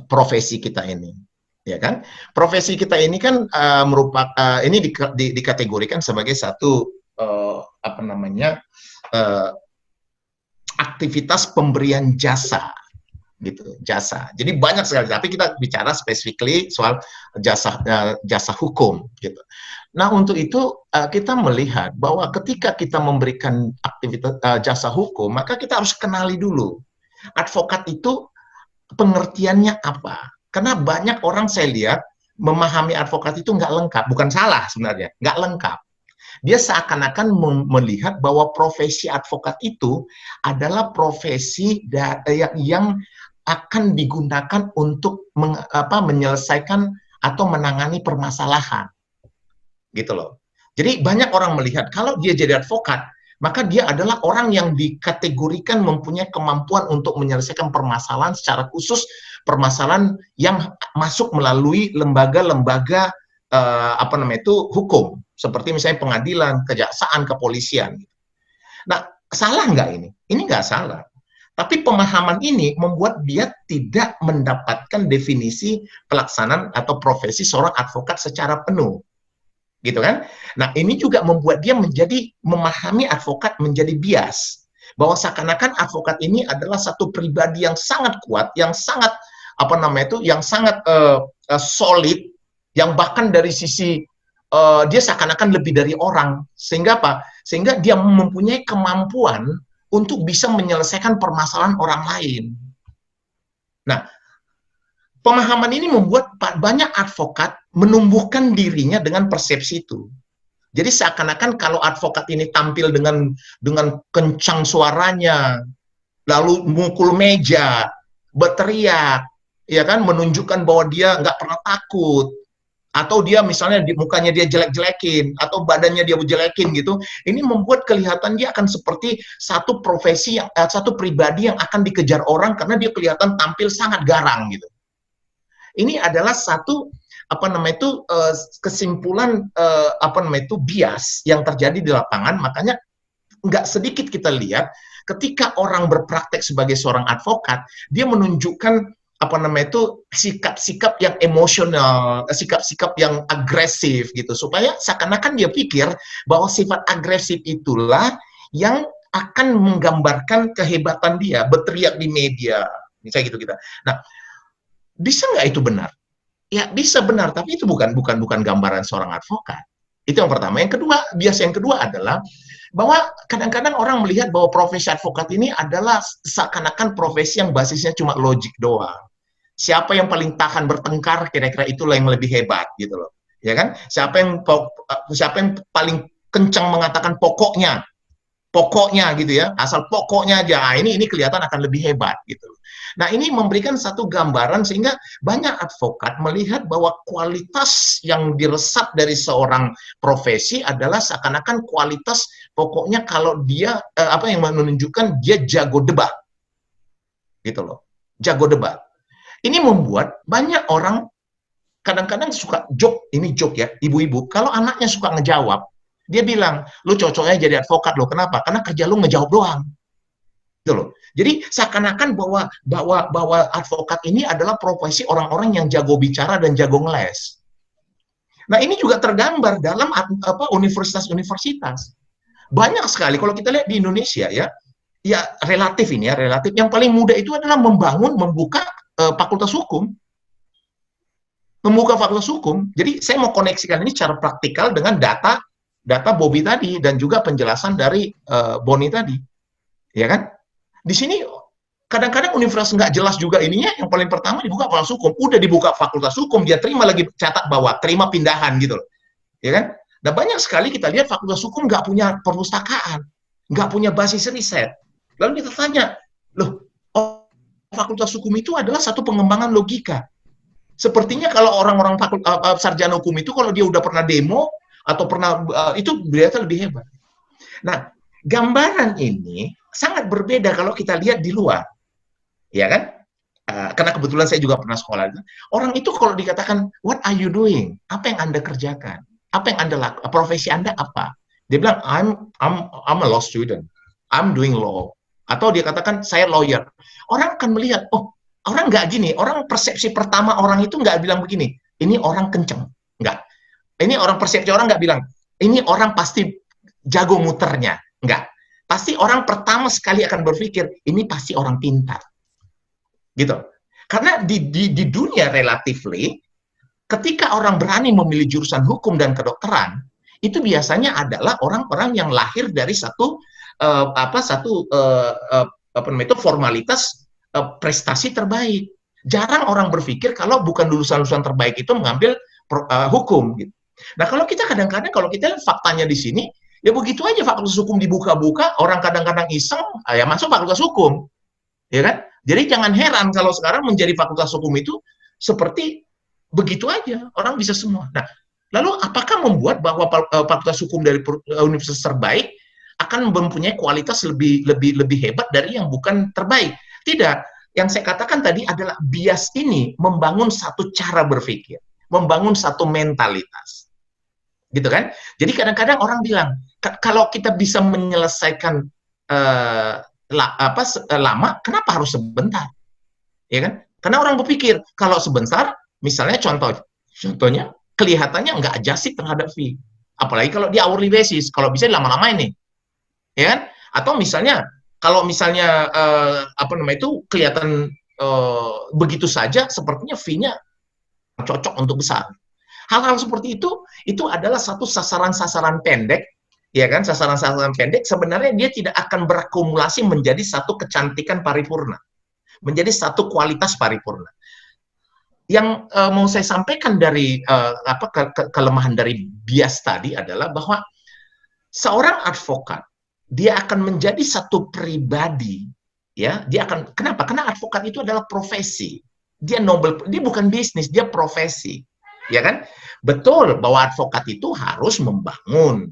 profesi kita ini? Ya kan, profesi kita ini kan merupakan ini dikategorikan sebagai satu aktivitas pemberian jasa, gitu, jasa. Jadi banyak sekali, tapi kita bicara specifically soal jasa hukum, gitu. Nah, untuk itu kita melihat bahwa ketika kita memberikan aktivitas jasa hukum, maka kita harus kenali dulu advokat itu pengertiannya apa. Karena banyak orang saya lihat memahami advokat itu nggak lengkap. Bukan salah sebenarnya, nggak lengkap. Dia seakan-akan melihat bahwa profesi advokat itu adalah profesi yang akan digunakan untuk menyelesaikan atau menangani permasalahan. Gitu loh. Jadi banyak orang melihat kalau dia jadi advokat, maka dia adalah orang yang dikategorikan mempunyai kemampuan untuk menyelesaikan permasalahan secara khusus, permasalahan yang masuk melalui lembaga-lembaga hukum, seperti misalnya pengadilan, kejaksaan, kepolisian. Nah, salah nggak ini? Ini nggak salah. Tapi pemahaman ini membuat dia tidak mendapatkan definisi pelaksanaan atau profesi seorang advokat secara penuh. Gitu kan? Nah, ini juga membuat dia memahami advokat menjadi bias, bahwa seakan-akan advokat ini adalah satu pribadi yang sangat kuat, yang sangat yang sangat solid, yang bahkan dari sisi dia seakan-akan lebih dari orang, sehingga apa? Sehingga dia mempunyai kemampuan untuk bisa menyelesaikan permasalahan orang lain. Nah, pemahaman ini membuat banyak advokat menumbuhkan dirinya dengan persepsi itu. Jadi seakan-akan kalau advokat ini tampil dengan kencang suaranya, lalu mukul meja, berteriak, ya kan, menunjukkan bahwa dia nggak pernah takut, atau dia misalnya mukanya dia jelek-jelekin, atau badannya dia jelekin gitu, ini membuat kelihatan dia akan seperti satu profesi, satu pribadi yang akan dikejar orang karena dia kelihatan tampil sangat garang gitu. Ini adalah satu kesimpulan bias yang terjadi di lapangan. Makanya nggak sedikit kita lihat ketika orang berpraktek sebagai seorang advokat, dia menunjukkan sikap-sikap yang emosional, sikap-sikap yang agresif gitu, supaya seakan-akan dia pikir bahwa sifat agresif itulah yang akan menggambarkan kehebatan dia, berteriak di media, misalnya gitu kita. Nah, bisa nggak itu benar? Ya bisa benar, tapi itu bukan gambaran seorang advokat. Itu yang pertama. Yang kedua, bias yang kedua adalah bahwa kadang-kadang orang melihat bahwa profesi advokat ini adalah seakan-akan profesi yang basisnya cuma logik doang. Siapa yang paling tahan bertengkar, kira-kira itulah yang lebih hebat, gitu loh. Ya kan? Siapa yang paling kencang mengatakan pokoknya gitu ya, asal pokoknya aja. Nah, ini kelihatan akan lebih hebat, gitu. Nah, ini memberikan satu gambaran sehingga banyak advokat melihat bahwa kualitas yang diresap dari seorang profesi adalah seakan-akan kualitas pokoknya kalau dia yang menunjukkan dia jago debat. Gitu loh. Jago debat. Ini membuat banyak orang kadang-kadang suka joke, ini joke ya, ibu-ibu, kalau anaknya suka ngejawab, dia bilang, lu cocoknya jadi advokat lo. Kenapa? Karena kerja lu ngejawab doang. Gitu loh. Jadi seakan-akan bahwa advokat ini adalah profesi orang-orang yang jago bicara dan jago ngeles. Nah, ini juga tergambar dalam universitas-universitas. Banyak sekali kalau kita lihat di Indonesia ya relatif yang paling mudah itu adalah membuka fakultas hukum. Membuka fakultas hukum. Jadi saya mau koneksikan ini secara praktikal dengan data Bobby tadi dan juga penjelasan dari Boni tadi, ya kan? Di sini kadang-kadang universitas nggak jelas juga ininya. Yang paling pertama dibuka fakultas hukum, udah dibuka fakultas hukum, dia terima lagi catat bahwa terima pindahan gitu, ya kan? Dan banyak sekali kita lihat fakultas hukum nggak punya perpustakaan, nggak punya basis riset. Lalu kita tanya, loh, fakultas hukum itu adalah satu pengembangan logika. Sepertinya kalau orang-orang sarjana hukum itu kalau dia udah pernah demo atau pernah itu berarti lebih hebat. Nah, gambaran ini sangat berbeda kalau kita lihat di luar, ya kan? Karena kebetulan saya juga pernah sekolah. Orang itu kalau dikatakan, what are you doing? Apa yang Anda kerjakan? Apa yang Anda lakukan? Profesi Anda apa? Dia bilang, I'm a law student. I'm doing law. Atau dia katakan, saya lawyer. Orang akan melihat, oh, orang nggak gini. Orang persepsi pertama orang itu nggak bilang begini. Ini orang kenceng. Nggak. Ini orang persepsi orang nggak bilang, ini orang pasti jago muternya. Nggak. Pasti orang pertama sekali akan berpikir, ini pasti orang pintar. Gitu. Karena di dunia relatively, ketika orang berani memilih jurusan hukum dan kedokteran, itu biasanya adalah orang-orang yang lahir dari satu formalitas prestasi terbaik. Jarang orang berpikir kalau bukan lulusan-lulusan terbaik itu mengambil hukum. Gitu. Nah, kalau kita kadang-kadang kalau kita lihat faktanya di sini, ya begitu aja fakultas hukum dibuka-buka, orang kadang-kadang iseng, ya masuk fakultas hukum, ya kan? Jadi jangan heran kalau sekarang menjadi fakultas hukum itu seperti begitu aja, orang bisa semua. Nah, lalu apakah membuat bahwa fakultas hukum dari universitas terbaik akan mempunyai kualitas lebih hebat dari yang bukan terbaik? Tidak. Yang saya katakan tadi adalah bias ini membangun satu cara berpikir, membangun satu mentalitas. Gitu kan? Jadi kadang-kadang orang bilang, kalau kita bisa menyelesaikan lama, kenapa harus sebentar? Ya kan? Karena orang berpikir, kalau sebentar, misalnya contohnya, kelihatannya nggak adjusted terhadap fee. Apalagi kalau di hourly basis, kalau bisa lama-lama ini. Ya kan? Atau misalnya, kalau misalnya kelihatan begitu saja, sepertinya fee-nya cocok untuk besar. Hal-hal seperti itu adalah satu sasaran-sasaran pendek, ya kan? Sasaran-sasaran pendek sebenarnya dia tidak akan berakumulasi menjadi satu kecantikan paripurna, menjadi satu kualitas paripurna. Yang mau saya sampaikan dari kelemahan dari bias tadi adalah bahwa seorang advokat dia akan menjadi satu pribadi, ya. Dia akan kenapa? Karena advokat itu adalah profesi. Dia noble, dia bukan bisnis, dia profesi. Ya kan? Betul bahwa advokat itu harus membangun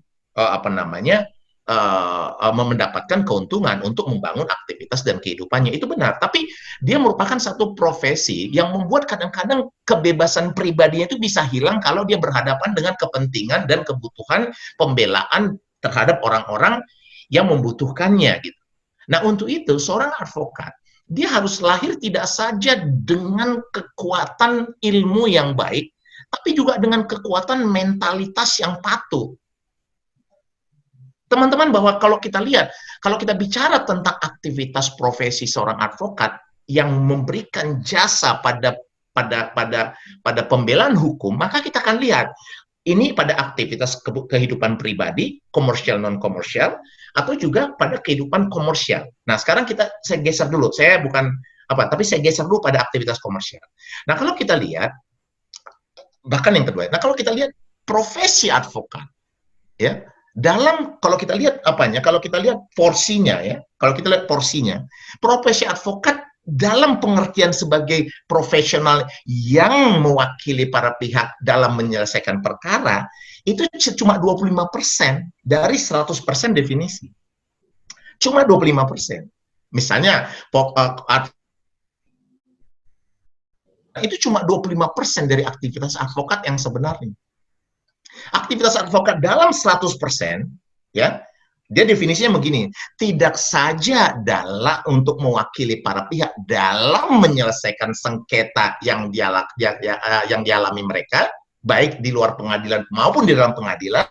mendapatkan keuntungan untuk membangun aktivitas dan kehidupannya, itu benar. Tapi dia merupakan satu profesi yang membuat kadang-kadang kebebasan pribadinya itu bisa hilang kalau dia berhadapan dengan kepentingan dan kebutuhan pembelaan terhadap orang-orang yang membutuhkannya gitu. Nah, untuk itu seorang advokat dia harus lahir tidak saja dengan kekuatan ilmu yang baik, tapi juga dengan kekuatan mentalitas yang patuh. Teman-teman, bahwa kalau kita lihat, kalau kita bicara tentang aktivitas profesi seorang advokat yang memberikan jasa pada pembelaan hukum, maka kita akan lihat ini pada aktivitas kehidupan pribadi, komersial non-komersial, atau juga pada kehidupan komersial. Nah, sekarang saya geser dulu. Saya bukan tapi saya geser dulu pada aktivitas komersial. Nah, kalau kita lihat, bahkan yang kedua, nah kalau kita lihat profesi advokat, ya, kalau kita lihat kalau kita lihat porsinya, ya, kalau kita lihat porsinya, profesi advokat dalam pengertian sebagai profesional yang mewakili para pihak dalam menyelesaikan perkara, itu cuma 25% dari 100% definisi. Cuma 25%. Misalnya, itu cuma 25% dari aktivitas advokat yang sebenarnya. Aktivitas advokat dalam 100%, ya, dia definisinya begini, tidak saja untuk mewakili para pihak dalam menyelesaikan sengketa yang dialami mereka, baik di luar pengadilan maupun di dalam pengadilan,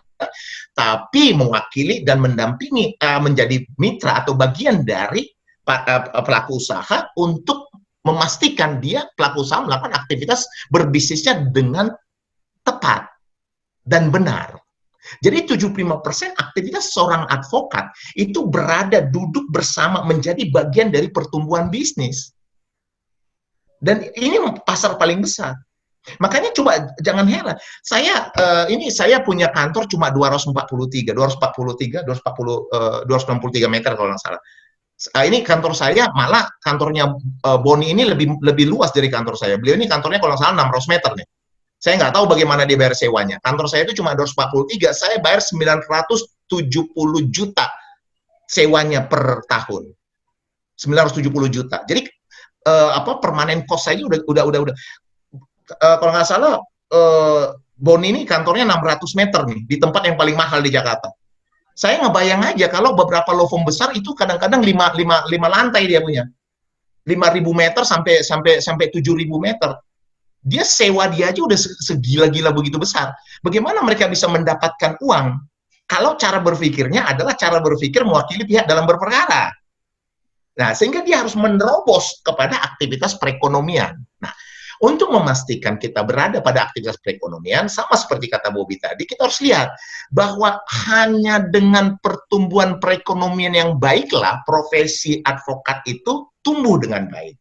tapi mewakili dan mendampingi, menjadi mitra atau bagian dari pelaku usaha untuk memastikan pelaku usaha melakukan aktivitas berbisnisnya dengan tepat dan benar. Jadi 75% aktivitas seorang advokat itu duduk bersama menjadi bagian dari pertumbuhan bisnis. Dan ini pasar paling besar. Makanya coba jangan heran. Saya punya kantor cuma 263 meter kalau nggak salah. Ini kantor saya, malah kantornya Boni ini lebih luas dari kantor saya. Beliau ini kantornya kalau nggak salah 600 meter nih. Saya nggak tahu bagaimana dia bayar sewanya. Kantor saya itu cuma 243, saya bayar 970 juta sewanya per tahun. 970 juta. Jadi permanen cost saya udah. Kalau nggak salah, Boni ini kantornya 600 meter nih, di tempat yang paling mahal di Jakarta. Saya ngebayang aja kalau beberapa law firm besar itu kadang-kadang 5 lantai dia punya. 5.000 meter sampai 7.000 meter. Dia sewa dia aja udah segila-gila begitu besar. Bagaimana mereka bisa mendapatkan uang kalau cara berpikirnya adalah cara berpikir mewakili pihak dalam berperkara. Nah, sehingga dia harus menerobos kepada aktivitas perekonomian. Nah, untuk memastikan kita berada pada aktivitas perekonomian, sama seperti kata Bobby tadi, kita harus lihat bahwa hanya dengan pertumbuhan perekonomian yang baiklah profesi advokat itu tumbuh dengan baik.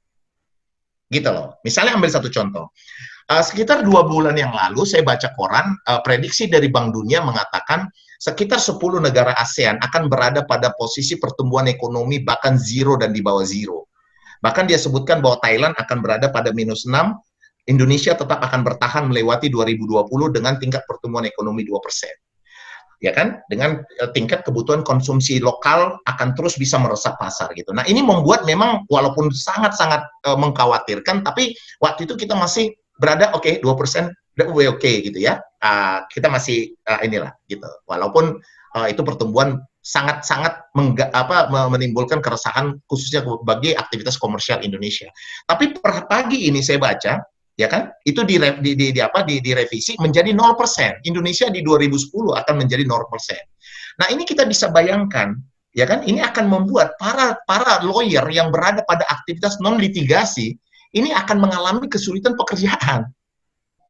Gitu loh. Misalnya ambil satu contoh. Sekitar 2 bulan yang lalu saya baca koran, prediksi dari Bank Dunia mengatakan sekitar 10 negara ASEAN akan berada pada posisi pertumbuhan ekonomi bahkan zero dan di bawah zero. Bahkan dia sebutkan bahwa Thailand akan berada pada -6, Indonesia tetap akan bertahan melewati 2020 dengan tingkat pertumbuhan ekonomi 2%. Ya kan, dengan tingkat kebutuhan konsumsi lokal akan terus bisa meresap pasar gitu. Nah, ini membuat memang walaupun sangat-sangat mengkhawatirkan, tapi waktu itu kita masih berada 2%, oke gitu ya. Kita masih inilah gitu. Walaupun itu pertumbuhan sangat-sangat menimbulkan keresahan khususnya bagi aktivitas komersial Indonesia. Tapi per pagi ini saya baca, ya kan, itu direvisi menjadi 0%. Indonesia di 2010 akan menjadi 0%. Nah, ini kita bisa bayangkan, ya kan, ini akan membuat para lawyer yang berada pada aktivitas non litigasi ini akan mengalami kesulitan pekerjaan.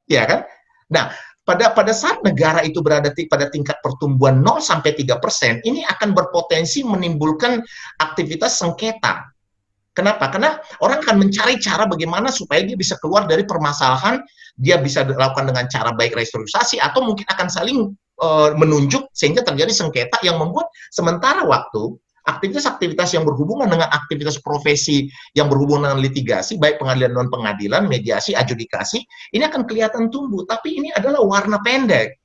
Ya kan? Nah, pada saat negara itu berada pada tingkat pertumbuhan 0-3%, ini akan berpotensi menimbulkan aktivitas sengketa. Kenapa? Karena orang akan mencari cara bagaimana supaya dia bisa keluar dari permasalahan, dia bisa dilakukan dengan cara baik restrukturisasi, atau mungkin akan saling menunjuk sehingga terjadi sengketa yang membuat sementara waktu aktivitas-aktivitas yang berhubungan dengan aktivitas profesi yang berhubungan dengan litigasi, baik pengadilan non-pengadilan, mediasi, adjudikasi, ini akan kelihatan tumbuh. Tapi ini adalah warna pendek.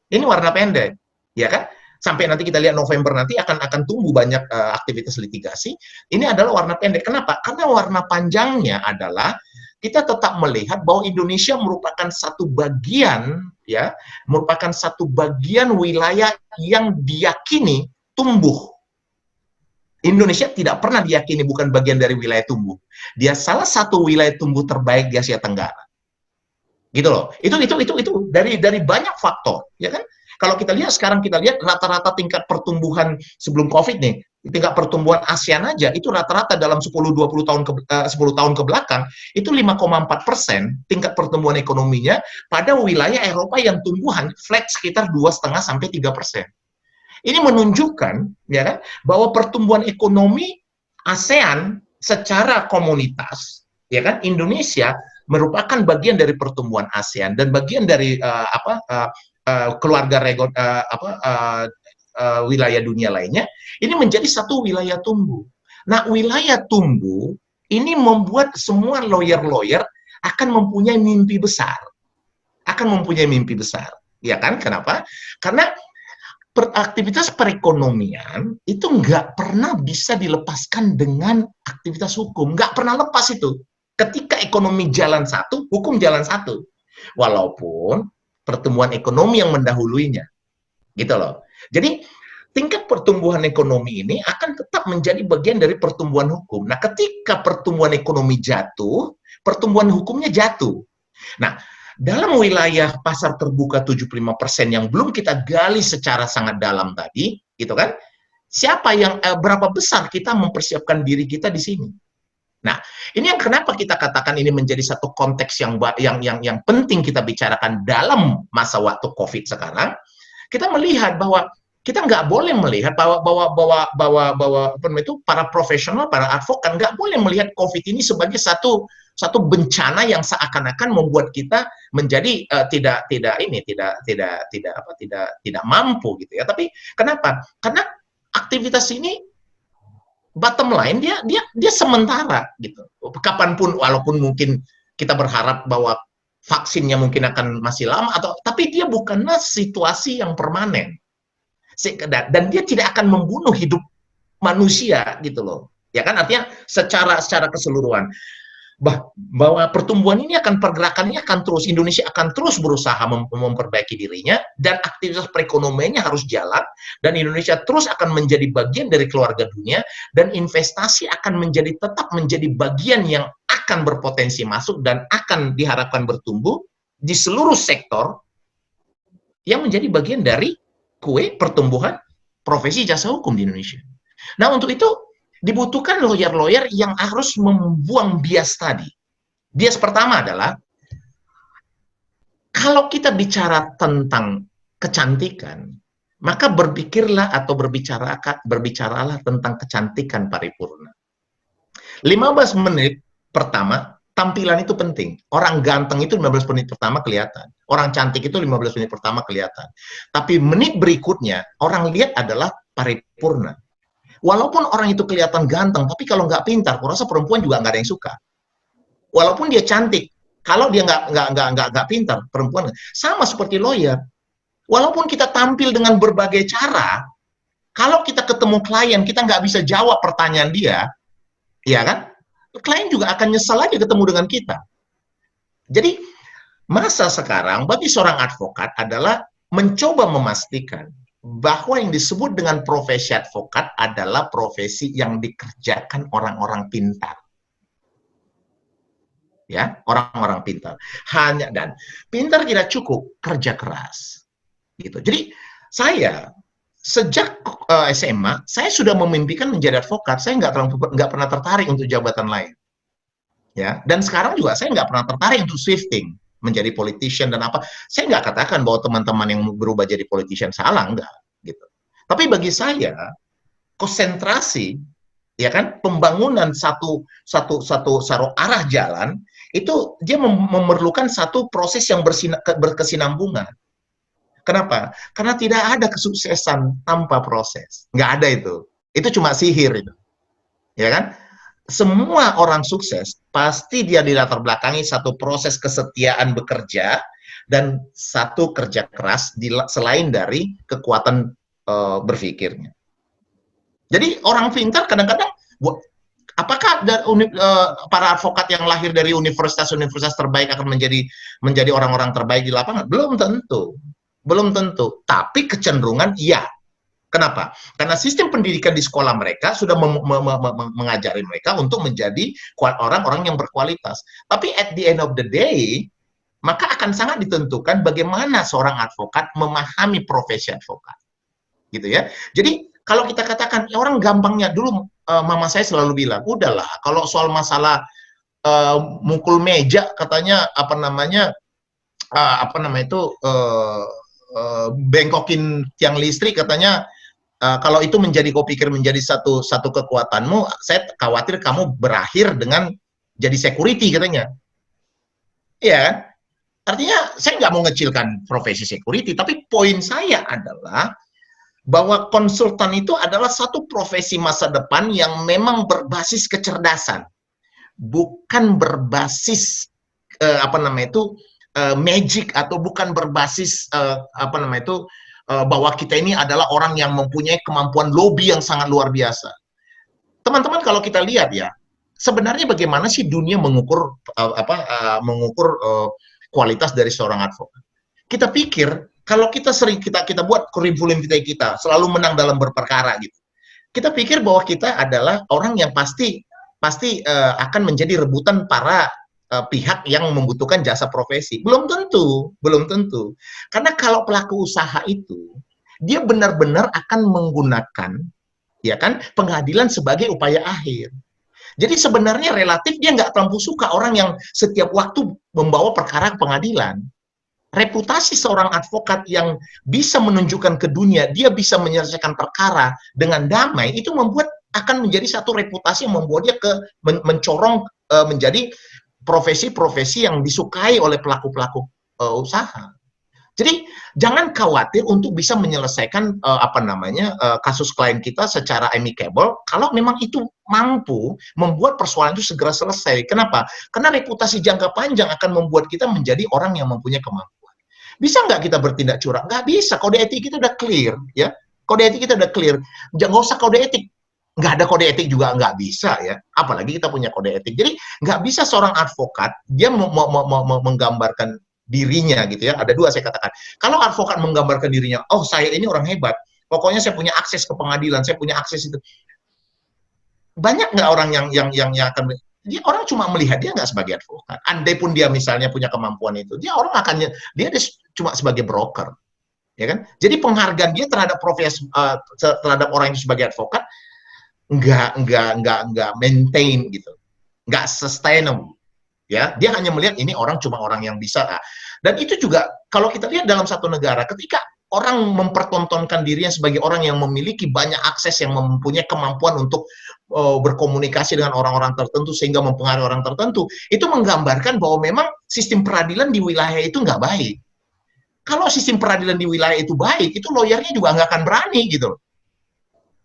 Ini warna pendek, ya kan? Sampai nanti kita lihat November nanti akan tumbuh banyak aktivitas litigasi. Ini adalah warna pendek. Kenapa? Karena warna panjangnya adalah kita tetap melihat bahwa Indonesia merupakan satu bagian, ya, merupakan satu bagian wilayah yang diyakini tumbuh. Indonesia tidak pernah diyakini bukan bagian dari wilayah tumbuh. Dia salah satu wilayah tumbuh terbaik di Asia Tenggara. Gitu loh. Itu dari banyak faktor, ya kan? Kalau kita lihat sekarang, kita lihat rata-rata tingkat pertumbuhan sebelum COVID nih, tingkat pertumbuhan ASEAN aja itu rata-rata dalam 10-20 tahun 10 tahun ke belakang itu 5,4% tingkat pertumbuhan ekonominya, pada wilayah Eropa yang tumbuhan flat sekitar 2,5 sampai 3%. Ini menunjukkan ya kan bahwa pertumbuhan ekonomi ASEAN secara komunitas ya kan Indonesia merupakan bagian dari pertumbuhan ASEAN dan bagian dari keluarga wilayah dunia lainnya, ini menjadi satu wilayah tumbuh. Nah, wilayah tumbuh ini membuat semua lawyer-lawyer akan mempunyai mimpi besar. Ya kan? Kenapa? Karena aktivitas perekonomian itu nggak pernah bisa dilepaskan dengan aktivitas hukum. Nggak pernah lepas itu. Ketika ekonomi jalan satu, hukum jalan satu. Walaupun pertumbuhan ekonomi yang mendahuluinya. Gitu loh. Jadi tingkat pertumbuhan ekonomi ini akan tetap menjadi bagian dari pertumbuhan hukum. Nah, ketika pertumbuhan ekonomi jatuh, pertumbuhan hukumnya jatuh. Nah, dalam wilayah pasar terbuka 75% yang belum kita gali secara sangat dalam tadi, gitu kan? Berapa besar kita mempersiapkan diri kita di sini? Nah, ini yang kenapa kita katakan ini menjadi satu konteks yang penting kita bicarakan dalam masa waktu COVID sekarang. Kita melihat bahwa kita nggak boleh melihat bahwa para profesional, para advokat nggak boleh melihat COVID ini sebagai satu bencana yang seakan-akan membuat kita menjadi tidak mampu gitu ya. Tapi kenapa? Karena aktivitas ini bottom line dia sementara gitu. Kapanpun, walaupun mungkin kita berharap bahwa vaksinnya mungkin akan masih lama tapi dia bukanlah situasi yang permanen. Dan dia tidak akan membunuh hidup manusia gitu loh. Ya kan, artinya secara keseluruhan bahwa pertumbuhan ini pergerakannya akan terus, Indonesia akan terus berusaha memperbaiki dirinya dan aktivitas perekonomiannya harus jalan dan Indonesia terus akan menjadi bagian dari keluarga dunia dan investasi akan tetap menjadi bagian yang akan berpotensi masuk dan akan diharapkan bertumbuh di seluruh sektor yang menjadi bagian dari kue pertumbuhan profesi jasa hukum di Indonesia. Nah, untuk itu dibutuhkan lawyer-lawyer yang harus membuang bias tadi. Bias pertama adalah, kalau kita bicara tentang kecantikan, maka berpikirlah atau berbicaralah tentang kecantikan paripurna. 15 menit pertama, tampilan itu penting. Orang ganteng itu 15 menit pertama kelihatan. Orang cantik itu 15 menit pertama kelihatan. Tapi menit berikutnya, orang lihat adalah paripurna. Walaupun orang itu kelihatan ganteng, tapi kalau nggak pintar, aku rasa perempuan juga nggak ada yang suka. Walaupun dia cantik, kalau dia nggak pintar, perempuan sama seperti lawyer. Walaupun kita tampil dengan berbagai cara, kalau kita ketemu klien, kita nggak bisa jawab pertanyaan dia, ya kan? Klien juga akan nyesal aja ketemu dengan kita. Jadi, masa sekarang bagi seorang advokat adalah mencoba memastikan bahwa yang disebut dengan profesi advokat adalah profesi yang dikerjakan orang-orang pintar. Ya, orang-orang pintar. Dan pintar tidak cukup, kerja keras. Gitu. Jadi, saya sejak SMA, saya sudah memimpikan menjadi advokat. Saya nggak pernah tertarik untuk jabatan lain. Ya, dan sekarang juga saya nggak pernah tertarik untuk shifting menjadi politician dan apa. Saya nggak katakan bahwa teman-teman yang berubah jadi politician salah, enggak gitu. Tapi bagi saya konsentrasi, ya kan, pembangunan satu arah jalan itu dia memerlukan satu proses yang berkesinambungan. Kenapa? Karena tidak ada kesuksesan tanpa proses. Nggak ada itu. Itu cuma sihir itu. Ya kan? Semua orang sukses pasti dia dilatar belakangi satu proses kesetiaan bekerja dan satu kerja keras selain dari kekuatan berpikirnya. Jadi orang pintar kadang-kadang, apakah para advokat yang lahir dari universitas-universitas terbaik akan menjadi orang-orang terbaik di lapangan? Belum tentu. Tapi kecenderungan iya. Kenapa? Karena sistem pendidikan di sekolah mereka sudah mengajari mereka untuk menjadi orang-orang yang berkualitas. Tapi at the end of the day, maka akan sangat ditentukan bagaimana seorang advokat memahami profesi advokat. Gitu ya. Jadi kalau kita katakan orang gampangnya dulu, mama saya selalu bilang, udahlah kalau soal masalah mukul meja katanya bengkokin tiang listrik katanya, kalau itu kau pikir menjadi satu kekuatanmu, saya khawatir kamu berakhir dengan jadi security katanya. Iya kan? Artinya saya nggak mau ngecilkan profesi security, tapi poin saya adalah bahwa konsultan itu adalah satu profesi masa depan yang memang berbasis kecerdasan, bukan berbasis magic, atau bukan berbasis bahwa kita ini adalah orang yang mempunyai kemampuan lobby yang sangat luar biasa. Teman-teman, kalau kita lihat ya, sebenarnya bagaimana sih dunia mengukur kualitas dari seorang advokat? Kita pikir kalau kita buat kurikulum kita selalu menang dalam berperkara gitu. Kita pikir bahwa kita adalah orang yang pasti akan menjadi rebutan para pihak yang membutuhkan jasa profesi. Belum tentu. Karena kalau pelaku usaha itu dia benar-benar akan menggunakan ya kan pengadilan sebagai upaya akhir. Jadi sebenarnya relatif dia nggak terlalu suka orang yang setiap waktu membawa perkara ke pengadilan. Reputasi seorang advokat yang bisa menunjukkan ke dunia dia bisa menyelesaikan perkara dengan damai, itu akan menjadi satu reputasi yang membuat dia mencorong menjadi profesi-profesi yang disukai oleh pelaku-pelaku usaha. Jadi jangan khawatir untuk bisa menyelesaikan kasus klien kita secara amicable kalau memang itu mampu membuat persoalan itu segera selesai. Kenapa? Karena reputasi jangka panjang akan membuat kita menjadi orang yang mempunyai kemampuan. Bisa nggak kita bertindak curang? Nggak bisa. Kode etik kita udah clear, ya. Kode etik kita udah clear. Nggak usah kode etik. Nggak ada kode etik juga nggak bisa, ya. Apalagi kita punya kode etik. Jadi nggak bisa seorang advokat dia menggambarkan dirinya gitu ya. Ada dua saya katakan. Kalau advokat menggambarkan dirinya, oh saya ini orang hebat, pokoknya saya punya akses ke pengadilan, saya punya akses itu. Banyak nggak orang yang akan orang cuma melihat dia nggak sebagai advokat. Andai pun dia misalnya punya kemampuan itu, dia cuma sebagai broker, ya kan? Jadi penghargaan dia terhadap terhadap orang itu sebagai advokat nggak maintain gitu, nggak sustainable. Ya, dia hanya melihat ini cuma orang yang bisa. Dan itu juga kalau kita lihat dalam satu negara, ketika orang mempertontonkan dirinya sebagai orang yang memiliki banyak akses, yang mempunyai kemampuan untuk berkomunikasi dengan orang-orang tertentu sehingga mempengaruhi orang tertentu, itu menggambarkan bahwa memang sistem peradilan di wilayah itu nggak baik. Kalau sistem peradilan di wilayah itu baik, itu lawyernya juga nggak akan berani gitu,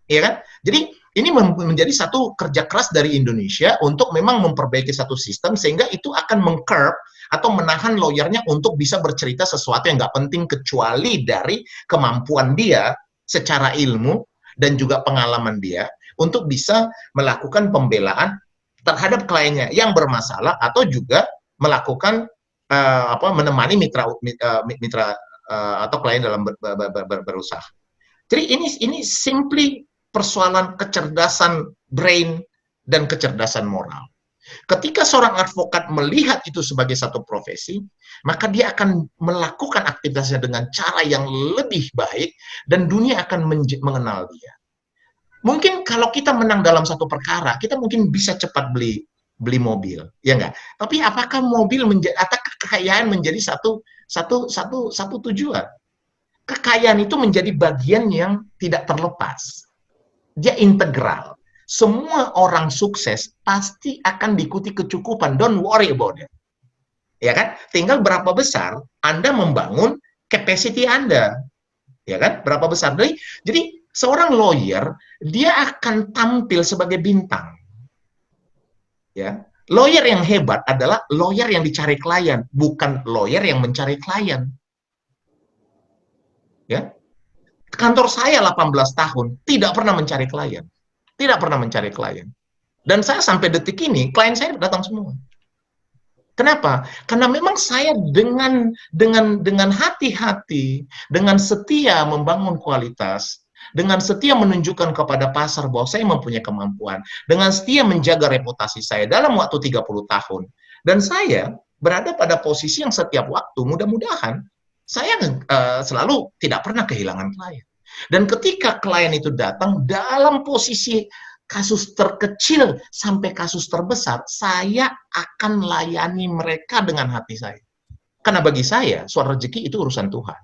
ya kan? Jadi ini menjadi satu kerja keras dari Indonesia untuk memang memperbaiki satu sistem sehingga itu akan meng-curb atau menahan lawyernya untuk bisa bercerita sesuatu yang nggak penting kecuali dari kemampuan dia secara ilmu dan juga pengalaman dia untuk bisa melakukan pembelaan terhadap kliennya yang bermasalah atau juga melakukan menemani mitra atau klien dalam berusaha. Jadi ini simply persoalan kecerdasan brain dan kecerdasan moral. Ketika seorang advokat melihat itu sebagai satu profesi, maka dia akan melakukan aktivitasnya dengan cara yang lebih baik dan dunia akan mengenal dia. Mungkin kalau kita menang dalam satu perkara, kita mungkin bisa cepat beli mobil, ya enggak? Tapi apakah mobil atau kekayaan menjadi satu tujuan? Kekayaan itu menjadi bagian yang tidak terlepas. Dia integral. Semua orang sukses pasti akan diikuti kecukupan. Don't worry about it. Ya kan? Tinggal berapa besar Anda membangun capacity Anda. Ya kan? Berapa besar. Jadi seorang lawyer dia akan tampil sebagai bintang. Ya. Lawyer yang hebat adalah lawyer yang dicari klien, bukan lawyer yang mencari klien. Ya. Kantor saya 18 tahun, tidak pernah mencari klien. Tidak pernah mencari klien. Dan saya sampai detik ini, klien saya datang semua. Kenapa? Karena memang saya dengan hati-hati, dengan setia membangun kualitas, dengan setia menunjukkan kepada pasar bahwa saya mempunyai kemampuan, dengan setia menjaga reputasi saya dalam waktu 30 tahun. Dan saya berada pada posisi yang setiap waktu, mudah-mudahan, saya selalu tidak pernah kehilangan klien. Dan ketika klien itu datang dalam posisi kasus terkecil sampai kasus terbesar, saya akan layani mereka dengan hati saya. Karena bagi saya, soal rezeki itu urusan Tuhan.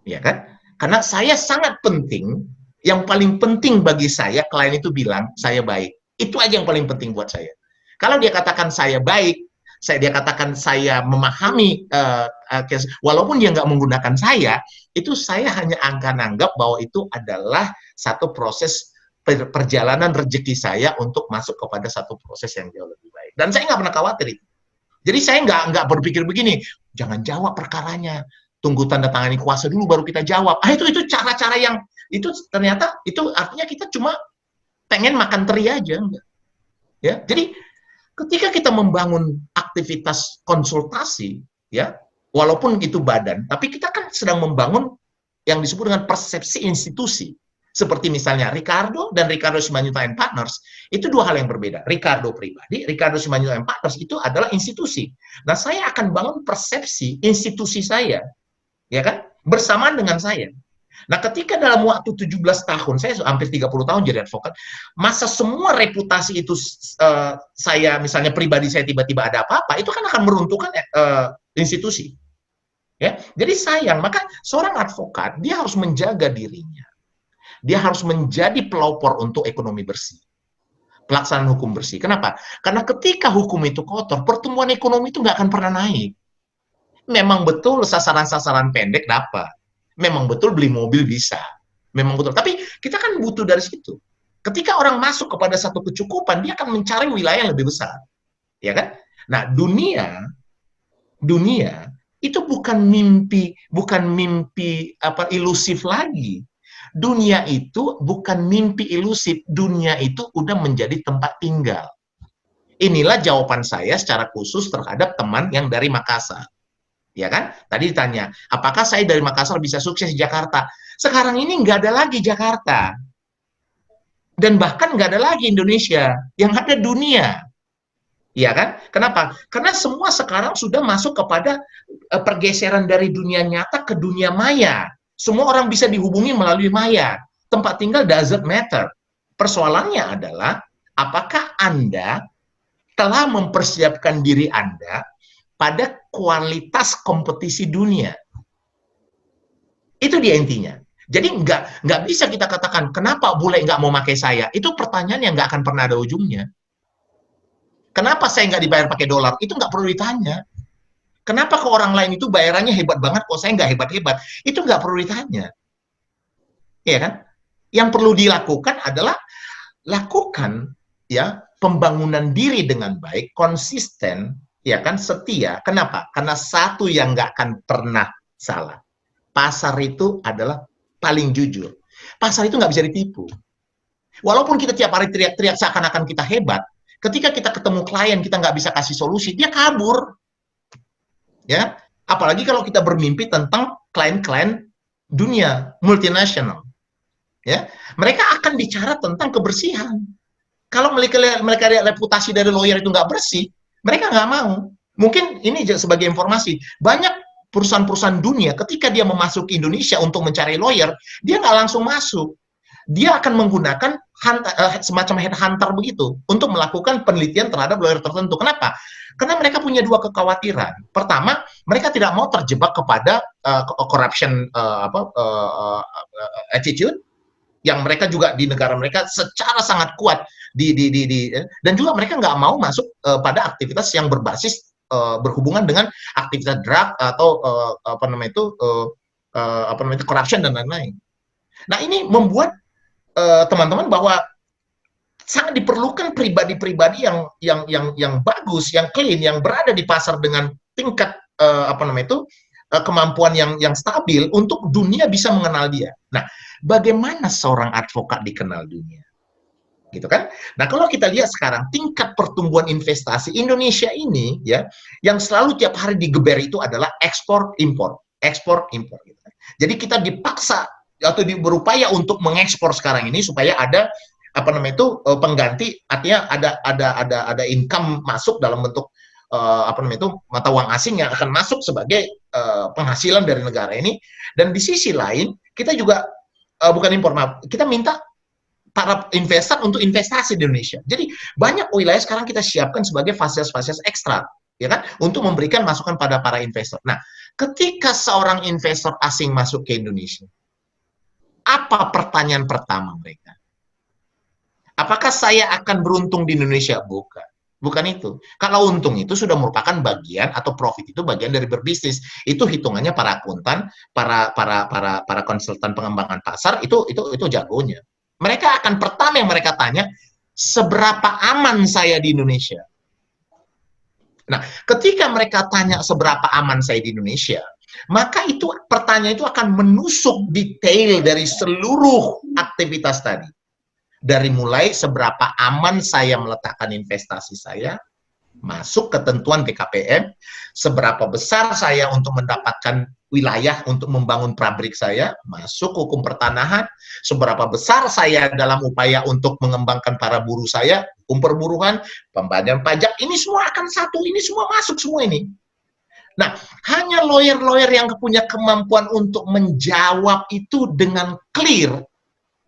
Ya kan? Karena saya sangat penting, yang paling penting bagi saya, klien itu bilang, saya baik. Itu aja yang paling penting buat saya. Kalau dia katakan saya baik, dia katakan saya memahami, walaupun dia nggak menggunakan saya, itu saya hanya akan anggap bahwa itu adalah satu proses perjalanan rezeki saya untuk masuk kepada satu proses yang jauh lebih baik. Dan saya nggak pernah khawatir itu. Jadi saya nggak berpikir begini, jangan jawab perkaranya, tunggu tanda tangani kuasa dulu baru kita jawab. Itu cara-cara yang itu ternyata itu artinya kita cuma pengen makan teri aja, enggak. Ya, jadi ketika kita membangun aktivitas konsultasi, ya, walaupun itu badan, tapi kita kan sedang membangun yang disebut dengan persepsi institusi. Seperti misalnya Ricardo dan Ricardo Simanjuntak and Partners, itu dua hal yang berbeda. Ricardo pribadi, Ricardo Simanjuntak and Partners itu adalah institusi. Nah, saya akan bangun persepsi institusi saya, ya kan, bersamaan dengan saya. Nah, ketika dalam waktu 17 tahun, saya hampir 30 tahun jadi advokat, masa semua reputasi itu saya, misalnya pribadi saya tiba-tiba ada apa-apa, itu kan akan meruntuhkan institusi. Ya, jadi sayang, maka seorang advokat, dia harus menjaga dirinya. Dia harus menjadi pelopor untuk ekonomi bersih. Pelaksanaan hukum bersih. Kenapa? Karena ketika hukum itu kotor, pertumbuhan ekonomi itu nggak akan pernah naik. Memang betul sasaran-sasaran pendek dapat. Memang betul beli mobil bisa. Memang betul. Tapi kita kan butuh dari situ. Ketika orang masuk kepada satu kecukupan, dia akan mencari wilayah yang lebih besar. Ya kan? Nah, dunia itu bukan mimpi ilusif lagi. Dunia itu bukan mimpi ilusif, dunia itu udah menjadi tempat tinggal. Inilah jawaban saya secara khusus terhadap teman yang dari Makassar. Ya kan? Tadi ditanya, apakah saya dari Makassar bisa sukses di Jakarta? Sekarang ini nggak ada lagi Jakarta. Dan bahkan nggak ada lagi Indonesia. Yang ada dunia. Ya kan? Kenapa? Karena semua sekarang sudah masuk kepada pergeseran dari dunia nyata ke dunia maya. Semua orang bisa dihubungi melalui maya. Tempat tinggal doesn't matter. Persoalannya adalah, apakah Anda telah mempersiapkan diri Anda pada kualitas kompetisi dunia? Itu dia intinya. Jadi nggak bisa kita katakan, kenapa bule nggak mau pakai saya? Itu pertanyaan yang nggak akan pernah ada ujungnya. Kenapa saya nggak dibayar pakai dolar? Itu nggak perlu ditanya. Kenapa ke orang lain itu bayarannya hebat banget, kok saya nggak hebat-hebat? Itu nggak perlu ditanya. Iya kan? Yang perlu dilakukan adalah lakukan ya pembangunan diri dengan baik, konsisten, ya kan, setia. Kenapa? Karena satu yang nggak akan pernah salah. Pasar itu adalah paling jujur. Pasar itu nggak bisa ditipu. Walaupun kita tiap hari teriak-teriak seakan-akan kita hebat, ketika kita ketemu klien kita nggak bisa kasih solusi, dia kabur. Ya, apalagi kalau kita bermimpi tentang klien-klien dunia multinasional. Ya, mereka akan bicara tentang kebersihan. Kalau mereka lihat reputasi dari lawyer itu nggak bersih, mereka nggak mau. Mungkin ini sebagai informasi, banyak perusahaan-perusahaan dunia ketika dia memasuki Indonesia untuk mencari lawyer, dia nggak langsung masuk. Dia akan menggunakan semacam headhunter begitu untuk melakukan penelitian terhadap lawyer tertentu. Kenapa? Karena mereka punya dua kekhawatiran. Pertama, mereka tidak mau terjebak kepada corruption attitude yang mereka juga di negara mereka secara sangat kuat dan juga mereka nggak mau masuk pada aktivitas yang berbasis berhubungan dengan aktivitas drug atau corruption dan lain-lain. Nah, ini membuat teman-teman bahwa sangat diperlukan pribadi-pribadi yang bagus, yang clean, yang berada di pasar dengan tingkat kemampuan yang stabil untuk dunia bisa mengenal dia. Nah, bagaimana seorang advokat dikenal dunia? Gitu kan? Nah, kalau kita lihat sekarang tingkat pertumbuhan investasi Indonesia ini ya, yang selalu tiap hari digeber itu adalah ekspor impor. Gitu. Jadi kita dipaksa atau berupaya untuk mengekspor sekarang ini supaya ada pengganti, artinya ada income masuk dalam bentuk mata uang asing yang akan masuk sebagai penghasilan dari negara ini. Dan di sisi lain kita juga bukan impor, maaf, kita minta para investor untuk investasi di Indonesia. Jadi banyak wilayah sekarang kita siapkan sebagai fasilitas-fasilitas ekstra, ya kan, untuk memberikan masukan pada para investor. Nah, ketika seorang investor asing masuk ke Indonesia, apa pertanyaan pertama mereka? Apakah saya akan beruntung di Indonesia? Bukan. Bukan itu. Kalau untung itu sudah merupakan bagian atau profit itu bagian dari berbisnis. Itu hitungannya para akuntan, para konsultan pengembangan pasar itu jagonya. Mereka akan pertama yang mereka tanya, seberapa aman saya di Indonesia? Nah, ketika mereka tanya seberapa aman saya di Indonesia, maka itu pertanyaan itu akan menusuk detail dari seluruh aktivitas tadi. Dari mulai seberapa aman saya meletakkan investasi saya, masuk ketentuan BKPM, seberapa besar saya untuk mendapatkan wilayah untuk membangun pabrik saya, masuk hukum pertanahan, seberapa besar saya dalam upaya untuk mengembangkan para buruh saya, hukum perburuhan, pembayaran pajak, ini semua akan satu, ini semua masuk semua ini. Nah, hanya lawyer-lawyer yang punya kemampuan untuk menjawab itu dengan clear,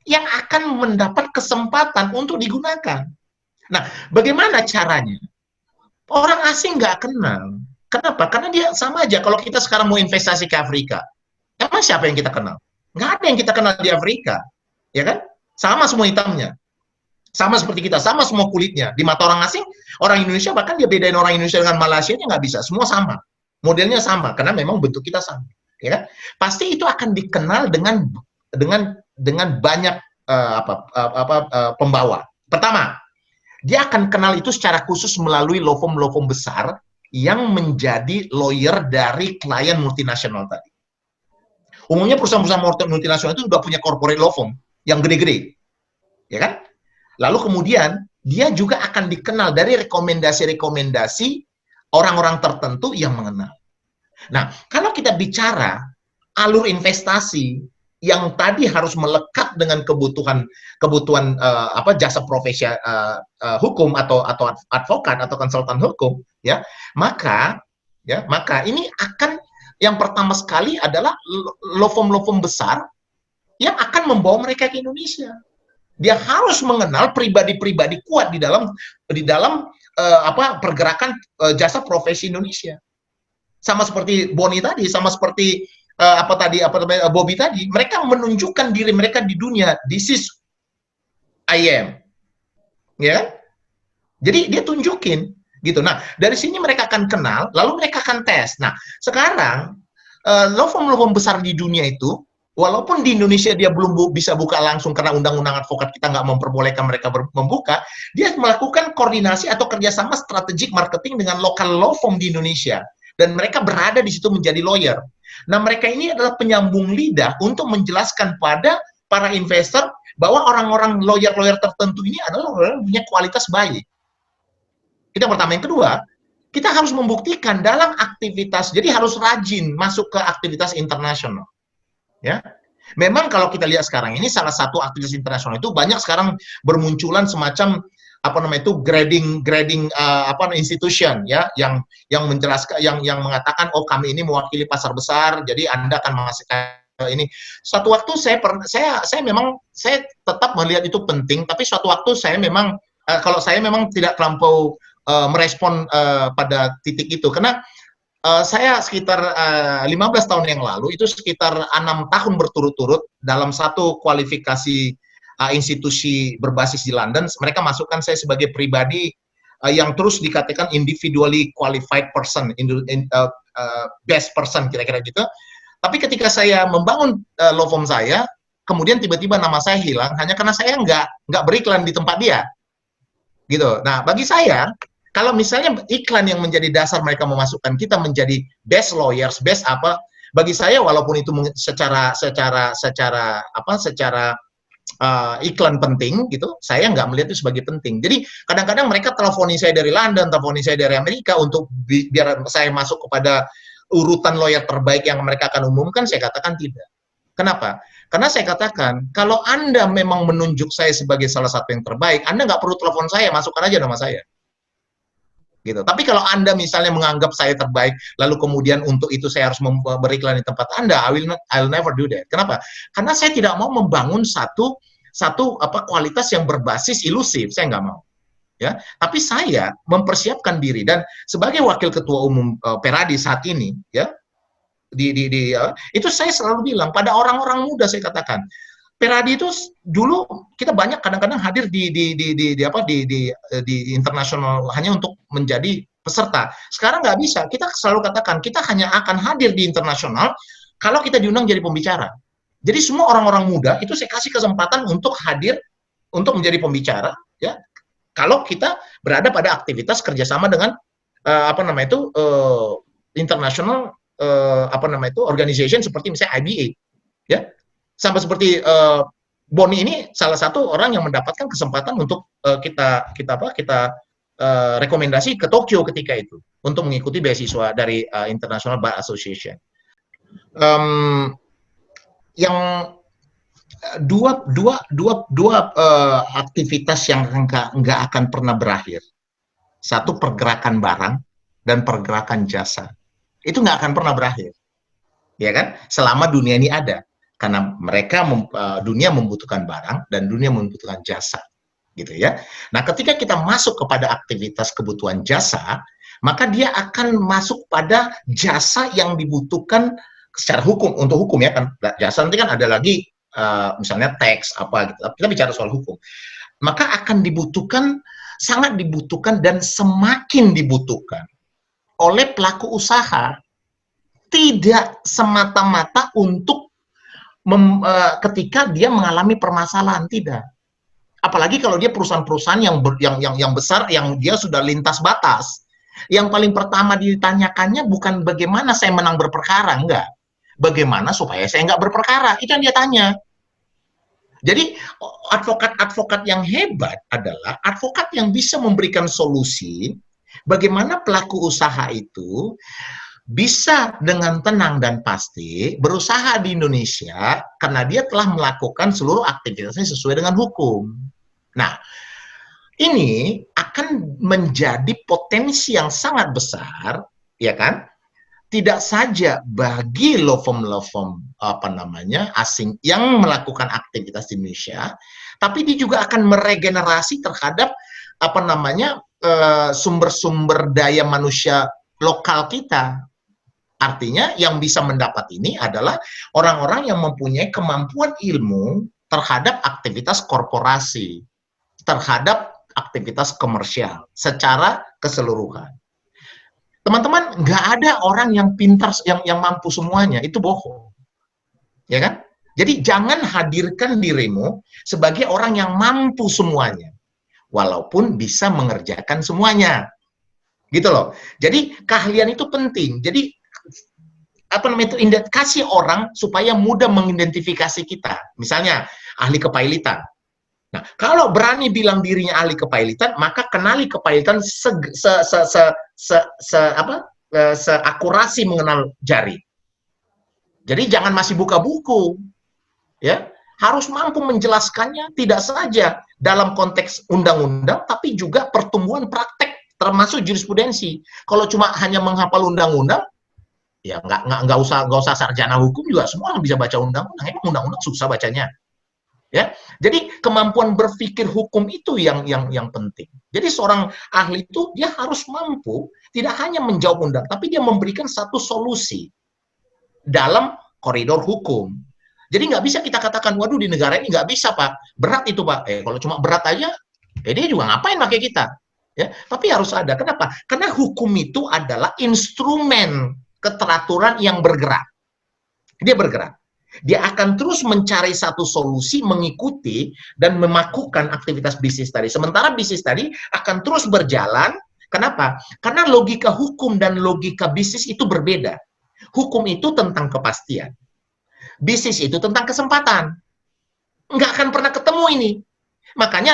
yang akan mendapat kesempatan untuk digunakan. Nah, bagaimana caranya? Orang asing nggak kenal. Kenapa? Karena dia sama aja. Kalau kita sekarang mau investasi ke Afrika, emang siapa yang kita kenal? Nggak ada yang kita kenal di Afrika. Ya kan? Sama semua hitamnya. Sama seperti kita, sama semua kulitnya. Di mata orang asing, orang Indonesia, bahkan dia bedain orang Indonesia dengan Malaysia, dia nggak bisa. Semua sama. Modelnya sama, karena memang bentuk kita sama. Ya kan? Pasti itu akan dikenal dengan banyak pembawa. Pertama, dia akan kenal itu secara khusus melalui law firm besar yang menjadi lawyer dari klien multinasional tadi. Umumnya perusahaan-perusahaan multinasional itu sudah punya corporate law firm yang gede-gede, ya kan? Lalu kemudian dia juga akan dikenal dari rekomendasi-rekomendasi orang-orang tertentu yang mengenal. Nah, kalau kita bicara alur investasi yang tadi harus melekat dengan kebutuhan jasa profesi hukum atau advokat atau konsultan hukum, ya maka ini akan yang pertama sekali adalah law firm besar yang akan membawa mereka ke Indonesia. Dia harus mengenal pribadi-pribadi kuat di dalam pergerakan jasa profesi Indonesia. Sama seperti Boni tadi, sama seperti Bobby tadi, mereka menunjukkan diri mereka di dunia. This is I am, ya. Jadi dia tunjukin, gitu. Nah, dari sini mereka akan kenal, lalu mereka akan tes. Nah, sekarang law firm besar di dunia itu, walaupun di Indonesia dia belum bisa buka langsung karena undang-undang advokat kita nggak memperbolehkan mereka membuka, dia melakukan koordinasi atau kerjasama strategik marketing dengan lokal law firm di Indonesia. Dan mereka berada di situ menjadi lawyer. Nah, mereka ini adalah penyambung lidah untuk menjelaskan pada para investor bahwa orang-orang lawyer-lawyer tertentu ini adalah orang yang punya kualitas baik. Itu yang pertama. Yang kedua, kita harus membuktikan dalam aktivitas, jadi harus rajin masuk ke aktivitas internasional. Ya, memang kalau kita lihat sekarang ini salah satu aktivitas internasional itu banyak sekarang bermunculan semacam grading institution, ya, yang menjelaskan, yang mengatakan, oh kami ini mewakili pasar besar, jadi Anda akan menghasilkan ini. Suatu waktu saya tetap melihat itu penting, tapi suatu waktu saya memang kalau saya memang tidak terlampau merespon pada titik itu, karena saya sekitar 15 tahun yang lalu itu sekitar 6 tahun berturut-turut dalam satu kualifikasi institusi berbasis di London, mereka masukkan saya sebagai pribadi yang terus dikatakan individually qualified person, best person, kira-kira gitu. Tapi ketika saya membangun law firm saya, kemudian tiba-tiba nama saya hilang hanya karena saya nggak beriklan di tempat dia, gitu. Nah, bagi saya, kalau misalnya iklan yang menjadi dasar mereka memasukkan kita menjadi best lawyers, best apa, bagi saya walaupun itu secara iklan penting gitu, saya nggak melihat itu sebagai penting. Jadi kadang-kadang mereka teleponi saya dari London, teleponi saya dari Amerika untuk biar saya masuk kepada urutan lawyer terbaik yang mereka akan umumkan. Saya katakan tidak. Kenapa? Karena saya katakan, kalau Anda memang menunjuk saya sebagai salah satu yang terbaik, Anda nggak perlu telepon saya, masukkan aja nama saya. gitu. Tapi kalau Anda misalnya menganggap saya terbaik, lalu kemudian untuk itu saya harus beriklan di tempat Anda, I'll never do that. Kenapa? Karena saya tidak mau membangun satu kualitas yang berbasis ilusif, saya nggak mau. Ya, tapi saya mempersiapkan diri, dan sebagai wakil ketua umum Peradi saat ini, ya, itu saya selalu bilang pada orang-orang muda, saya katakan, Peradi itu dulu kita banyak kadang-kadang hadir di internasional hanya untuk menjadi peserta. Sekarang nggak bisa. Kita selalu katakan kita hanya akan hadir di internasional kalau kita diundang jadi pembicara. Jadi semua orang-orang muda itu saya kasih kesempatan untuk hadir untuk menjadi pembicara, ya. Kalau kita berada pada aktivitas kerjasama dengan international organization seperti misalnya IBA, ya. Sama seperti Boni ini salah satu orang yang mendapatkan kesempatan untuk kita rekomendasi ke Tokyo ketika itu untuk mengikuti beasiswa dari International Bar Association. Yang dua aktivitas yang nggak akan pernah berakhir. Satu, pergerakan barang, dan pergerakan jasa. Itu nggak akan pernah berakhir, ya kan? Selama dunia ini ada. Karena dunia membutuhkan barang dan dunia membutuhkan jasa, gitu ya. Nah, ketika kita masuk kepada aktivitas kebutuhan jasa, maka dia akan masuk pada jasa yang dibutuhkan secara hukum, untuk hukum, ya kan. Jasa nanti kan ada lagi misalnya teks apa gitu. Kita bicara soal hukum. Maka akan dibutuhkan, sangat dibutuhkan dan semakin dibutuhkan oleh pelaku usaha, tidak semata-mata untuk ketika dia mengalami permasalahan, tidak. Apalagi kalau dia perusahaan-perusahaan yang besar, yang dia sudah lintas batas. Yang paling pertama ditanyakannya bukan bagaimana saya menang berperkara, enggak. Bagaimana supaya saya enggak berperkara, itu yang dia tanya. Jadi advokat-advokat yang hebat adalah advokat yang bisa memberikan solusi bagaimana pelaku usaha itu bisa dengan tenang dan pasti berusaha di Indonesia karena dia telah melakukan seluruh aktivitasnya sesuai dengan hukum. Nah, ini akan menjadi potensi yang sangat besar, ya kan? Tidak saja bagi law firm asing yang melakukan aktivitas di Indonesia, tapi dia juga akan meregenerasi terhadap sumber-sumber daya manusia lokal kita. Artinya yang bisa mendapat ini adalah orang-orang yang mempunyai kemampuan ilmu terhadap aktivitas korporasi, terhadap aktivitas komersial secara keseluruhan. Teman-teman, nggak ada orang yang pintar, yang mampu semuanya, itu bohong. Ya kan? Jadi jangan hadirkan dirimu sebagai orang yang mampu semuanya, walaupun bisa mengerjakan semuanya. Gitu loh. Jadi keahlian itu penting. Jadi kasih orang supaya mudah mengidentifikasi kita. Misalnya ahli kepailitan. Nah, kalau berani bilang dirinya ahli kepailitan, maka kenali kepailitan seakurasi mengenal jari. Jadi jangan masih buka buku, ya. Harus mampu menjelaskannya tidak saja dalam konteks undang-undang, tapi juga pertumbuhan praktek termasuk jurisprudensi. Kalau cuma hanya menghafal undang-undang, ya nggak usah sarjana hukum juga semua orang bisa baca undang-undang. Emang undang-undang susah bacanya, ya. Jadi kemampuan berpikir hukum itu yang penting. Jadi seorang ahli itu dia harus mampu tidak hanya menjawab undang, tapi dia memberikan satu solusi dalam koridor hukum. Jadi nggak bisa kita katakan, waduh di negara ini nggak bisa Pak, berat itu Pak. Kalau cuma berat aja, dia juga ngapain pakai kita? Ya, tapi harus ada. Kenapa? Karena hukum itu adalah instrumen keteraturan yang bergerak. Dia bergerak. Dia akan terus mencari satu solusi, mengikuti dan memakukan aktivitas bisnis tadi. Sementara bisnis tadi akan terus berjalan. Kenapa? Karena logika hukum dan logika bisnis itu berbeda. Hukum itu tentang kepastian. Bisnis itu tentang kesempatan. Nggak akan pernah ketemu ini. Makanya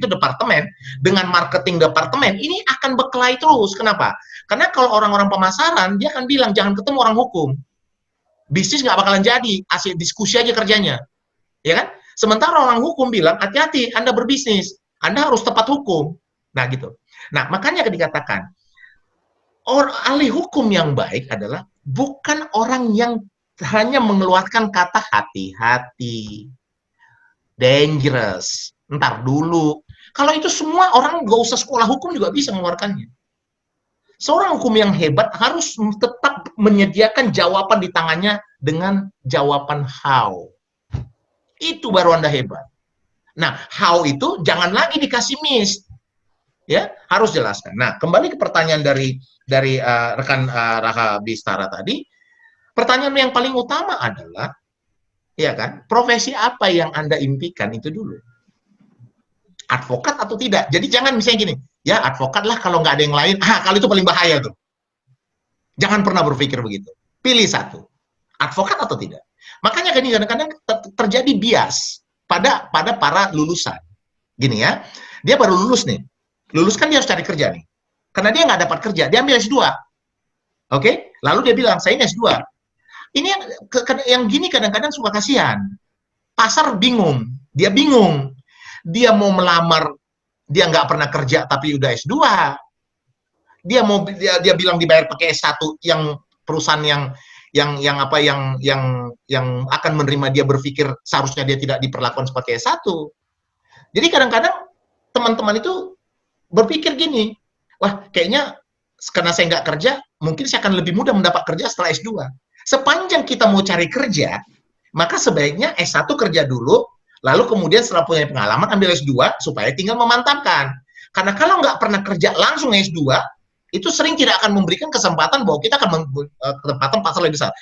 departemen dengan marketing departemen ini akan berkelahi terus. Kenapa? Karena kalau orang-orang pemasaran dia akan bilang jangan ketemu orang hukum. Bisnis nggak bakalan jadi, asal diskusi aja kerjanya. Ya kan? Sementara orang hukum bilang hati-hati Anda berbisnis, Anda harus tepat hukum. Nah, gitu. Nah, makanya dikatakan ahli hukum yang baik adalah bukan orang yang hanya mengeluarkan kata hati-hati, dangerous, ntar dulu. Kalau itu semua orang nggak usah sekolah hukum juga bisa mengeluarkannya. Seorang hukum yang hebat harus tetap menyediakan jawaban di tangannya dengan jawaban how. Itu baru Anda hebat. Nah, how itu jangan lagi dikasih miss. Ya, harus jelaskan. Nah, kembali ke pertanyaan dari rekan Raka Bistara tadi, pertanyaan yang paling utama adalah, ya kan, profesi apa yang Anda impikan itu dulu. Advokat atau tidak. Jadi jangan misalnya gini, ya advokat lah kalau nggak ada yang lain, kalau itu paling bahaya tuh. Jangan pernah berpikir begitu. Pilih satu, advokat atau tidak. Makanya kadang-kadang terjadi bias pada para lulusan. Gini ya, dia baru lulus nih. Lulus kan dia harus cari kerja nih. Karena dia nggak dapat kerja, dia ambil S2. Oke? Lalu dia bilang, saya ini S2. Ini yang gini kadang-kadang suka kasihan. Pasar bingung. Dia bingung. Dia mau melamar, dia nggak pernah kerja tapi udah S2. Dia bilang dibayar pakai S1 yang perusahaan yang akan menerima dia berpikir seharusnya dia tidak diperlakukan seperti S1. Jadi kadang-kadang teman-teman itu berpikir gini, wah kayaknya karena saya nggak kerja, mungkin saya akan lebih mudah mendapat kerja setelah S2. Sepanjang kita mau cari kerja, maka sebaiknya S1 kerja dulu, lalu kemudian setelah punya pengalaman ambil S2 supaya tinggal memantapkan. Karena kalau nggak pernah kerja langsung S2, itu sering tidak akan memberikan kesempatan bahwa kita akan kesempatan pasar lebih besar.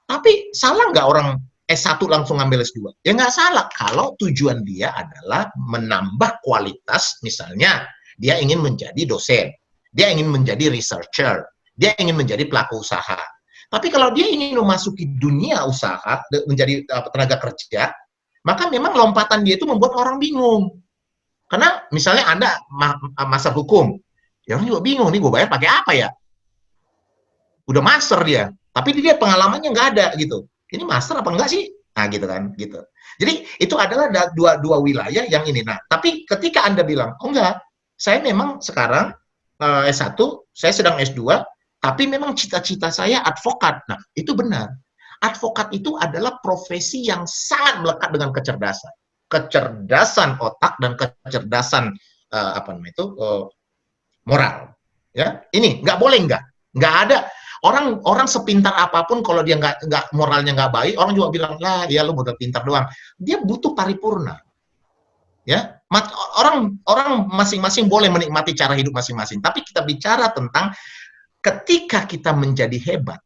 Tapi salah nggak orang S1 langsung ambil S2? Ya nggak salah kalau tujuan dia adalah menambah kualitas, misalnya dia ingin menjadi dosen, dia ingin menjadi researcher, dia ingin menjadi pelaku usaha. Tapi kalau dia ingin memasuki dunia usaha, menjadi tenaga kerja, maka memang lompatan dia itu membuat orang bingung. Karena misalnya Anda master hukum, ya orang juga bingung, nih gue bayar pakai apa ya? Udah master dia, tapi dia pengalamannya nggak ada gitu. Ini master apa enggak sih? Nah gitu kan, gitu. Jadi itu adalah dua wilayah yang ini. Nah, tapi ketika Anda bilang, oh enggak, saya memang sekarang S1, saya sedang S2, tapi memang cita-cita saya advokat. Nah, itu benar. Advokat itu adalah profesi yang sangat melekat dengan kecerdasan. Kecerdasan otak dan kecerdasan moral. Ya, ini nggak boleh nggak ada orang sepintar apapun kalau dia nggak moralnya nggak baik, orang juga bilang lah, ya lu modal pintar doang. Dia butuh paripurna. Ya, orang masing-masing boleh menikmati cara hidup masing-masing, tapi kita bicara tentang ketika kita menjadi hebat,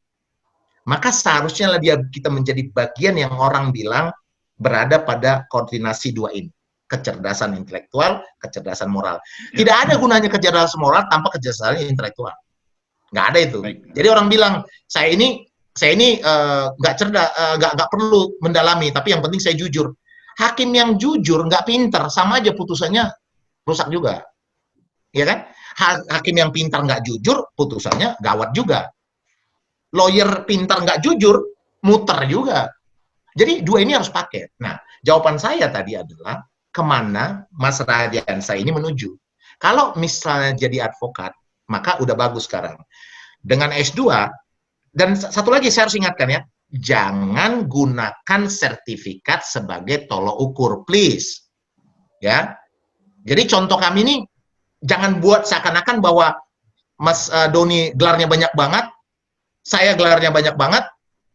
maka seharusnya kita menjadi bagian yang orang bilang berada pada koordinasi dua ini, kecerdasan intelektual, kecerdasan moral. Tidak ada gunanya kecerdasan moral tanpa kecerdasan intelektual, nggak ada itu. Jadi orang bilang saya ini nggak cerdas, nggak perlu mendalami, tapi yang penting saya jujur. Hakim yang jujur nggak pintar, sama aja putusannya rusak juga, ya kan? Hakim yang pintar nggak jujur, putusannya gawat juga. Lawyer pintar nggak jujur, muter juga. Jadi dua ini harus pakai. Nah, jawaban saya tadi adalah kemana Mas Radiansa ini menuju. Kalau misalnya jadi advokat, maka udah bagus sekarang. Dengan S2, dan satu lagi saya harus ingatkan ya, jangan gunakan sertifikat sebagai tolok ukur, please. Ya. Jadi contoh kami ini, jangan buat seakan-akan bahwa Mas Doni gelarnya banyak banget, saya gelarnya banyak banget,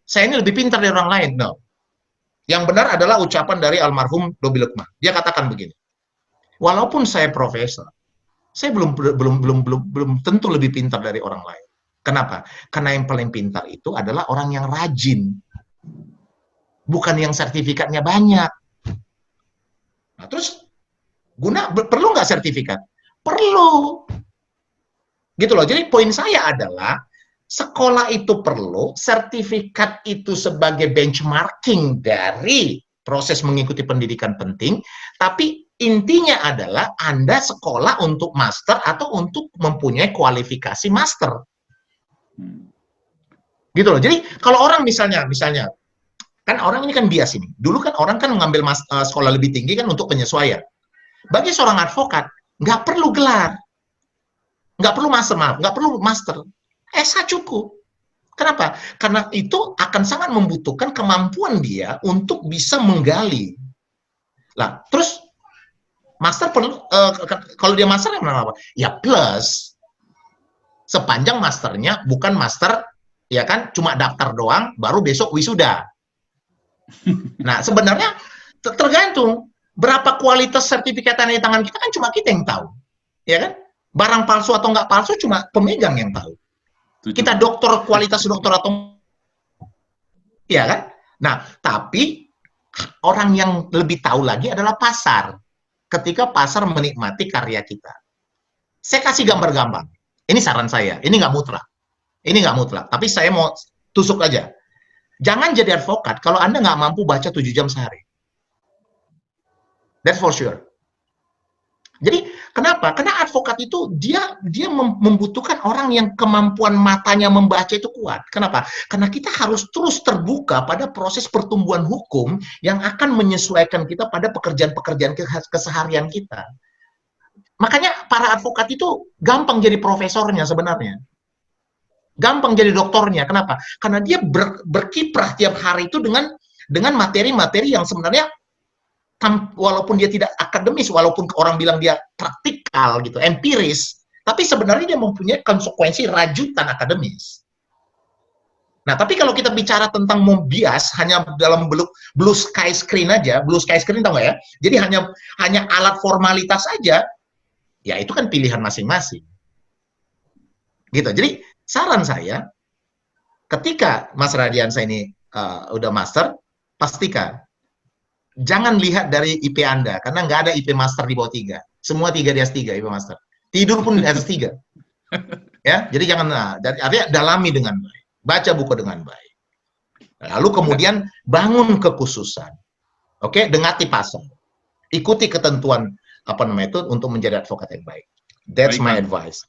saya ini lebih pintar dari orang lain. No. Yang benar adalah ucapan dari almarhum Dobi Lukman. Dia katakan begini, walaupun saya profesor, saya belum tentu lebih pintar dari orang lain. Kenapa? Karena yang paling pintar itu adalah orang yang rajin. Bukan yang sertifikatnya banyak. Nah, terus perlu nggak sertifikat? Perlu. Gitu loh. Jadi poin saya adalah sekolah itu perlu, sertifikat itu sebagai benchmarking dari proses mengikuti pendidikan penting, tapi intinya adalah Anda sekolah untuk master atau untuk mempunyai kualifikasi master. Gitu loh. Jadi kalau orang misalnya kan orang ini kan bias ini. Dulu kan orang kan mengambil sekolah lebih tinggi kan untuk penyesuaian. Bagi seorang advokat nggak perlu gelar, Nggak perlu master, maaf, nggak perlu master. S1 cukup. Kenapa? Karena itu akan sangat membutuhkan kemampuan dia untuk bisa menggali. Lah, terus master perlu, kalau dia master apa? Ya plus, sepanjang masternya bukan master, ya kan, cuma daftar doang, baru besok wisuda. Nah, sebenarnya tergantung berapa kualitas sertifikat tanah di tangan kita, kan cuma kita yang tahu, ya kan? Barang palsu atau nggak palsu cuma pemegang yang tahu. Kita dokter, kualitas dokter atau, ya kan? Nah, tapi orang yang lebih tahu lagi adalah pasar. Ketika pasar menikmati karya kita. Saya kasih gambar gampang. Ini saran saya. Ini nggak mutlak. Ini nggak mutlak. Tapi saya mau tusuk aja. Jangan jadi advokat kalau Anda nggak mampu baca 7 jam sehari. That's for sure. Jadi kenapa? Karena advokat itu dia membutuhkan orang yang kemampuan matanya membaca itu kuat. Kenapa? Karena kita harus terus terbuka pada proses pertumbuhan hukum yang akan menyesuaikan kita pada pekerjaan-pekerjaan keseharian kita. Makanya para advokat itu gampang jadi profesornya sebenarnya. Gampang jadi doktornya. Kenapa? Karena dia berkiprah tiap hari itu dengan materi-materi yang sebenarnya walaupun dia tidak akademis, walaupun orang bilang dia praktikal gitu, empiris, tapi sebenarnya dia mempunyai konsekuensi rajutan akademis. Nah, tapi kalau kita bicara tentang bias hanya dalam blue sky screen aja, blue sky screen tahu nggak ya? Jadi hanya alat formalitas aja, ya itu kan pilihan masing-masing. Gitu. Jadi saran saya, ketika Mas Radiansa ini udah master, pastikan jangan lihat dari IP Anda, karena nggak ada IP master di bawah 3. Semua 3 di S3 IP master. Tidur pun di S3. Ya, jadi jangan, artinya dalami dengan baik. Baca buku dengan baik. Lalu kemudian bangun kekhususan. Oke, dengati pasar. Ikuti ketentuan itu untuk menjadi advokat yang baik. That's my advice.